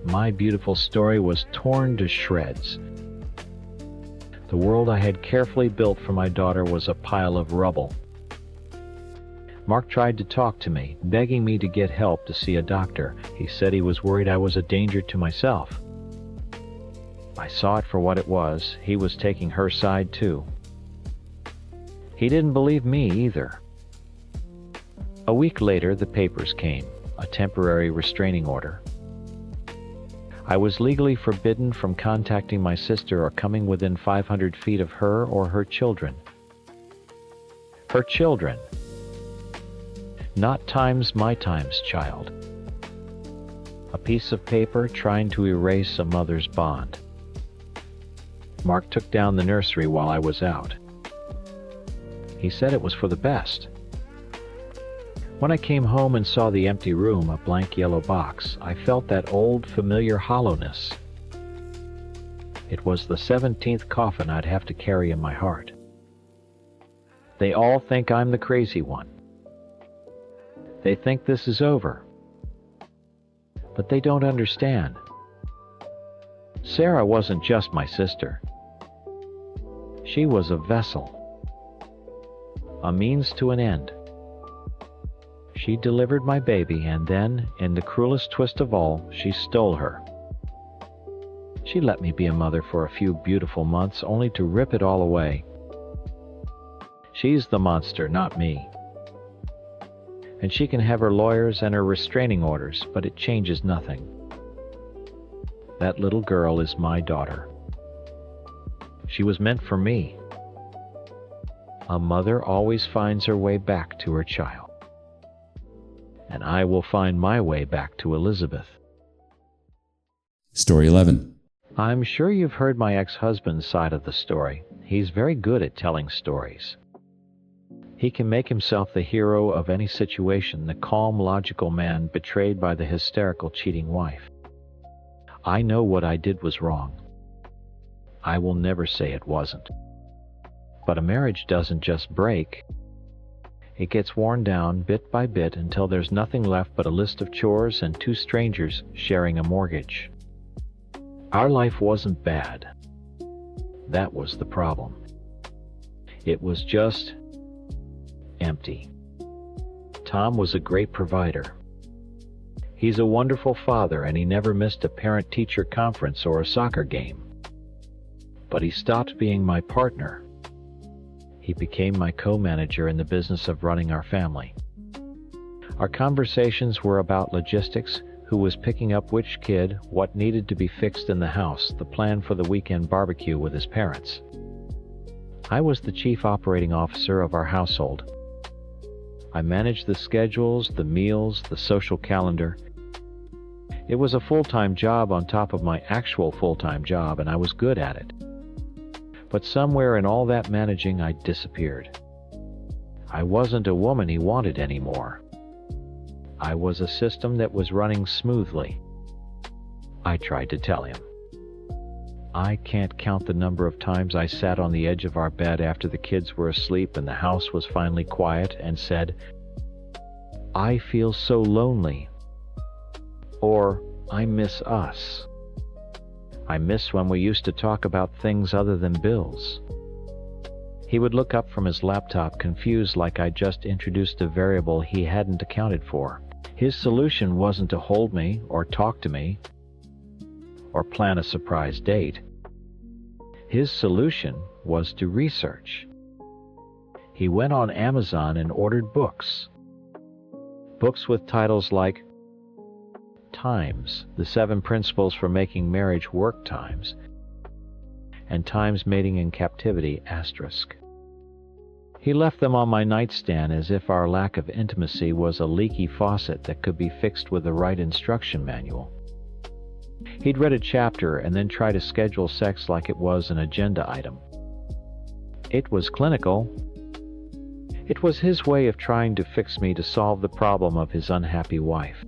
My beautiful story was torn to shreds. The world I had carefully built for my daughter was a pile of rubble. Mark tried to talk to me, begging me to get help, to see a doctor. He said he was worried I was a danger to myself. I saw it for what it was. He was taking her side too. He didn't believe me either. A week later, the papers came, a temporary restraining order. I was legally forbidden from contacting my sister or coming within 500 feet of her or her children. Her children. Not my times child. A piece of paper trying to erase a mother's bond. Mark took down the nursery while I was out. He said it was for the best. When I came home and saw the empty room, a blank yellow box, I felt that old, familiar hollowness. It was the 17th coffin I'd have to carry in my heart. They all think I'm the crazy one. They think this is over. But they don't understand. Sarah wasn't just my sister. She was a vessel, a means to an end. She delivered my baby, and then, in the cruelest twist of all, she stole her. She let me be a mother for a few beautiful months, only to rip it all away. She's the monster, not me. And she can have her lawyers and her restraining orders, but it changes nothing. That little girl is my daughter. She was meant for me. A mother always finds her way back to her child. And I will find my way back to Elizabeth. Story 11. I'm sure you've heard my ex-husband's side of the story. He's very good at telling stories. He can make himself the hero of any situation, the calm, logical man betrayed by the hysterical, cheating wife. I know what I did was wrong. I will never say it wasn't. But a marriage doesn't just break. It gets worn down bit by bit until there's nothing left but a list of chores and two strangers sharing a mortgage. Our life wasn't bad. That was the problem. It was just empty. Tom was a great provider. He's a wonderful father, and he never missed a parent-teacher conference or a soccer game. But he stopped being my partner. He became my co-manager in the business of running our family. Our conversations were about logistics, who was picking up which kid, what needed to be fixed in the house, the plan for the weekend barbecue with his parents. I was the chief operating officer of our household. I managed the schedules, the meals, the social calendar. It was a full-time job on top of my actual full-time job, and I was good at it. But somewhere in all that managing, I disappeared. I wasn't a woman he wanted anymore. I was a system that was running smoothly. I tried to tell him. I can't count the number of times I sat on the edge of our bed after the kids were asleep and the house was finally quiet and said, "I feel so lonely," or "I miss us. I miss when we used to talk about things other than bills." He would look up from his laptop confused, like I just introduced a variable he hadn't accounted for. His solution wasn't to hold me or talk to me or plan a surprise date. His solution was to research. He went on Amazon and ordered books. Books with titles like Times, the 7 Principles for Making Marriage Work Times, and Times Mating in Captivity, **. He left them on my nightstand as if our lack of intimacy was a leaky faucet that could be fixed with the right instruction manual. He'd read a chapter and then try to schedule sex like it was an agenda item. It was clinical. It was his way of trying to fix me to solve the problem of his unhappy wife.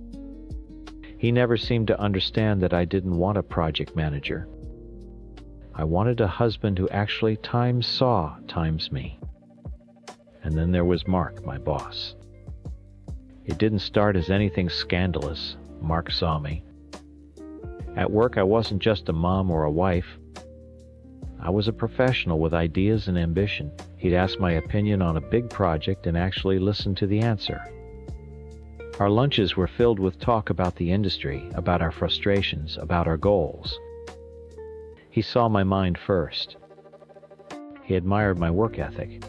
He never seemed to understand that I didn't want a project manager. I wanted a husband who actually saw me. And then there was Mark, my boss. It didn't start as anything scandalous. Mark saw me. At work, I wasn't just a mom or a wife. I was a professional with ideas and ambition. He'd ask my opinion on a big project and actually listen to the answer. Our lunches were filled with talk about the industry, about our frustrations, about our goals. He saw my mind first. He admired my work ethic.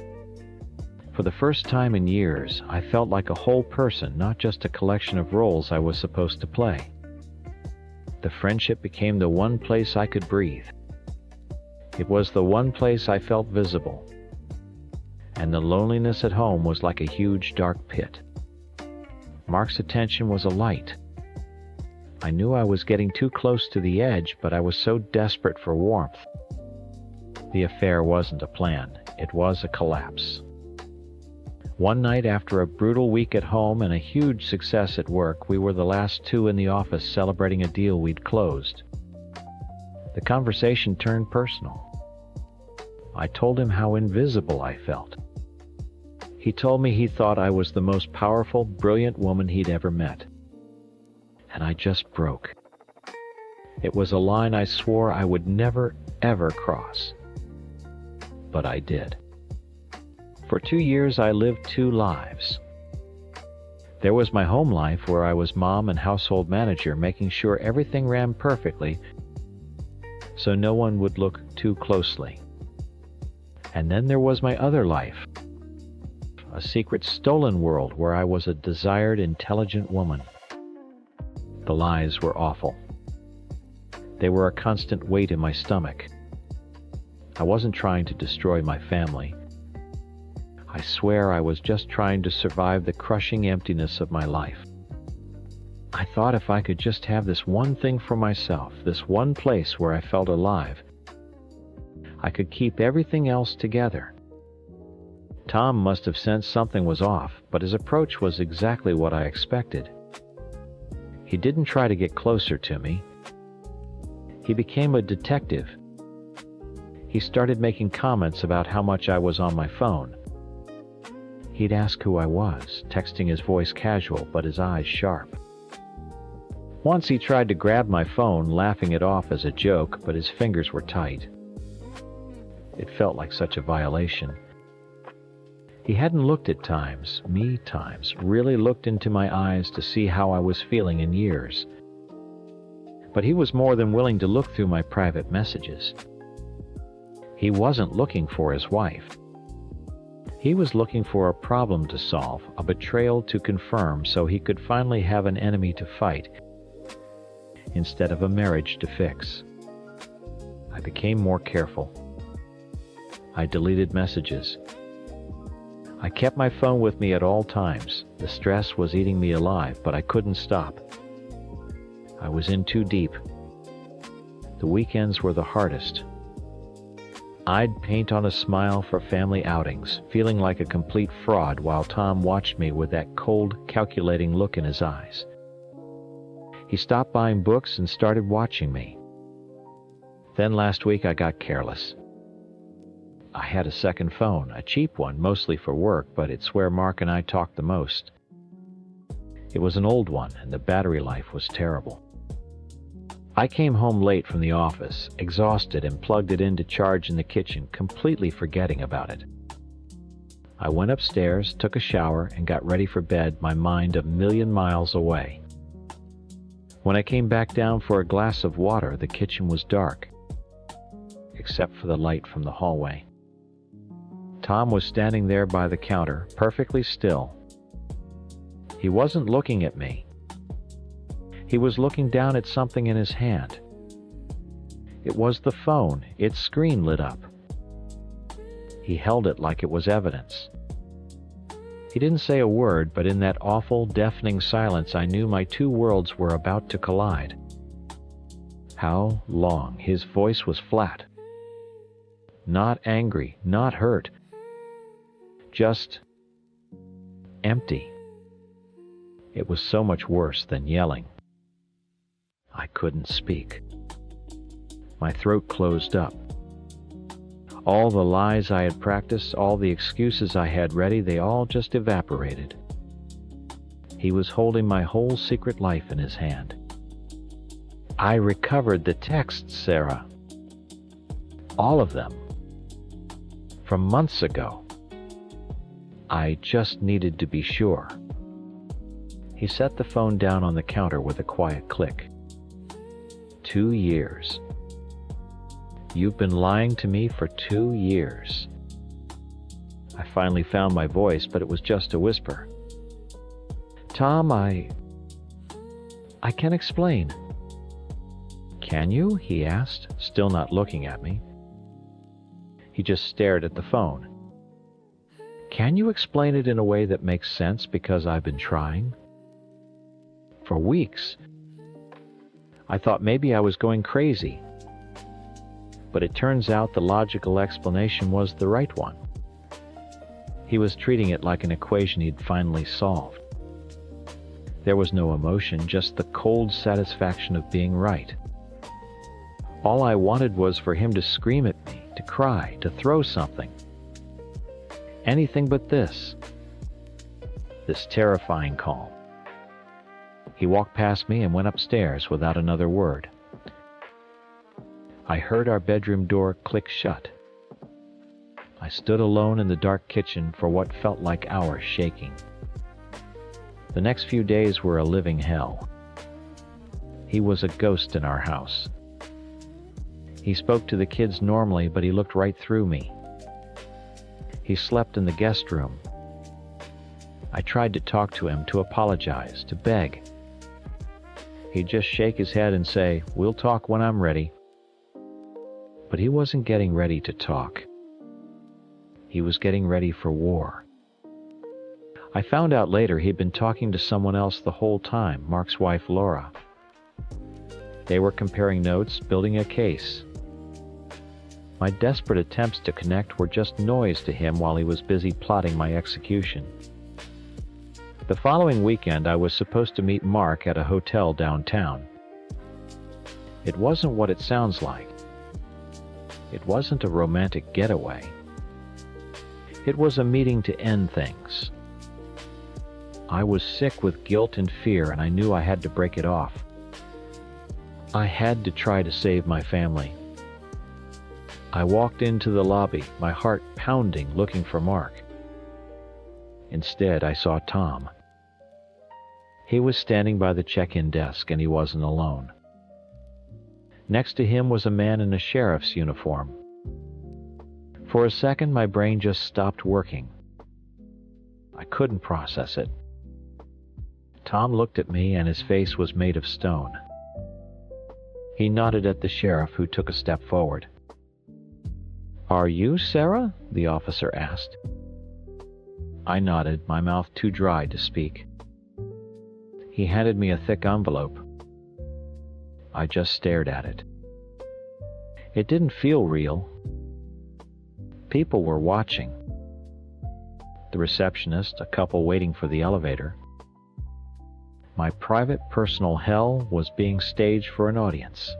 For the first time in years, I felt like a whole person, not just a collection of roles I was supposed to play. The friendship became the one place I could breathe. It was the one place I felt visible. And the loneliness at home was like a huge dark pit. Mark's attention was a light. I knew I was getting too close to the edge, but I was so desperate for warmth. The affair wasn't a plan. It was a collapse. One night after a brutal week at home and a huge success at work, we were the last two in the office celebrating a deal we'd closed. The conversation turned personal. I told him how invisible I felt. He told me he thought I was the most powerful, brilliant woman he'd ever met. And I just broke. It was a line I swore I would never, ever cross. But I did. For 2 years, I lived two lives. There was my home life where I was mom and household manager, making sure everything ran perfectly so no one would look too closely. And then there was my other life, a secret stolen world where I was a desired, intelligent woman. The lies were awful. They were a constant weight in my stomach. I wasn't trying to destroy my family. I swear I was just trying to survive the crushing emptiness of my life. I thought if I could just have this one thing for myself, this one place where I felt alive, I could keep everything else together. Tom must have sensed something was off, but his approach was exactly what I expected. He didn't try to get closer to me. He became a detective. He started making comments about how much I was on my phone. He'd ask who I was, texting his voice casual but his eyes sharp. Once he tried to grab my phone, laughing it off as a joke, but his fingers were tight. It felt like such a violation. He hadn't looked at times, really looked into my eyes to see how I was feeling in years. But he was more than willing to look through my private messages. He wasn't looking for his wife. He was looking for a problem to solve, a betrayal to confirm, so he could finally have an enemy to fight instead of a marriage to fix. I became more careful. I deleted messages. I kept my phone with me at all times. The stress was eating me alive, but I couldn't stop. I was in too deep. The weekends were the hardest. I'd paint on a smile for family outings, feeling like a complete fraud while Tom watched me with that cold, calculating look in his eyes. He stopped buying books and started watching me. Then last week I got careless. I had a second phone, a cheap one, mostly for work, but it's where Mark and I talked the most. It was an old one, and the battery life was terrible. I came home late from the office, exhausted, and plugged it in to charge in the kitchen, completely forgetting about it. I went upstairs, took a shower, and got ready for bed, my mind a million miles away. When I came back down for a glass of water, the kitchen was dark, except for the light from the hallway. Tom was standing there by the counter, perfectly still. He wasn't looking at me. He was looking down at something in his hand. It was the phone, its screen lit up. He held it like it was evidence. He didn't say a word, but in that awful, deafening silence I knew my two worlds were about to collide. How long? His voice was flat. Not angry, not hurt. Just empty. It was so much worse than yelling. I couldn't speak. My throat closed up. All the lies I had practiced, all the excuses I had ready, they all just evaporated. He was holding my whole secret life in his hand. I recovered the texts, Sarah. All of them. From months ago. I just needed to be sure. He set the phone down on the counter with a quiet click. 2 years. You've been lying to me for 2 years. I finally found my voice, but it was just a whisper. Tom, I can explain. Can you? He asked, still not looking at me. He just stared at the phone. Can you explain it in a way that makes sense, because I've been trying? For weeks. I thought maybe I was going crazy. But it turns out the logical explanation was the right one. He was treating it like an equation he'd finally solved. There was no emotion, just the cold satisfaction of being right. All I wanted was for him to scream at me, to cry, to throw something. Anything but this. This terrifying calm. He walked past me and went upstairs without another word. I heard our bedroom door click shut. I stood alone in the dark kitchen for what felt like hours, shaking. The next few days were a living hell. He was a ghost in our house. He spoke to the kids normally, but he looked right through me. He slept in the guest room. I tried to talk to him, to apologize, to beg. He'd just shake his head and say, "We'll talk when I'm ready." But he wasn't getting ready to talk. He was getting ready for war. I found out later he'd been talking to someone else the whole time, Mark's wife Laura. They were comparing notes, building a case. My desperate attempts to connect were just noise to him while he was busy plotting my execution. The following weekend, I was supposed to meet Mark at a hotel downtown. It wasn't what it sounds like. It wasn't a romantic getaway. It was a meeting to end things. I was sick with guilt and fear, and I knew I had to break it off. I had to try to save my family. I walked into the lobby, my heart pounding, looking for Mark. Instead, I saw Tom. He was standing by the check-in desk, and he wasn't alone. Next to him was a man in a sheriff's uniform. For a second, my brain just stopped working. I couldn't process it. Tom looked at me, and his face was made of stone. He nodded at the sheriff, who took a step forward. "Are you Sarah?" the officer asked. I nodded, my mouth too dry to speak. He handed me a thick envelope. I just stared at it. It didn't feel real. People were watching. The receptionist, a couple waiting for the elevator. My private, personal hell was being staged for an audience.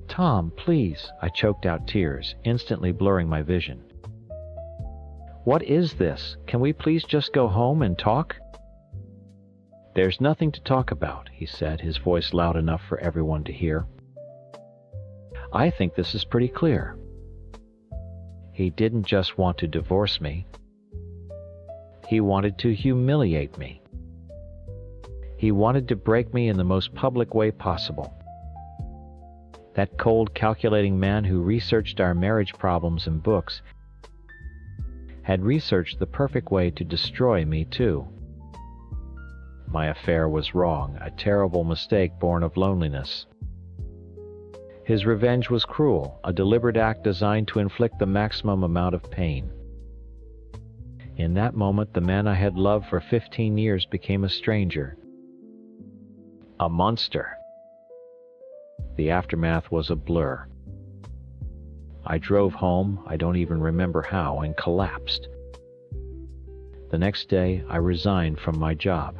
"Tom, please," I choked out tears, instantly blurring my vision. "What is this? Can we please just go home and talk?" "There's nothing to talk about," he said, his voice loud enough for everyone to hear. "I think this is pretty clear. He didn't just want to divorce me. He wanted to humiliate me. He wanted to break me in the most public way possible. That cold, calculating man who researched our marriage problems in books had researched the perfect way to destroy me, too. My affair was wrong, a terrible mistake born of loneliness. His revenge was cruel, a deliberate act designed to inflict the maximum amount of pain. In that moment, the man I had loved for 15 years became a stranger. A monster. The aftermath was a blur. I drove home, I don't even remember how, and collapsed. The next day, I resigned from my job.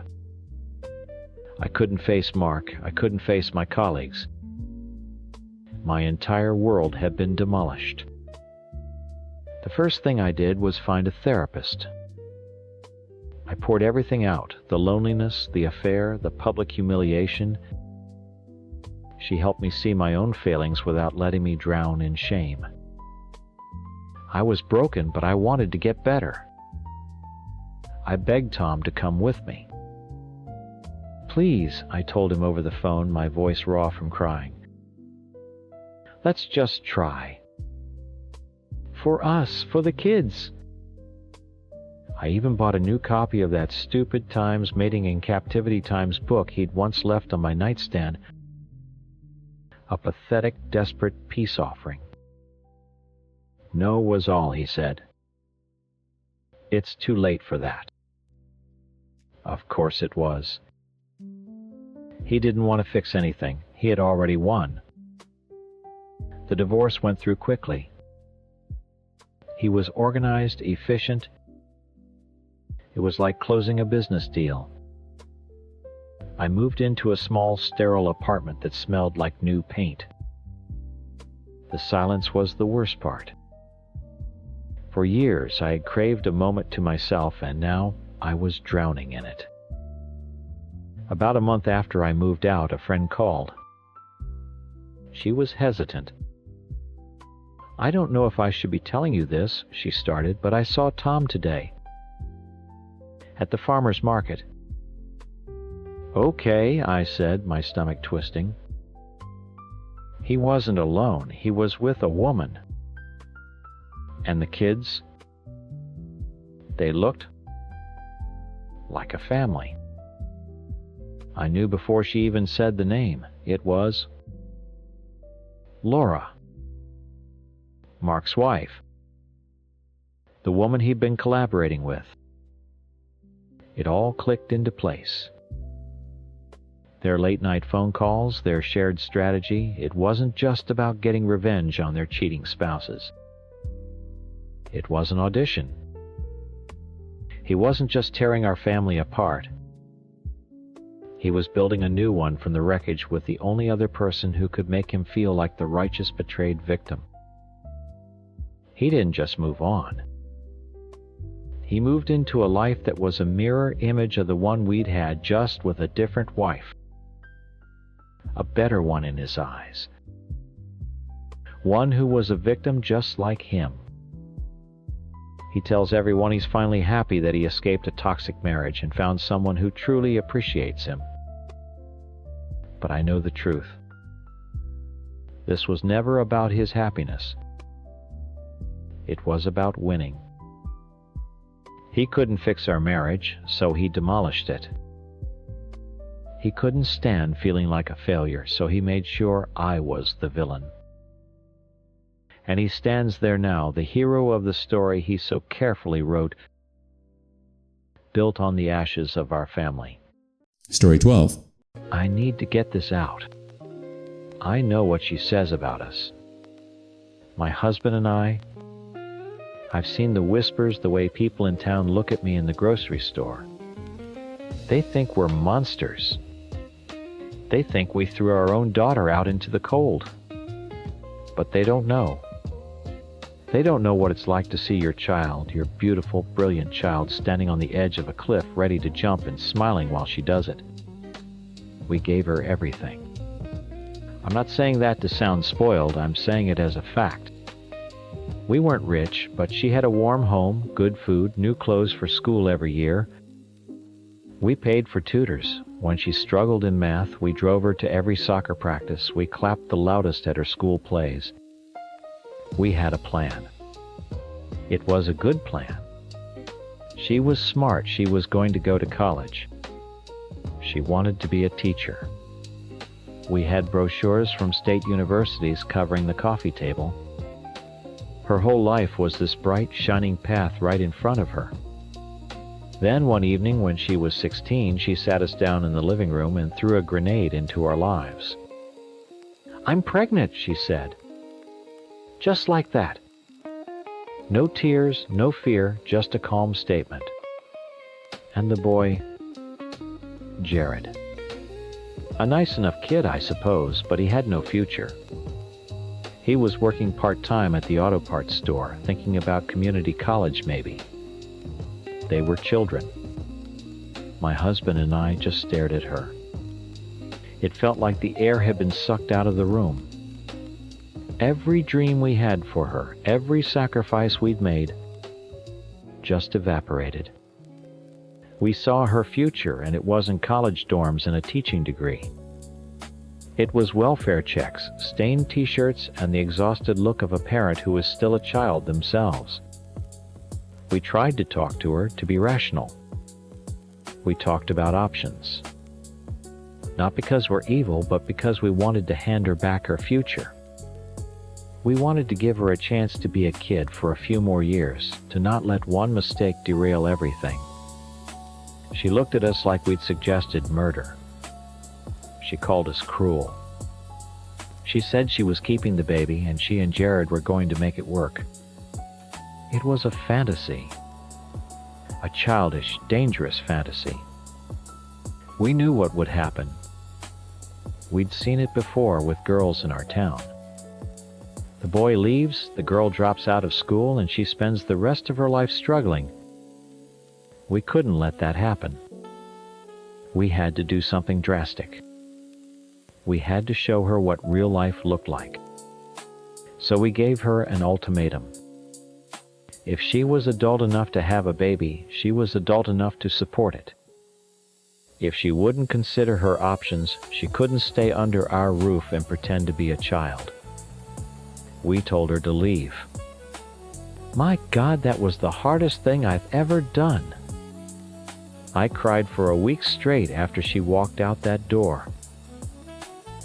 I couldn't face Mark, I couldn't face my colleagues. My entire world had been demolished. The first thing I did was find a therapist. I poured everything out, the loneliness, the affair, the public humiliation. She helped me see my own failings without letting me drown in shame. I was broken, but I wanted to get better. I begged Tom to come with me. "Please," I told him over the phone, my voice raw from crying. "Let's just try. For us, for the kids." I even bought a new copy of that stupid Times Mating in Captivity Times book he'd once left on my nightstand. A pathetic, desperate peace offering. No was all, he said. It's too late for that. Of course it was. He didn't want to fix anything. He had already won. The divorce went through quickly. He was organized, efficient, It was like closing a business deal. I moved into a small, sterile apartment that smelled like new paint. The silence was the worst part. For years, I had craved a moment to myself, and now I was drowning in it. About a month after I moved out, a friend called. She was hesitant. "I don't know if I should be telling you this," she started, "but I saw Tom today. At the farmer's market." "Okay," I said, my stomach twisting. He wasn't alone. He was with a woman. And the kids? They looked like a family. I knew before she even said the name. It was Laura, Mark's wife, the woman he'd been collaborating with. It all clicked into place. Their late-night phone calls, their shared strategy, it wasn't just about getting revenge on their cheating spouses. It was an audition. He wasn't just tearing our family apart. He was building a new one from the wreckage with the only other person who could make him feel like the righteous betrayed victim. He didn't just move on. He moved into a life that was a mirror image of the one we'd had, just with a different wife. A better one in his eyes. One who was a victim just like him. He tells everyone he's finally happy that he escaped a toxic marriage and found someone who truly appreciates him. But I know the truth. This was never about his happiness. It was about winning. He couldn't fix our marriage, so he demolished it. He couldn't stand feeling like a failure, so he made sure I was the villain. And he stands there now, the hero of the story he so carefully wrote, built on the ashes of our family. Story 12. I need to get this out. I know what she says about us. My husband and I've seen the whispers, the way people in town look at me in the grocery store. They think we're monsters. They think we threw our own daughter out into the cold. But they don't know. They don't know what it's like to see your child, your beautiful, brilliant child, standing on the edge of a cliff ready to jump and smiling while she does it. We gave her everything. I'm not saying that to sound spoiled, I'm saying it as a fact. We weren't rich, but she had a warm home, good food, new clothes for school every year. We paid for tutors. When she struggled in math, we drove her to every soccer practice. We clapped the loudest at her school plays. We had a plan. It was a good plan. She was smart. She was going to go to college. She wanted to be a teacher. We had brochures from state universities covering the coffee table. Her whole life was this bright, shining path right in front of her. Then one evening when she was 16, she sat us down in the living room and threw a grenade into our lives. "I'm pregnant," she said. Just like that. No tears, no fear, just a calm statement. And the boy, Jared. A nice enough kid, I suppose, but he had no future. He was working part-time at the auto parts store, thinking about community college maybe. They were children. My husband and I just stared at her. It felt like the air had been sucked out of the room. Every dream we had for her, every sacrifice we'd made, just evaporated. We saw her future, and it wasn't college dorms and a teaching degree. It was welfare checks, stained t-shirts, and the exhausted look of a parent who was still a child themselves. We tried to talk to her, to be rational. We talked about options. Not because we're evil, but because we wanted to hand her back her future. We wanted to give her a chance to be a kid for a few more years, to not let one mistake derail everything. She looked at us like we'd suggested murder. She called us cruel. She said she was keeping the baby and she and Jared were going to make it work. It was a fantasy. A childish, dangerous fantasy. We knew what would happen. We'd seen it before with girls in our town. The boy leaves, the girl drops out of school, and she spends the rest of her life struggling. We couldn't let that happen. We had to do something drastic. We had to show her what real life looked like. So we gave her an ultimatum. If she was adult enough to have a baby, she was adult enough to support it. If she wouldn't consider her options, she couldn't stay under our roof and pretend to be a child. We told her to leave. My God, that was the hardest thing I've ever done. I cried for a week straight after she walked out that door.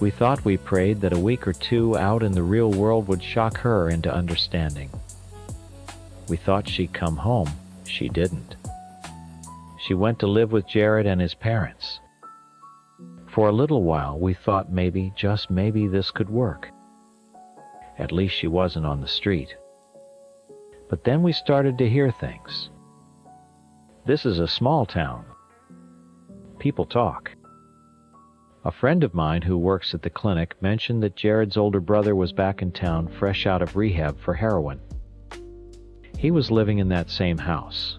We thought we prayed that a week or two out in the real world would shock her into understanding. We thought she'd come home. She didn't. She went to live with Jared and his parents. For a little while, we thought maybe, just maybe, this could work. At least she wasn't on the street. But then we started to hear things. This is a small town. People talk. A friend of mine who works at the clinic mentioned that Jared's older brother was back in town fresh out of rehab for heroin. He was living in that same house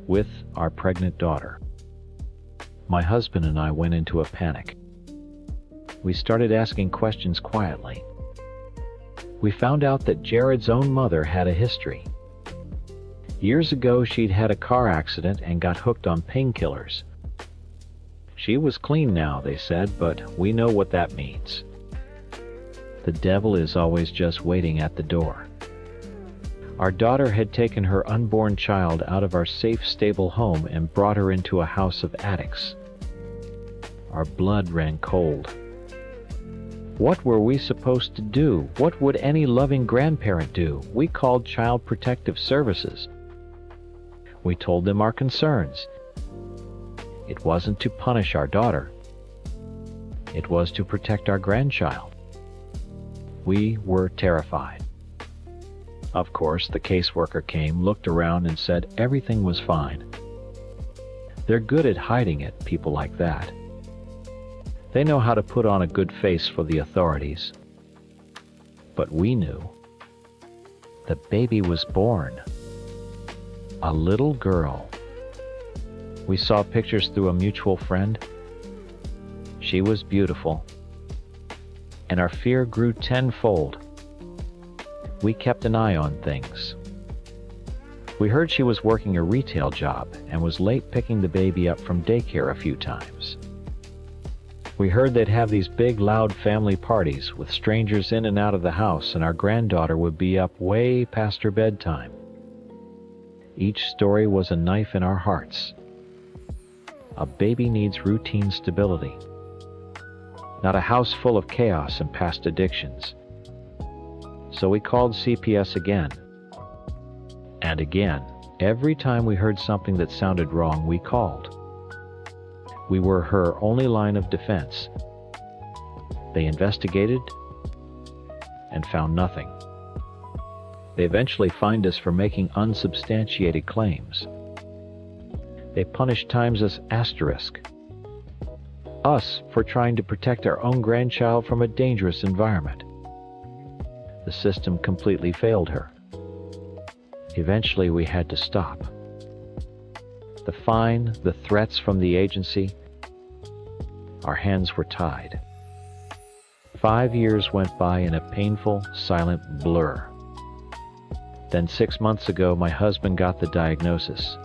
with our pregnant daughter. My husband and I went into a panic. We started asking questions quietly. We found out that Jared's own mother had a history. Years ago, she'd had a car accident and got hooked on painkillers. She was clean now, they said, but we know what that means. The devil is always just waiting at the door. Our daughter had taken her unborn child out of our safe, stable home and brought her into a house of addicts. Our blood ran cold. What were we supposed to do? What would any loving grandparent do? We called Child Protective Services. We told them our concerns. It wasn't to punish our daughter. It was to protect our grandchild. We were terrified. Of course, the caseworker came, looked around, and said everything was fine. They're good at hiding it, people like that. They know how to put on a good face for the authorities. But we knew. The baby was born. A little girl. We saw pictures through a mutual friend. She was beautiful. And our fear grew tenfold. We kept an eye on things. We heard she was working a retail job and was late picking the baby up from daycare a few times. We heard they'd have these big, loud family parties with strangers in and out of the house, and our granddaughter would be up way past her bedtime. Each story was a knife in our hearts. A baby needs routine stability, not a house full of chaos and past addictions. So we called CPS again. And again, every time we heard something that sounded wrong, we called. We were her only line of defense. They investigated and found nothing. They eventually fined us for making unsubstantiated claims. They punished times as asterisk. Us for trying to protect our own grandchild from a dangerous environment. The system completely failed her. Eventually we had to stop. The fine, the threats from the agency, our hands were tied. 5 years went by in a painful, silent blur. Then 6 months ago, my husband got the diagnosis.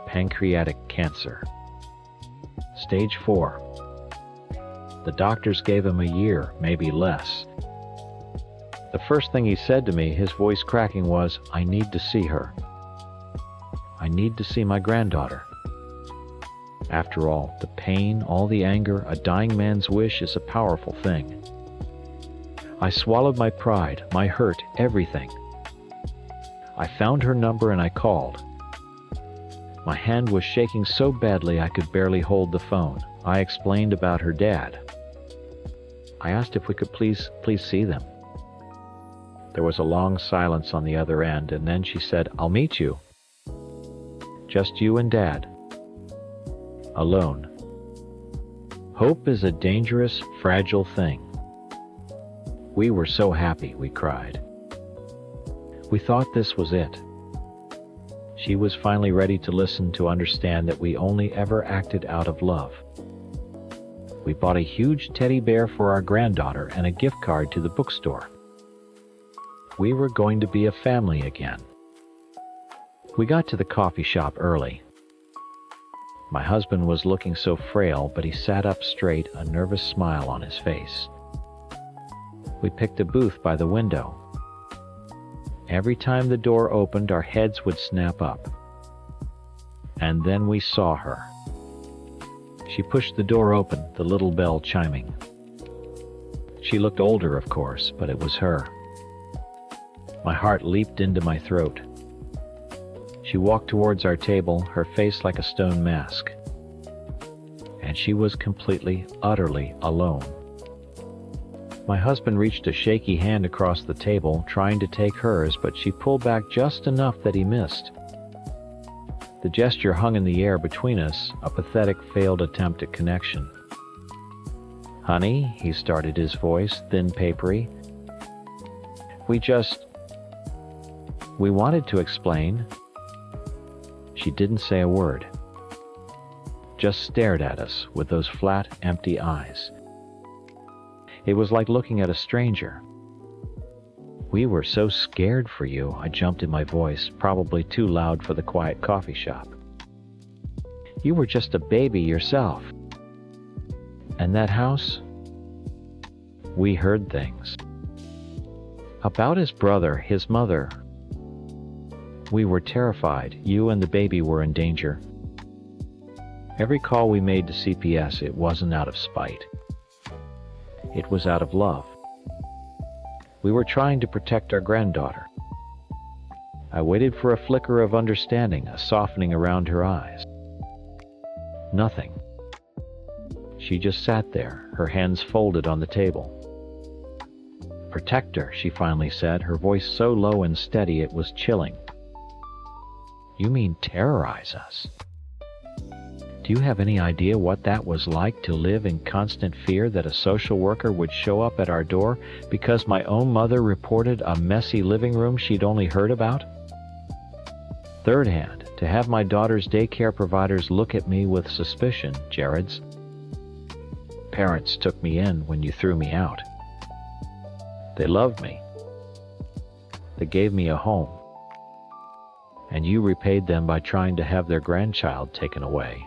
Pancreatic cancer. Stage 4. The doctors gave him a year, maybe less. The first thing he said to me, his voice cracking, was, "I need to see her. I need to see my granddaughter." After all, the pain, all the anger, a dying man's wish is a powerful thing. I swallowed my pride, my hurt, everything. I found her number and I called. My hand was shaking so badly I could barely hold the phone. I explained about her dad. I asked if we could please see them. There was a long silence on the other end, and then she said, "I'll meet you." Just you and Dad. Alone. Hope is a dangerous, fragile thing. We were so happy, we cried. We thought this was it. She was finally ready to listen, to understand that we only ever acted out of love. We bought a huge teddy bear for our granddaughter and a gift card to the bookstore. We were going to be a family again. We got to the coffee shop early. My husband was looking so frail, but he sat up straight, a nervous smile on his face. We picked a booth by the window. Every time the door opened, our heads would snap up. And then we saw her. She pushed the door open, the little bell chiming. She looked older, of course, but it was her. My heart leaped into my throat. She walked towards our table, her face like a stone mask. And she was completely, utterly alone. My husband reached a shaky hand across the table, trying to take hers, but she pulled back just enough that he missed. The gesture hung in the air between us, a pathetic failed attempt at connection. "Honey," he started, his voice thin, papery. We wanted to explain. She didn't say a word. Just stared at us with those flat, empty eyes. It was like looking at a stranger. "We were so scared for you," I jumped in my voice, probably too loud for the quiet coffee shop. "You were just a baby yourself. And that house?" We heard things. About his brother, his mother. We were terrified. You and the baby were in danger. Every call we made to CPS, it wasn't out of spite. It was out of love. We were trying to protect our granddaughter. I waited for a flicker of understanding, a softening around her eyes. Nothing. She just sat there, her hands folded on the table. "Protect her," she finally said, her voice so low and steady it was chilling. "You mean terrorize us? Do you have any idea what that was like, to live in constant fear that a social worker would show up at our door because my own mother reported a messy living room she'd only heard about? Third hand, to have my daughter's daycare providers look at me with suspicion, Jared's. Parents took me in when you threw me out. They loved me. They gave me a home. And you repaid them by trying to have their grandchild taken away."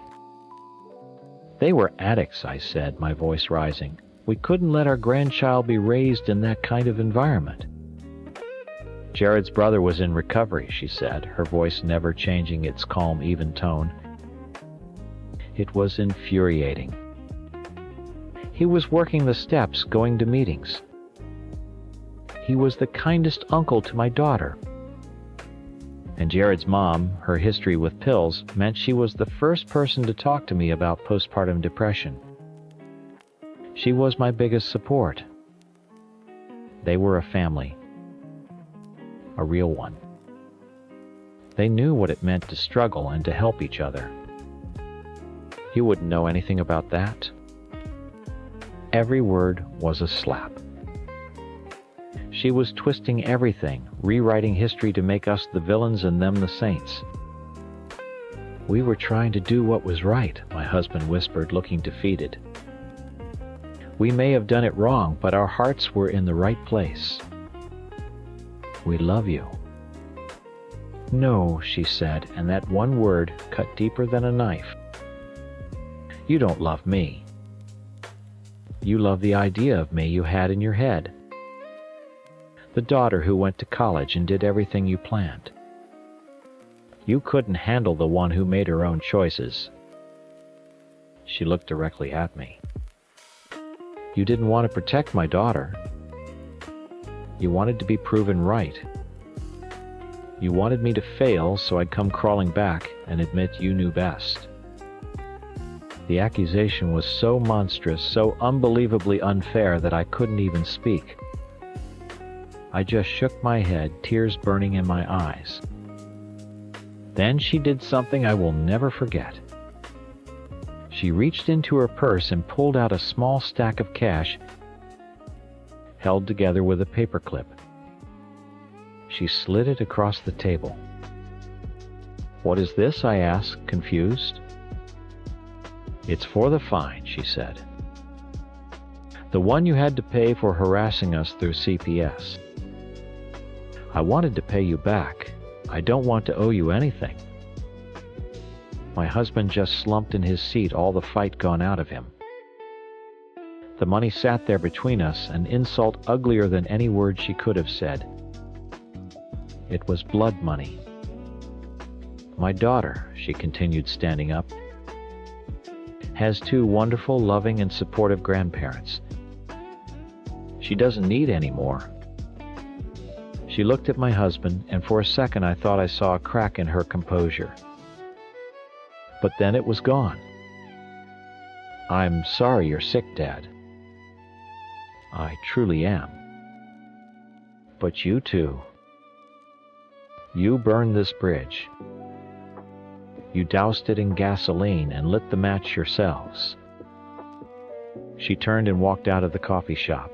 "They were addicts," I said, my voice rising. "We couldn't let our grandchild be raised in that kind of environment." "Jared's brother was in recovery," she said, her voice never changing its calm, even tone. It was infuriating. "He was working the steps, going to meetings. He was the kindest uncle to my daughter. And Jared's mom, her history with pills, meant she was the first person to talk to me about postpartum depression. She was my biggest support. They were a family. A real one. They knew what it meant to struggle and to help each other. You wouldn't know anything about that." Every word was a slap. She was twisting everything, rewriting history to make us the villains and them the saints. "We were trying to do what was right," my husband whispered, looking defeated. "We may have done it wrong, but our hearts were in the right place. We love you." "No," she said, and that one word cut deeper than a knife. "You don't love me. You love the idea of me you had in your head. The daughter who went to college and did everything you planned. You couldn't handle the one who made her own choices." She looked directly at me. "You didn't want to protect my daughter. You wanted to be proven right. You wanted me to fail so I'd come crawling back and admit you knew best." The accusation was so monstrous, so unbelievably unfair that I couldn't even speak. I just shook my head, tears burning in my eyes. Then she did something I will never forget. She reached into her purse and pulled out a small stack of cash held together with a paperclip. She slid it across the table. "What is this?" I asked, confused. "It's for the fine," she said. "The one you had to pay for harassing us through CPS. I wanted to pay you back. I don't want to owe you anything." My husband just slumped in his seat, all the fight gone out of him. The money sat there between us, an insult uglier than any word she could have said. It was blood money. "My daughter," she continued, standing up, "has 2 wonderful, loving, and supportive grandparents. She doesn't need any more." She looked at my husband, and for a second I thought I saw a crack in her composure. But then it was gone. "I'm sorry you're sick, Dad." "I truly am." "But you too. You burned this bridge. You doused it in gasoline and lit the match yourselves." She turned and walked out of the coffee shop.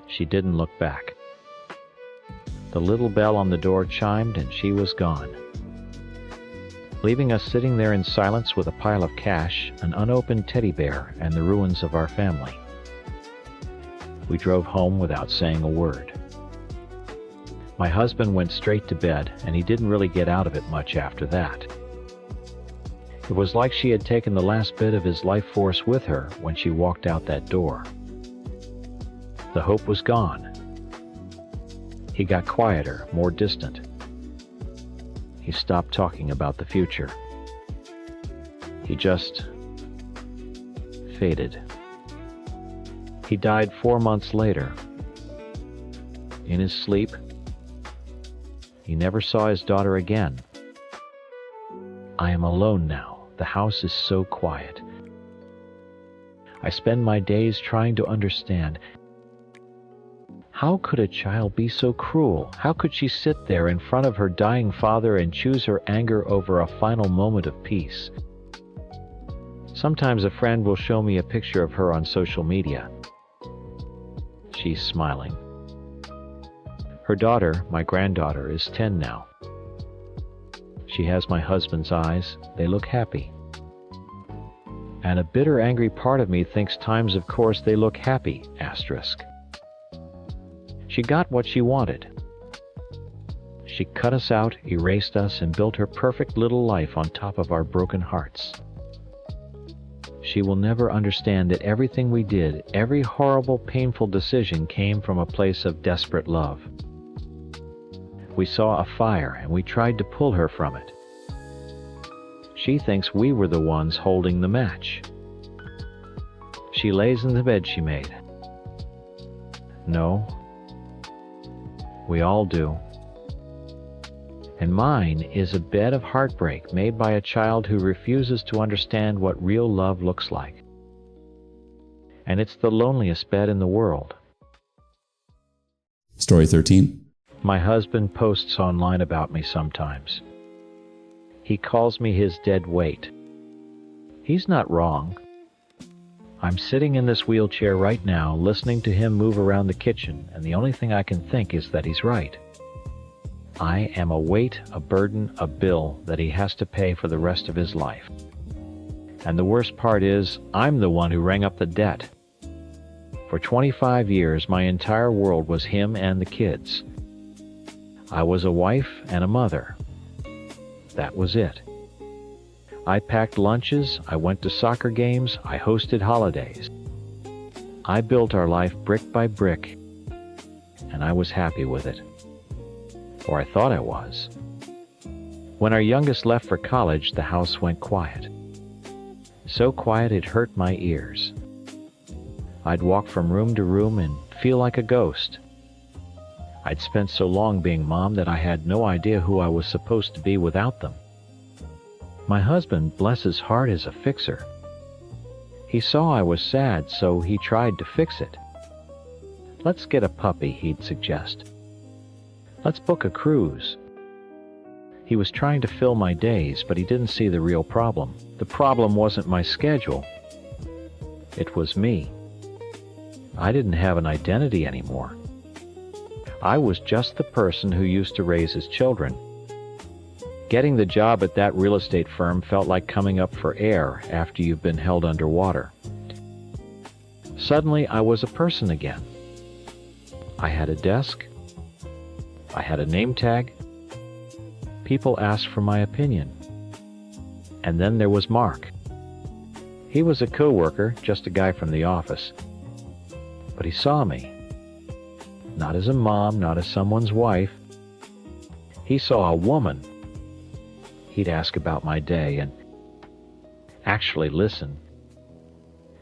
She didn't look back. The little bell on the door chimed and she was gone, leaving us sitting there in silence with a pile of cash, an unopened teddy bear, and the ruins of our family. We drove home without saying a word. My husband went straight to bed, and he didn't really get out of it much after that. It was like she had taken the last bit of his life force with her when she walked out that door. The hope was gone. He got quieter, more distant. He stopped talking about the future. He just faded. He died 4 months later. In his sleep, he never saw his daughter again. I am alone now. The house is so quiet. I spend my days trying to understand. How could a child be so cruel? How could she sit there in front of her dying father and choose her anger over a final moment of peace? Sometimes a friend will show me a picture of her on social media. She's smiling. Her daughter, my granddaughter, is 10 now. She has my husband's eyes. They look happy. And a bitter, angry part of me thinks times of course they look happy, asterisk. She got what she wanted. She cut us out, erased us, and built her perfect little life on top of our broken hearts. She will never understand that everything we did, every horrible, painful decision came from a place of desperate love. We saw a fire and we tried to pull her from it. She thinks we were the ones holding the match. She lays in the bed she made. No, we all do. And mine is a bed of heartbreak made by a child who refuses to understand what real love looks like. And it's the loneliest bed in the world. Story 13. My husband posts online about me sometimes. He calls me his dead weight. He's not wrong. I'm sitting in this wheelchair right now, listening to him move around the kitchen, and the only thing I can think is that he's right. I am a weight, a burden, a bill that he has to pay for the rest of his life. And the worst part is, I'm the one who rang up the debt. For 25 years, my entire world was him and the kids. I was a wife and a mother. That was it. I packed lunches, I went to soccer games, I hosted holidays. I built our life brick by brick, and I was happy with it. Or I thought I was. When our youngest left for college, the house went quiet. So quiet it hurt my ears. I'd walk from room to room and feel like a ghost. I'd spent so long being mom that I had no idea who I was supposed to be without them. My husband, bless his heart, is a fixer. He saw I was sad, so he tried to fix it. Let's get a puppy, he'd suggest. Let's book a cruise. He was trying to fill my days, but he didn't see the real problem. The problem wasn't my schedule. It was me. I didn't have an identity anymore. I was just the person who used to raise his children. Getting the job at that real estate firm felt like coming up for air after you've been held underwater. Suddenly, I was a person again. I had a desk. I had a name tag. People asked for my opinion. And then there was Mark. He was a coworker, just a guy from the office. But he saw me. Not as a mom, not as someone's wife. He saw a woman. He'd ask about my day and actually listen.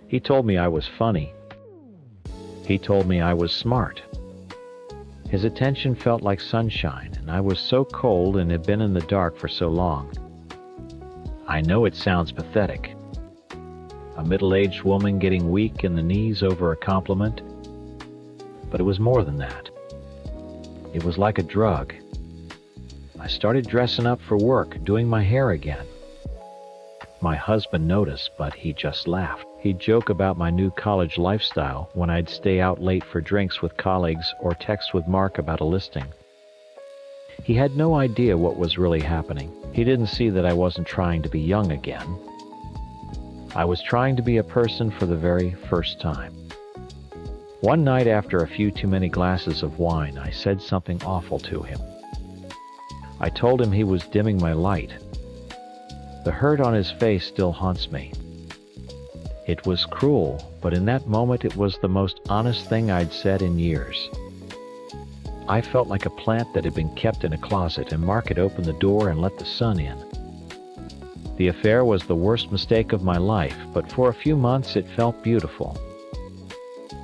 He told me I was funny. He told me I was smart. His attention felt like sunshine, and I was so cold and had been in the dark for so long. I know it sounds pathetic. A middle-aged woman getting weak in the knees over a compliment. But it was more than that. It was like a drug. I started dressing up for work, doing my hair again. My husband noticed, but he just laughed. He'd joke about my new college lifestyle when I'd stay out late for drinks with colleagues or text with Mark about a listing. He had no idea what was really happening. He didn't see that I wasn't trying to be young again. I was trying to be a person for the very first time. One night after a few too many glasses of wine, I said something awful to him. I told him he was dimming my light. The hurt on his face still haunts me. It was cruel, but in that moment it was the most honest thing I'd said in years. I felt like a plant that had been kept in a closet, and Mark had opened the door and let the sun in. The affair was the worst mistake of my life, but for a few months it felt beautiful.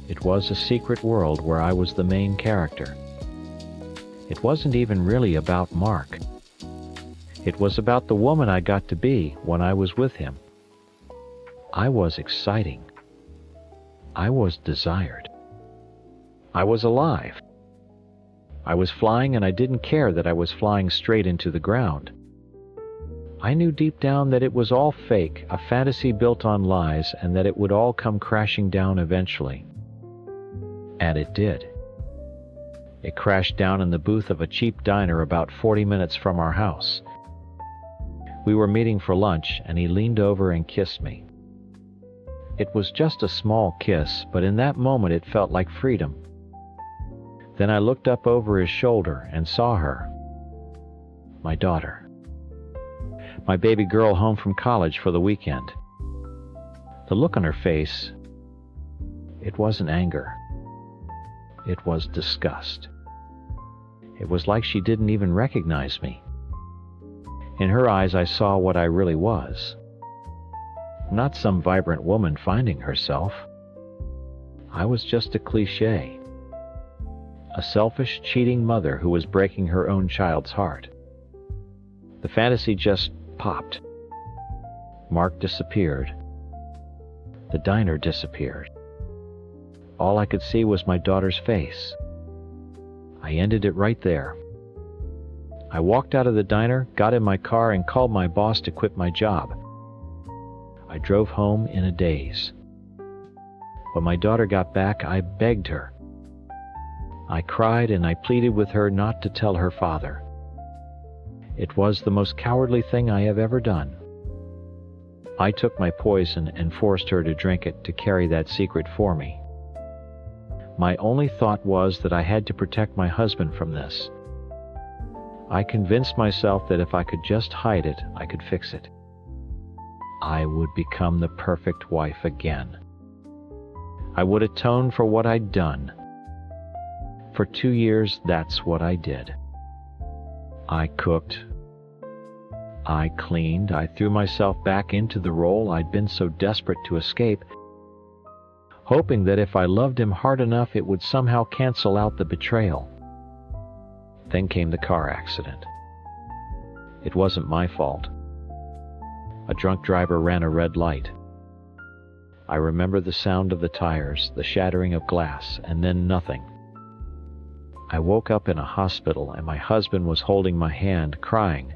It was a secret world where I was the main character. It wasn't even really about Mark. It was about the woman I got to be when I was with him. I was exciting. I was desired. I was alive. I was flying, and I didn't care that I was flying straight into the ground. I knew deep down that it was all fake, a fantasy built on lies, and that it would all come crashing down eventually. And it did. It crashed down in the booth of a cheap diner about 40 minutes from our house. We were meeting for lunch, and he leaned over and kissed me. It was just a small kiss, but in that moment it felt like freedom. Then I looked up over his shoulder and saw her. My daughter. My baby girl home from college for the weekend. The look on her face, it wasn't anger. It was disgust. It was like she didn't even recognize me. In her eyes I saw what I really was. Not some vibrant woman finding herself. I was just a cliché. A selfish, cheating mother who was breaking her own child's heart. The fantasy just popped. Mark disappeared. The diner disappeared. All I could see was my daughter's face. I ended it right there. I walked out of the diner, got in my car, and called my boss to quit my job. I drove home in a daze. When my daughter got back, I begged her. I cried and I pleaded with her not to tell her father. It was the most cowardly thing I have ever done. I took my poison and forced her to drink it to carry that secret for me. My only thought was that I had to protect my husband from this. I convinced myself that if I could just hide it, I could fix it. I would become the perfect wife again. I would atone for what I'd done. For 2 years, that's what I did. I cooked. I cleaned. I threw myself back into the role I'd been so desperate to escape, hoping that if I loved him hard enough, it would somehow cancel out the betrayal. Then came the car accident. It wasn't my fault. A drunk driver ran a red light. I remember the sound of the tires, the shattering of glass, and then nothing. I woke up in a hospital, and my husband was holding my hand, crying,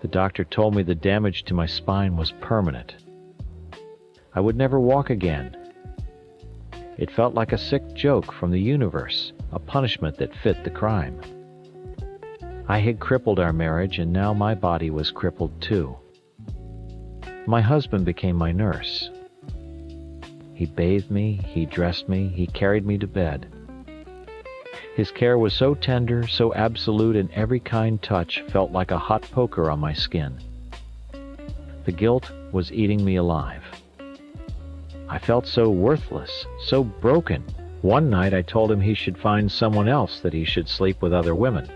The doctor told me the damage to my spine was permanent. I would never walk again. It felt like a sick joke from the universe, a punishment that fit the crime. I had crippled our marriage, and now my body was crippled too. My husband became my nurse. He bathed me, he dressed me, he carried me to bed. His care was so tender, so absolute, and every kind touch felt like a hot poker on my skin. The guilt was eating me alive. I felt so worthless, so broken. One night I told him he should find someone else, that he should sleep with other women.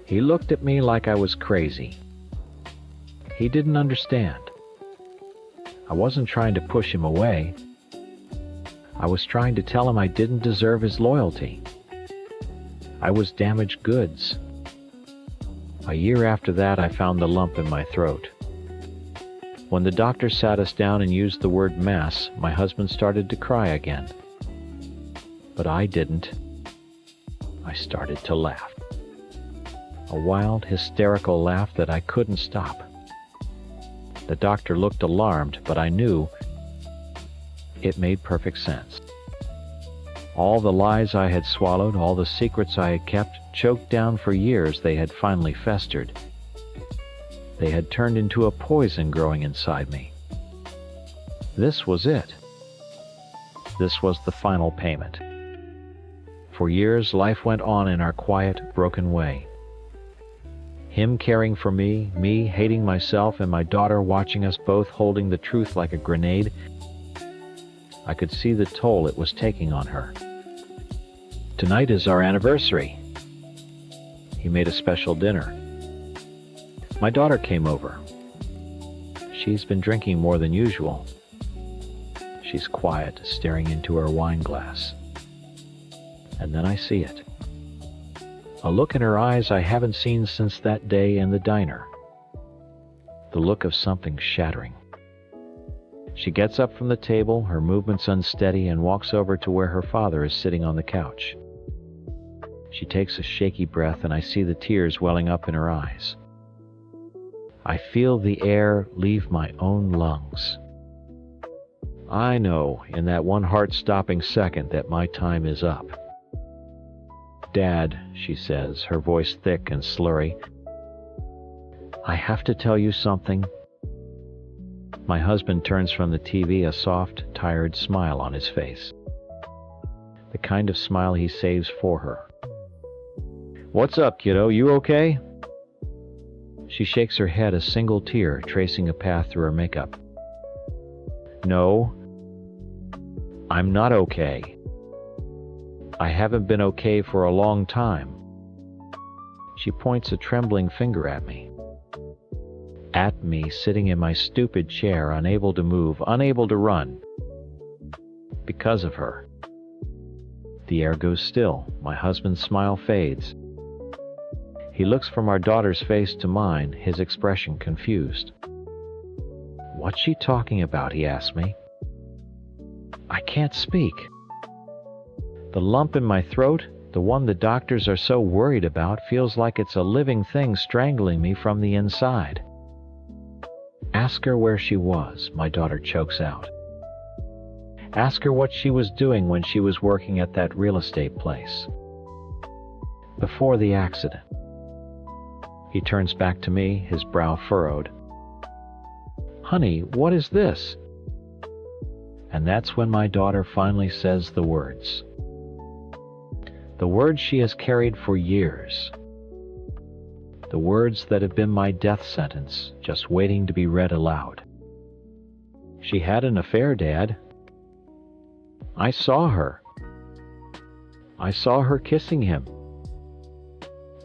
He looked at me like I was crazy. He didn't understand. I wasn't trying to push him away. I was trying to tell him I didn't deserve his loyalty. I was damaged goods. A year after that, I found the lump in my throat. When the doctor sat us down and used the word mass, my husband started to cry again. But I didn't. I started to laugh. A wild, hysterical laugh that I couldn't stop. The doctor looked alarmed, but I knew it made perfect sense. All the lies I had swallowed, all the secrets I had kept, choked down for years, they had finally festered. They had turned into a poison growing inside me. This was it. This was the final payment. For years, life went on in our quiet, broken way. Him caring for me, me hating myself, and my daughter watching us both holding the truth like a grenade. I could see the toll it was taking on her. Tonight is our anniversary. He made a special dinner. My daughter came over. She's been drinking more than usual. She's quiet, staring into her wine glass. And then I see it. A look in her eyes I haven't seen since that day in the diner. The look of something shattering. She gets up from the table, her movements unsteady, and walks over to where her father is sitting on the couch. She takes a shaky breath, and I see the tears welling up in her eyes. I feel the air leave my own lungs. I know in that one heart-stopping second that my time is up. "Dad," she says, her voice thick and slurry, "I have to tell you something." My husband turns from the TV, a soft, tired smile on his face. The kind of smile he saves for her. "What's up, kiddo? You okay?" She shakes her head, a single tear tracing a path through her makeup. "No, I'm not okay. I haven't been okay for a long time." She points a trembling finger at me. At me, sitting in my stupid chair, unable to move, unable to run. Because of her. The air goes still. My husband's smile fades. He looks from our daughter's face to mine, his expression confused. "What's she talking about?" he asks me. I can't speak. The lump in my throat, the one the doctors are so worried about, feels like it's a living thing strangling me from the inside. "Ask her where she was," my daughter chokes out. "Ask her what she was doing when she was working at that real estate place. Before the accident." He turns back to me, his brow furrowed. "Honey, what is this?" And that's when my daughter finally says the words. The words she has carried for years. The words that have been my death sentence, just waiting to be read aloud. "She had an affair, Dad. I saw her. I saw her kissing him."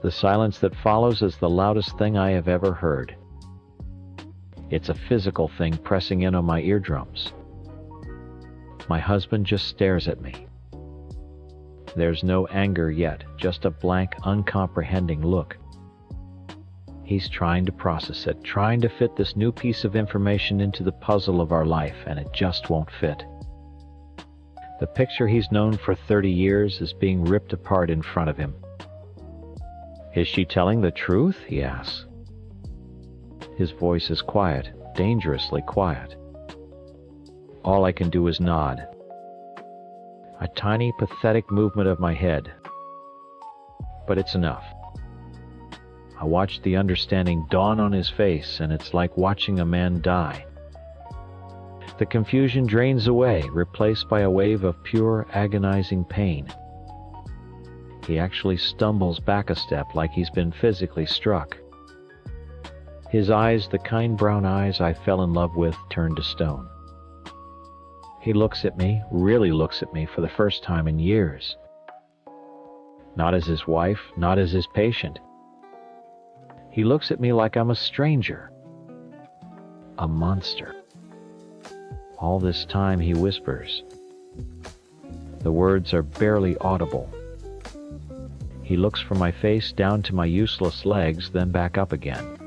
The silence that follows is the loudest thing I have ever heard. It's a physical thing pressing in on my eardrums. My husband just stares at me. There's no anger yet, just a blank, uncomprehending look. He's trying to process it, trying to fit this new piece of information into the puzzle of our life, and it just won't fit. The picture he's known for 30 years is being ripped apart in front of him. "Is she telling the truth?" he asks. His voice is quiet, dangerously quiet. All I can do is nod. A tiny, pathetic movement of my head. But it's enough. I watch the understanding dawn on his face, and it's like watching a man die. The confusion drains away, replaced by a wave of pure, agonizing pain. He actually stumbles back a step like he's been physically struck. His eyes, the kind brown eyes I fell in love with, turn to stone. He looks at me, really looks at me for the first time in years. Not as his wife, not as his patient. He looks at me like I'm a stranger. A monster. All this time he whispers. The words are barely audible. He looks from my face down to my useless legs, then back up again.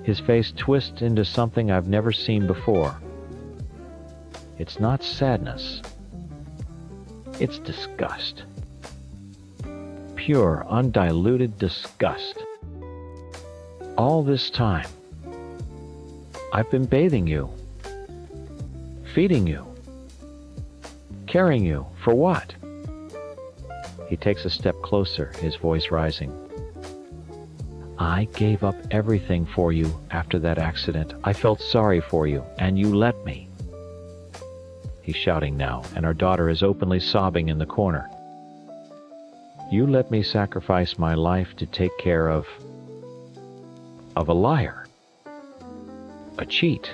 His face twists into something I've never seen before. It's not sadness. It's disgust. Pure, undiluted disgust. All this time, I've been bathing you, feeding you, carrying you, for what? He takes a step closer, his voice rising. I gave up everything for you after that accident. I felt sorry for you, and you let me. He's shouting now, and our daughter is openly sobbing in the corner. You let me sacrifice my life to take care of a liar. A cheat.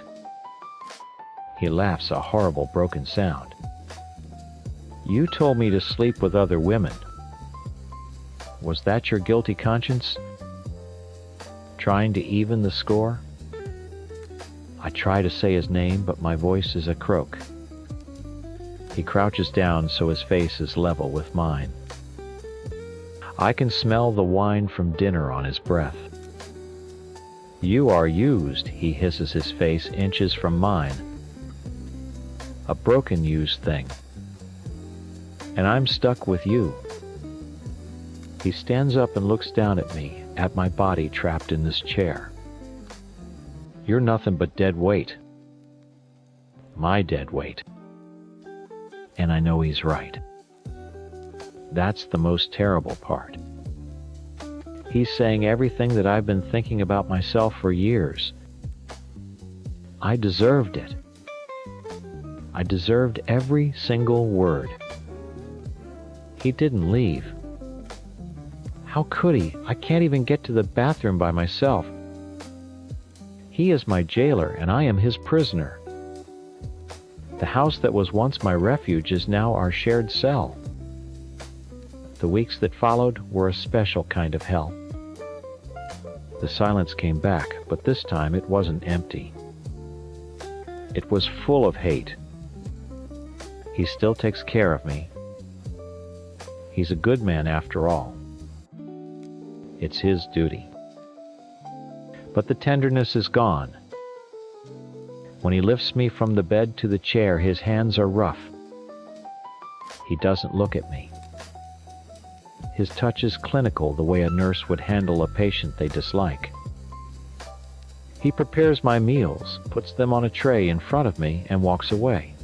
He laughs a horrible broken sound. You told me to sleep with other women. Was that your guilty conscience? Trying to even the score? I try to say his name, but my voice is a croak. He crouches down so his face is level with mine. I can smell the wine from dinner on his breath. You are used, he hisses, his face inches from mine. A broken used thing. And I'm stuck with you. He stands up and looks down at me, at my body trapped in this chair. You're nothing but dead weight. My dead weight. And I know he's right. That's the most terrible part. He's saying everything that I've been thinking about myself for years. I deserved it. I deserved every single word. He didn't leave. How could he? I can't even get to the bathroom by myself. He is my jailer, and I am his prisoner. The house that was once my refuge is now our shared cell. The weeks that followed were a special kind of hell. The silence came back, but this time it wasn't empty. It was full of hate. He still takes care of me. He's a good man after all. It's his duty. But the tenderness is gone. When he lifts me from the bed to the chair, his hands are rough. He doesn't look at me. His touch is clinical, the way a nurse would handle a patient they dislike. He prepares my meals, puts them on a tray in front of me, and walks away.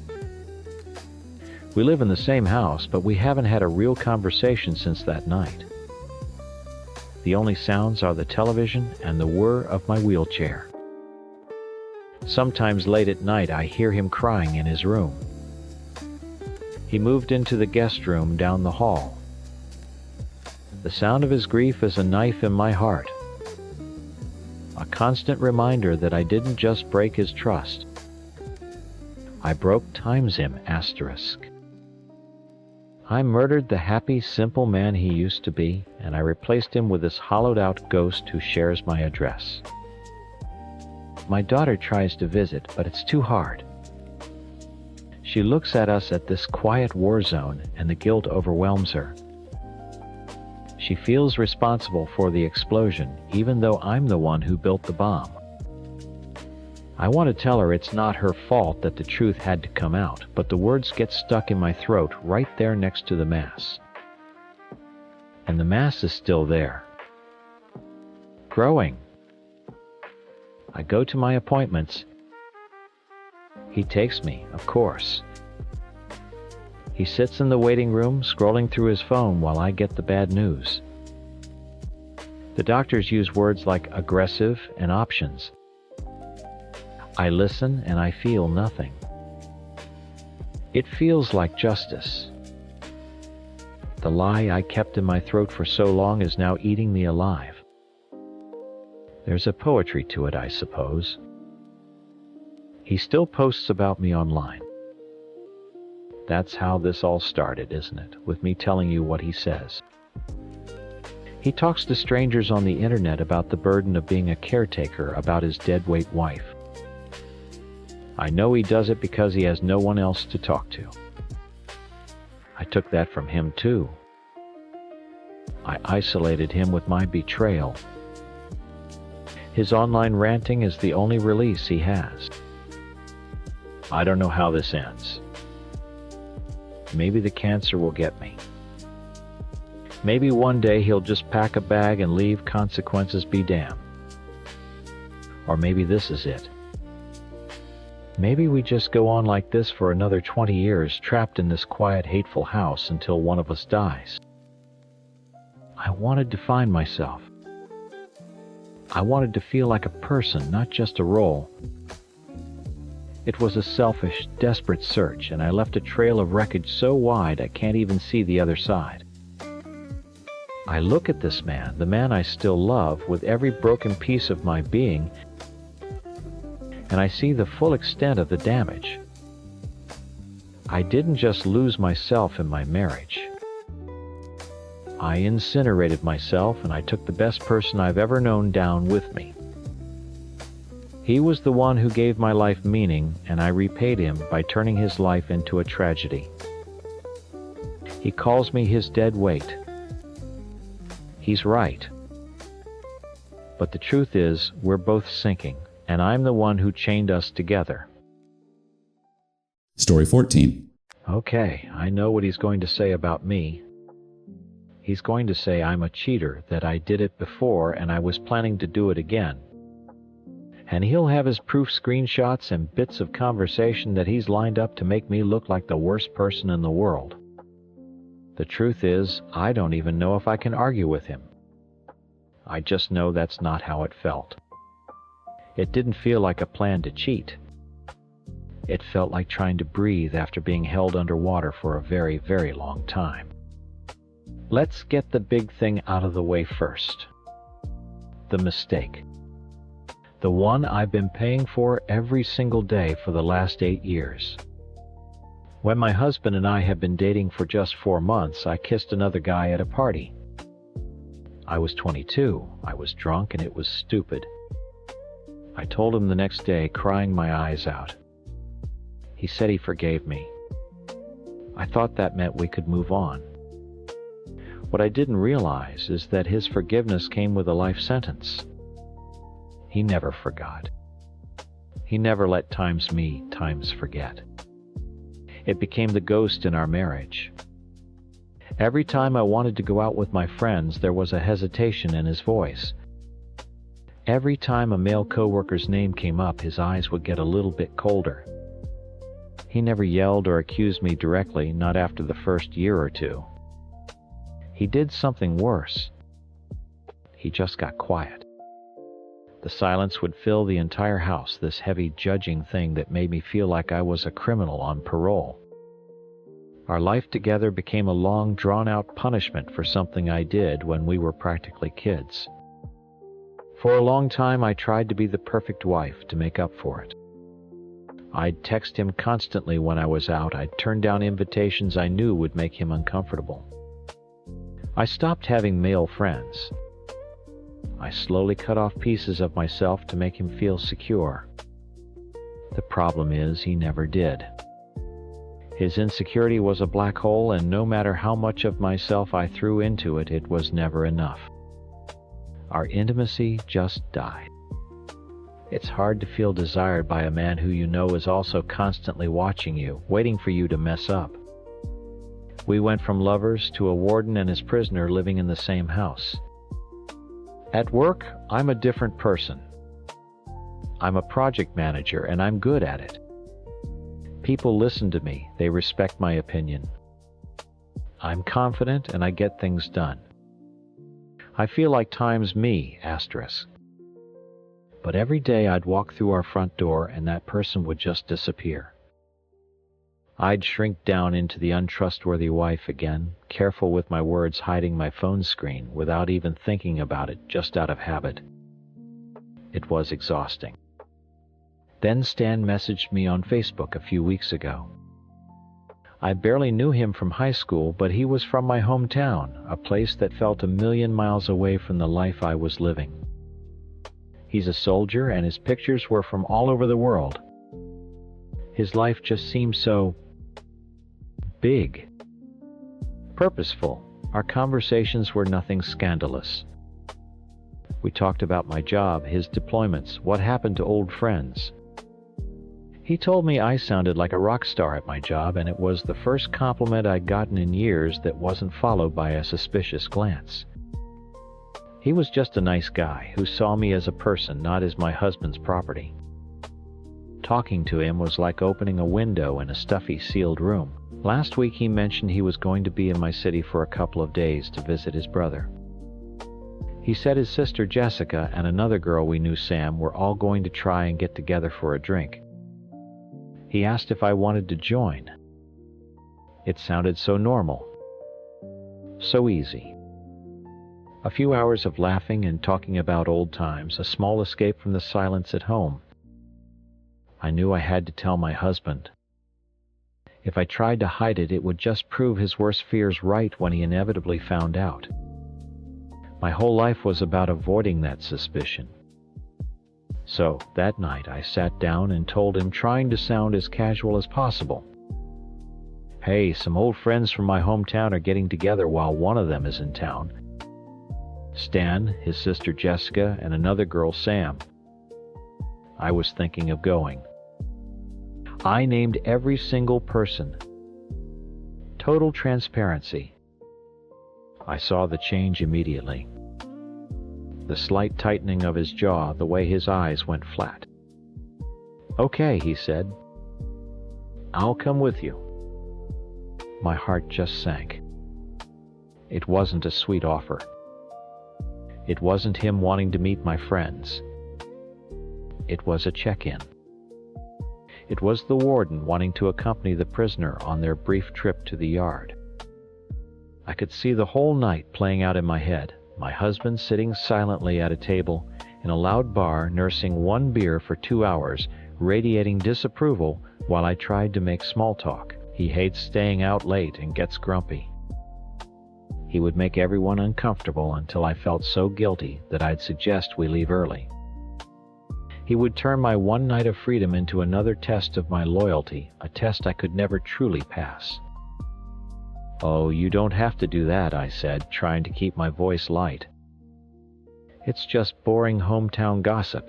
We live in the same house, but we haven't had a real conversation since that night. The only sounds are the television and the whir of my wheelchair. Sometimes late at night I hear him crying in his room. He moved into the guest room down the hall. The sound of his grief is a knife in my heart. A constant reminder that I didn't just break his trust. I broke times him, asterisk. I murdered the happy, simple man he used to be, and I replaced him with this hollowed-out ghost who shares my address. My daughter tries to visit, but it's too hard. She looks at us at this quiet war zone, and the guilt overwhelms her. She feels responsible for the explosion, even though I'm the one who built the bomb. I want to tell her it's not her fault that the truth had to come out, but the words get stuck in my throat right there next to the mass. And the mass is still there. Growing. I go to my appointments. He takes me, of course. He sits in the waiting room, scrolling through his phone while I get the bad news. The doctors use words like aggressive and options. I listen and I feel nothing. It feels like justice. The lie I kept in my throat for so long is now eating me alive. There's a poetry to it, I suppose. He still posts about me online. That's how this all started, isn't it? With me telling you what he says. He talks to strangers on the internet about the burden of being a caretaker about his deadweight wife. I know he does it because he has no one else to talk to. I took that from him too. I isolated him with my betrayal. His online ranting is the only release he has. I don't know how this ends. Maybe the cancer will get me. Maybe one day he'll just pack a bag and leave, consequences be damned. Or maybe this is it. Maybe we just go on like this for another 20 years, trapped in this quiet, hateful house until one of us dies. I wanted to find myself. I wanted to feel like a person, not just a role. It was a selfish, desperate search, and I left a trail of wreckage so wide I can't even see the other side. I look at this man, the man I still love, with every broken piece of my being, and I see the full extent of the damage. I didn't just lose myself in my marriage. I incinerated myself, and I took the best person I've ever known down with me. He was the one who gave my life meaning, and I repaid him by turning his life into a tragedy. He calls me his dead weight. He's right. But the truth is, we're both sinking, and I'm the one who chained us together. Story 14. Okay, I know what he's going to say about me. He's going to say I'm a cheater, that I did it before and I was planning to do it again. And he'll have his proof screenshots and bits of conversation that he's lined up to make me look like the worst person in the world. The truth is, I don't even know if I can argue with him. I just know that's not how it felt. It didn't feel like a plan to cheat. It felt like trying to breathe after being held underwater for a very, very long time. Let's get the big thing out of the way first. The mistake. The one I've been paying for every single day for the last 8 years. When my husband and I had been dating for just 4 months, I kissed another guy at a party. I was 22, I was drunk, and it was stupid. I told him the next day, crying my eyes out. He said he forgave me. I thought that meant we could move on. What I didn't realize is that his forgiveness came with a life sentence. He never forgot. He never let times meet, times forget. It became the ghost in our marriage. Every time I wanted to go out with my friends, there was a hesitation in his voice. Every time a male coworker's name came up, his eyes would get a little bit colder. He never yelled or accused me directly, not after the first year or two. He did something worse. He just got quiet. The silence would fill the entire house, this heavy judging thing that made me feel like I was a criminal on parole. Our life together became a long, drawn-out punishment for something I did when we were practically kids. For a long time, I tried to be the perfect wife to make up for it. I'd text him constantly when I was out. I'd turn down invitations I knew would make him uncomfortable. I stopped having male friends. I slowly cut off pieces of myself to make him feel secure. The problem is, he never did. His insecurity was a black hole, and no matter how much of myself I threw into it, it was never enough. Our intimacy just died. It's hard to feel desired by a man who you know is also constantly watching you, waiting for you to mess up. We went from lovers to a warden and his prisoner living in the same house. At work, I'm a different person. I'm a project manager and I'm good at it. People listen to me, they respect my opinion. I'm confident and I get things done. I feel like time's me, asterisk. But every day I'd walk through our front door and that person would just disappear. I'd shrink down into the untrustworthy wife again, careful with my words, hiding my phone screen without even thinking about it, just out of habit. It was exhausting. Then Stan messaged me on Facebook a few weeks ago. I barely knew him from high school, but he was from my hometown, a place that felt a million miles away from the life I was living. He's a soldier and his pictures were from all over the world. His life just seemed so big. Purposeful. Our conversations were nothing scandalous. We talked about my job, his deployments, what happened to old friends. He told me I sounded like a rock star at my job, and it was the first compliment I'd gotten in years that wasn't followed by a suspicious glance. He was just a nice guy who saw me as a person, not as my husband's property. Talking to him was like opening a window in a stuffy, sealed room. Last week he mentioned he was going to be in my city for a couple of days to visit his brother. He said his sister Jessica and another girl we knew, Sam, were all going to try and get together for a drink. He asked if I wanted to join. It sounded so normal. So easy. A few hours of laughing and talking about old times, a small escape from the silence at home. I knew I had to tell my husband. If I tried to hide it, it would just prove his worst fears right when he inevitably found out. My whole life was about avoiding that suspicion. So, that night I sat down and told him, trying to sound as casual as possible. Hey, some old friends from my hometown are getting together while one of them is in town. Stan, his sister Jessica, and another girl, Sam. I was thinking of going. I named every single person. Total transparency. I saw the change immediately. The slight tightening of his jaw, the way his eyes went flat. Okay, he said. I'll come with you. My heart just sank. It wasn't a sweet offer. It wasn't him wanting to meet my friends. It was a check-in. It was the warden wanting to accompany the prisoner on their brief trip to the yard. I could see the whole night playing out in my head. My husband sitting silently at a table in a loud bar, nursing one beer for 2 hours, radiating disapproval while I tried to make small talk. He hates staying out late and gets grumpy. He would make everyone uncomfortable until I felt so guilty that I'd suggest we leave early. He would turn my one night of freedom into another test of my loyalty, a test I could never truly pass. Oh, you don't have to do that, I said, trying to keep my voice light. It's just boring hometown gossip.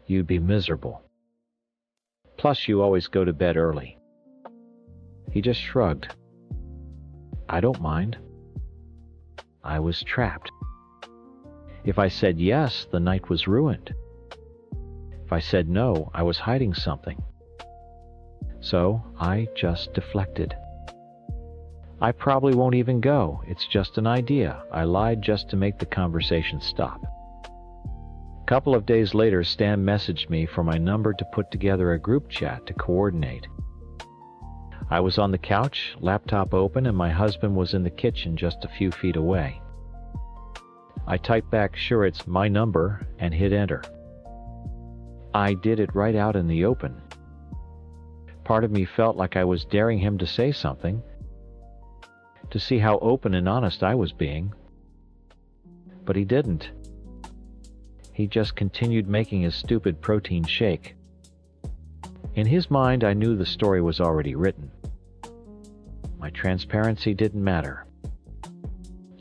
You'd be miserable. Plus, you always go to bed early. He just shrugged. I don't mind. I was trapped. If I said yes, the night was ruined. If I said no, I was hiding something. So I just deflected. I probably won't even go. It's just an idea. I lied just to make the conversation stop. A couple of days later, Stan messaged me for my number to put together a group chat to coordinate. I was on the couch, laptop open, and my husband was in the kitchen just a few feet away. I typed back, "Sure, it's my number," and hit enter. I did it right out in the open. Part of me felt like I was daring him to say something, to see how open and honest I was being. But he didn't. He just continued making his stupid protein shake. In his mind, I knew the story was already written. My transparency didn't matter.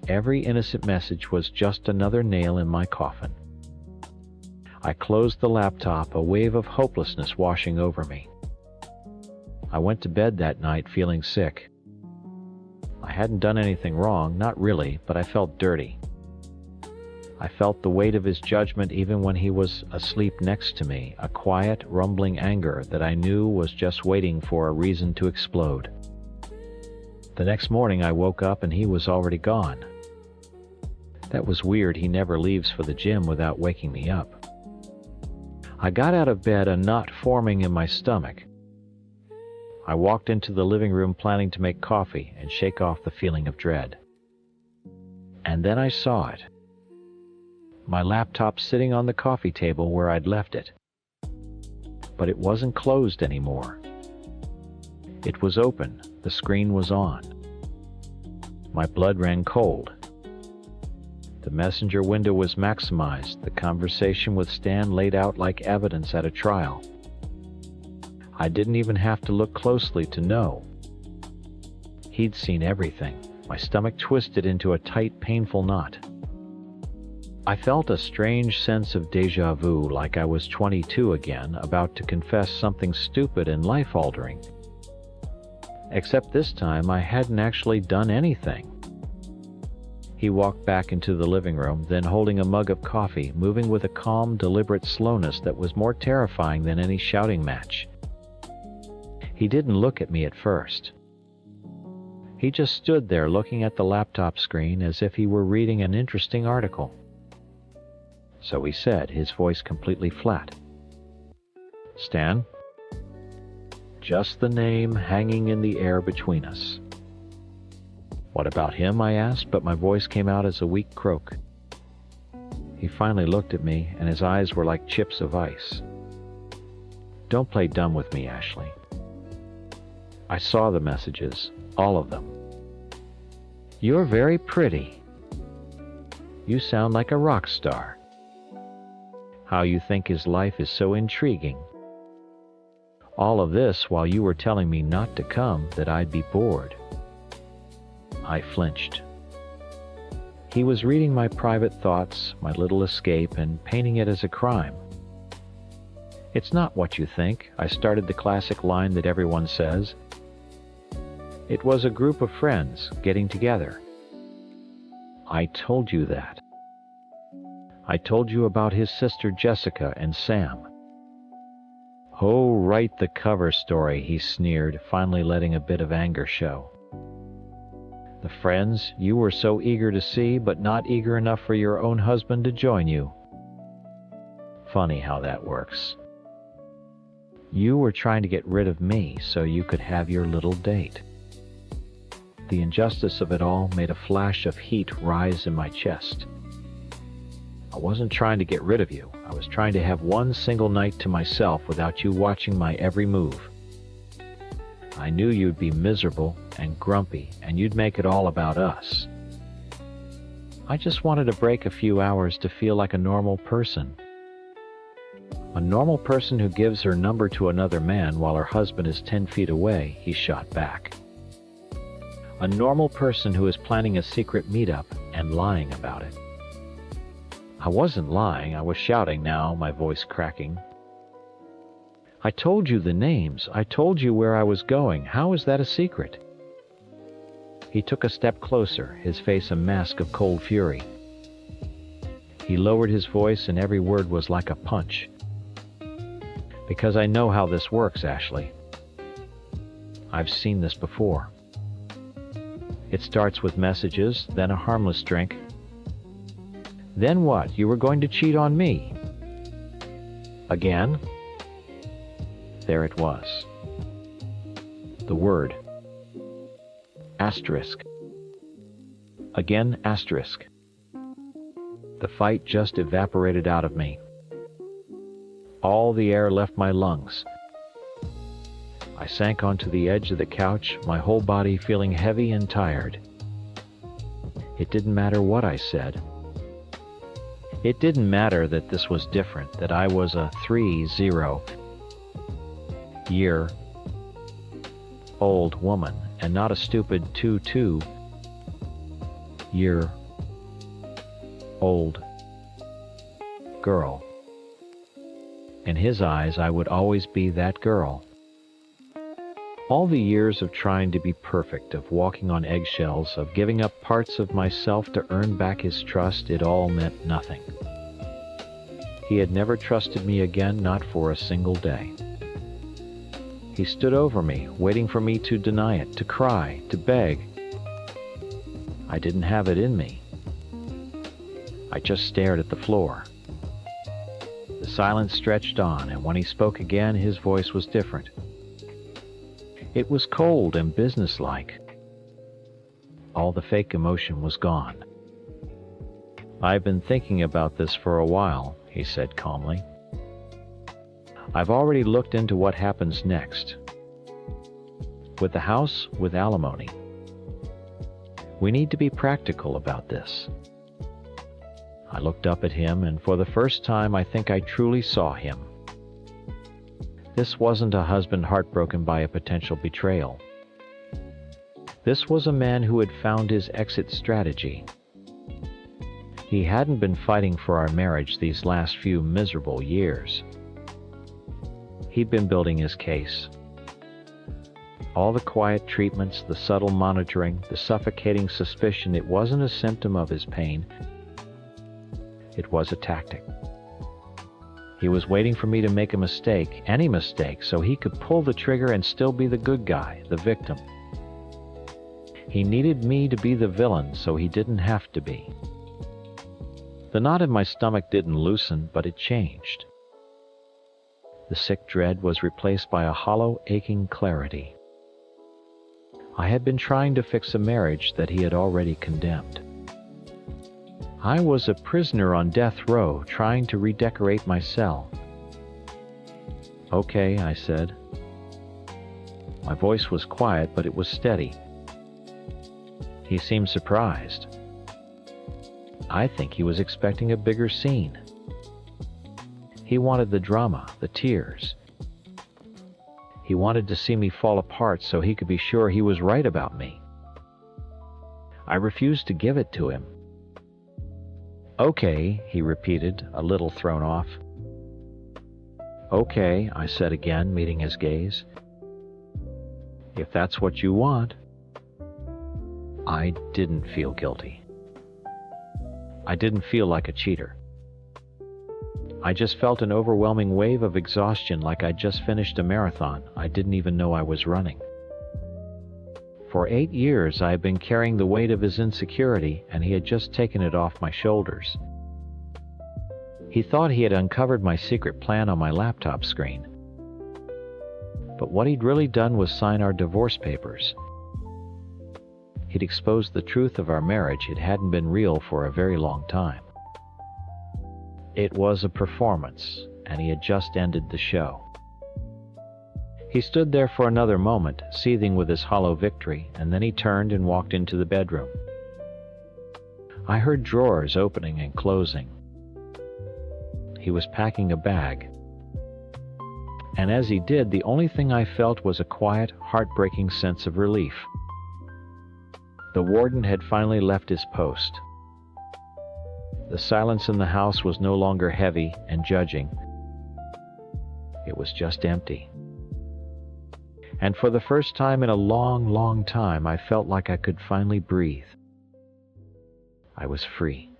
Every innocent message was just another nail in my coffin. I closed the laptop, a wave of hopelessness washing over me. I went to bed that night feeling sick. I hadn't done anything wrong, not really, but I felt dirty. I felt the weight of his judgment even when he was asleep next to me, a quiet, rumbling anger that I knew was just waiting for a reason to explode. The next morning I woke up and he was already gone. That was weird, he never leaves for the gym without waking me up. I got out of bed, a knot forming in my stomach. I walked into the living room planning to make coffee and shake off the feeling of dread. And then I saw it. My laptop sitting on the coffee table where I'd left it. But it wasn't closed anymore. It was open, the screen was on. My blood ran cold. The messenger window was maximized, the conversation with Stan laid out like evidence at a trial. I didn't even have to look closely to know. He'd seen everything. My stomach twisted into a tight, painful knot. I felt a strange sense of déjà vu, like I was 22 again, about to confess something stupid and life-altering. Except this time I hadn't actually done anything. He walked back into the living room, then holding a mug of coffee, moving with a calm, deliberate slowness that was more terrifying than any shouting match. He didn't look at me at first. He just stood there looking at the laptop screen as if he were reading an interesting article. So he said, his voice completely flat. "Stan?" Just the name hanging in the air between us. "What about him?" I asked, but my voice came out as a weak croak. He finally looked at me, and his eyes were like chips of ice. "Don't play dumb with me, Ashley. I saw the messages, all of them. You're very pretty. You sound like a rock star. How you think his life is so intriguing. All of this while you were telling me not to come, that I'd be bored." I flinched. He was reading my private thoughts, my little escape, and painting it as a crime. "It's not what you think," I started the classic line that everyone says. "It was a group of friends getting together." "I told you that. I told you about his sister Jessica and Sam." "Oh, write the cover story," he sneered, finally letting a bit of anger show. "The friends you were so eager to see, but not eager enough for your own husband to join you. Funny how that works. You were trying to get rid of me so you could have your little date." The injustice of it all made a flash of heat rise in my chest. I wasn't trying to get rid of you. I was trying to have one single night to myself without you watching my every move. I knew you'd be miserable and grumpy, and you'd make it all about us. I just wanted to break a few hours to feel like a normal person. A normal person who gives her number to another man while her husband is 10 feet away, he shot back. A normal person who is planning a secret meetup and lying about it. I wasn't lying, I was shouting now, my voice cracking. "I told you the names. I told you where I was going. How is that a secret?" He took a step closer, his face a mask of cold fury. He lowered his voice and every word was like a punch. "Because I know how this works, Ashley. I've seen this before. It starts with messages, then a harmless drink. Then what? You were going to cheat on me. Again?" There it was. The word. Asterisk. Again, asterisk. The fight just evaporated out of me. All the air left my lungs. I sank onto the edge of the couch, my whole body feeling heavy and tired. It didn't matter what I said. It didn't matter that this was different, that I was a 30-year-old woman, and not a stupid 22-year-old girl. In his eyes, I would always be that girl. All the years of trying to be perfect, of walking on eggshells, of giving up parts of myself to earn back his trust, it all meant nothing. He had never trusted me again, not for a single day. He stood over me, waiting for me to deny it, to cry, to beg. I didn't have it in me. I just stared at the floor. The silence stretched on, and when he spoke again, his voice was different. It was cold and businesslike. All the fake emotion was gone. "I've been thinking about this for a while," he said calmly. "I've already looked into what happens next. With the house, with alimony. We need to be practical about this." I looked up at him, and for the first time I think I truly saw him. This wasn't a husband heartbroken by a potential betrayal. This was a man who had found his exit strategy. He hadn't been fighting for our marriage these last few miserable years. He'd been building his case. All the quiet treatments, the subtle monitoring, the suffocating suspicion, it wasn't a symptom of his pain. It was a tactic. He was waiting for me to make a mistake, any mistake, so he could pull the trigger and still be the good guy, the victim. He needed me to be the villain so he didn't have to be. The knot in my stomach didn't loosen, but it changed. The sick dread was replaced by a hollow, aching clarity. I had been trying to fix a marriage that he had already condemned. I was a prisoner on death row, trying to redecorate my cell. "Okay," I said. My voice was quiet, but it was steady. He seemed surprised. I think he was expecting a bigger scene. He wanted the drama, the tears. He wanted to see me fall apart so he could be sure he was right about me. I refused to give it to him. "Okay," he repeated, a little thrown off. "Okay," I said again, meeting his gaze. "If that's what you want." I didn't feel guilty. I didn't feel like a cheater. I just felt an overwhelming wave of exhaustion, like I'd just finished a marathon I didn't even know I was running. For 8 years I had been carrying the weight of his insecurity, and he had just taken it off my shoulders. He thought he had uncovered my secret plan on my laptop screen. But what he'd really done was sign our divorce papers. He'd exposed the truth of our marriage. It hadn't been real for a very long time. It was a performance, and he had just ended the show. He stood there for another moment, seething with his hollow victory, and then he turned and walked into the bedroom. I heard drawers opening and closing. He was packing a bag. And as he did, the only thing I felt was a quiet, heartbreaking sense of relief. The warden had finally left his post. The silence in the house was no longer heavy and judging. It was just empty. And for the first time in a long, long time, I felt like I could finally breathe. I was free.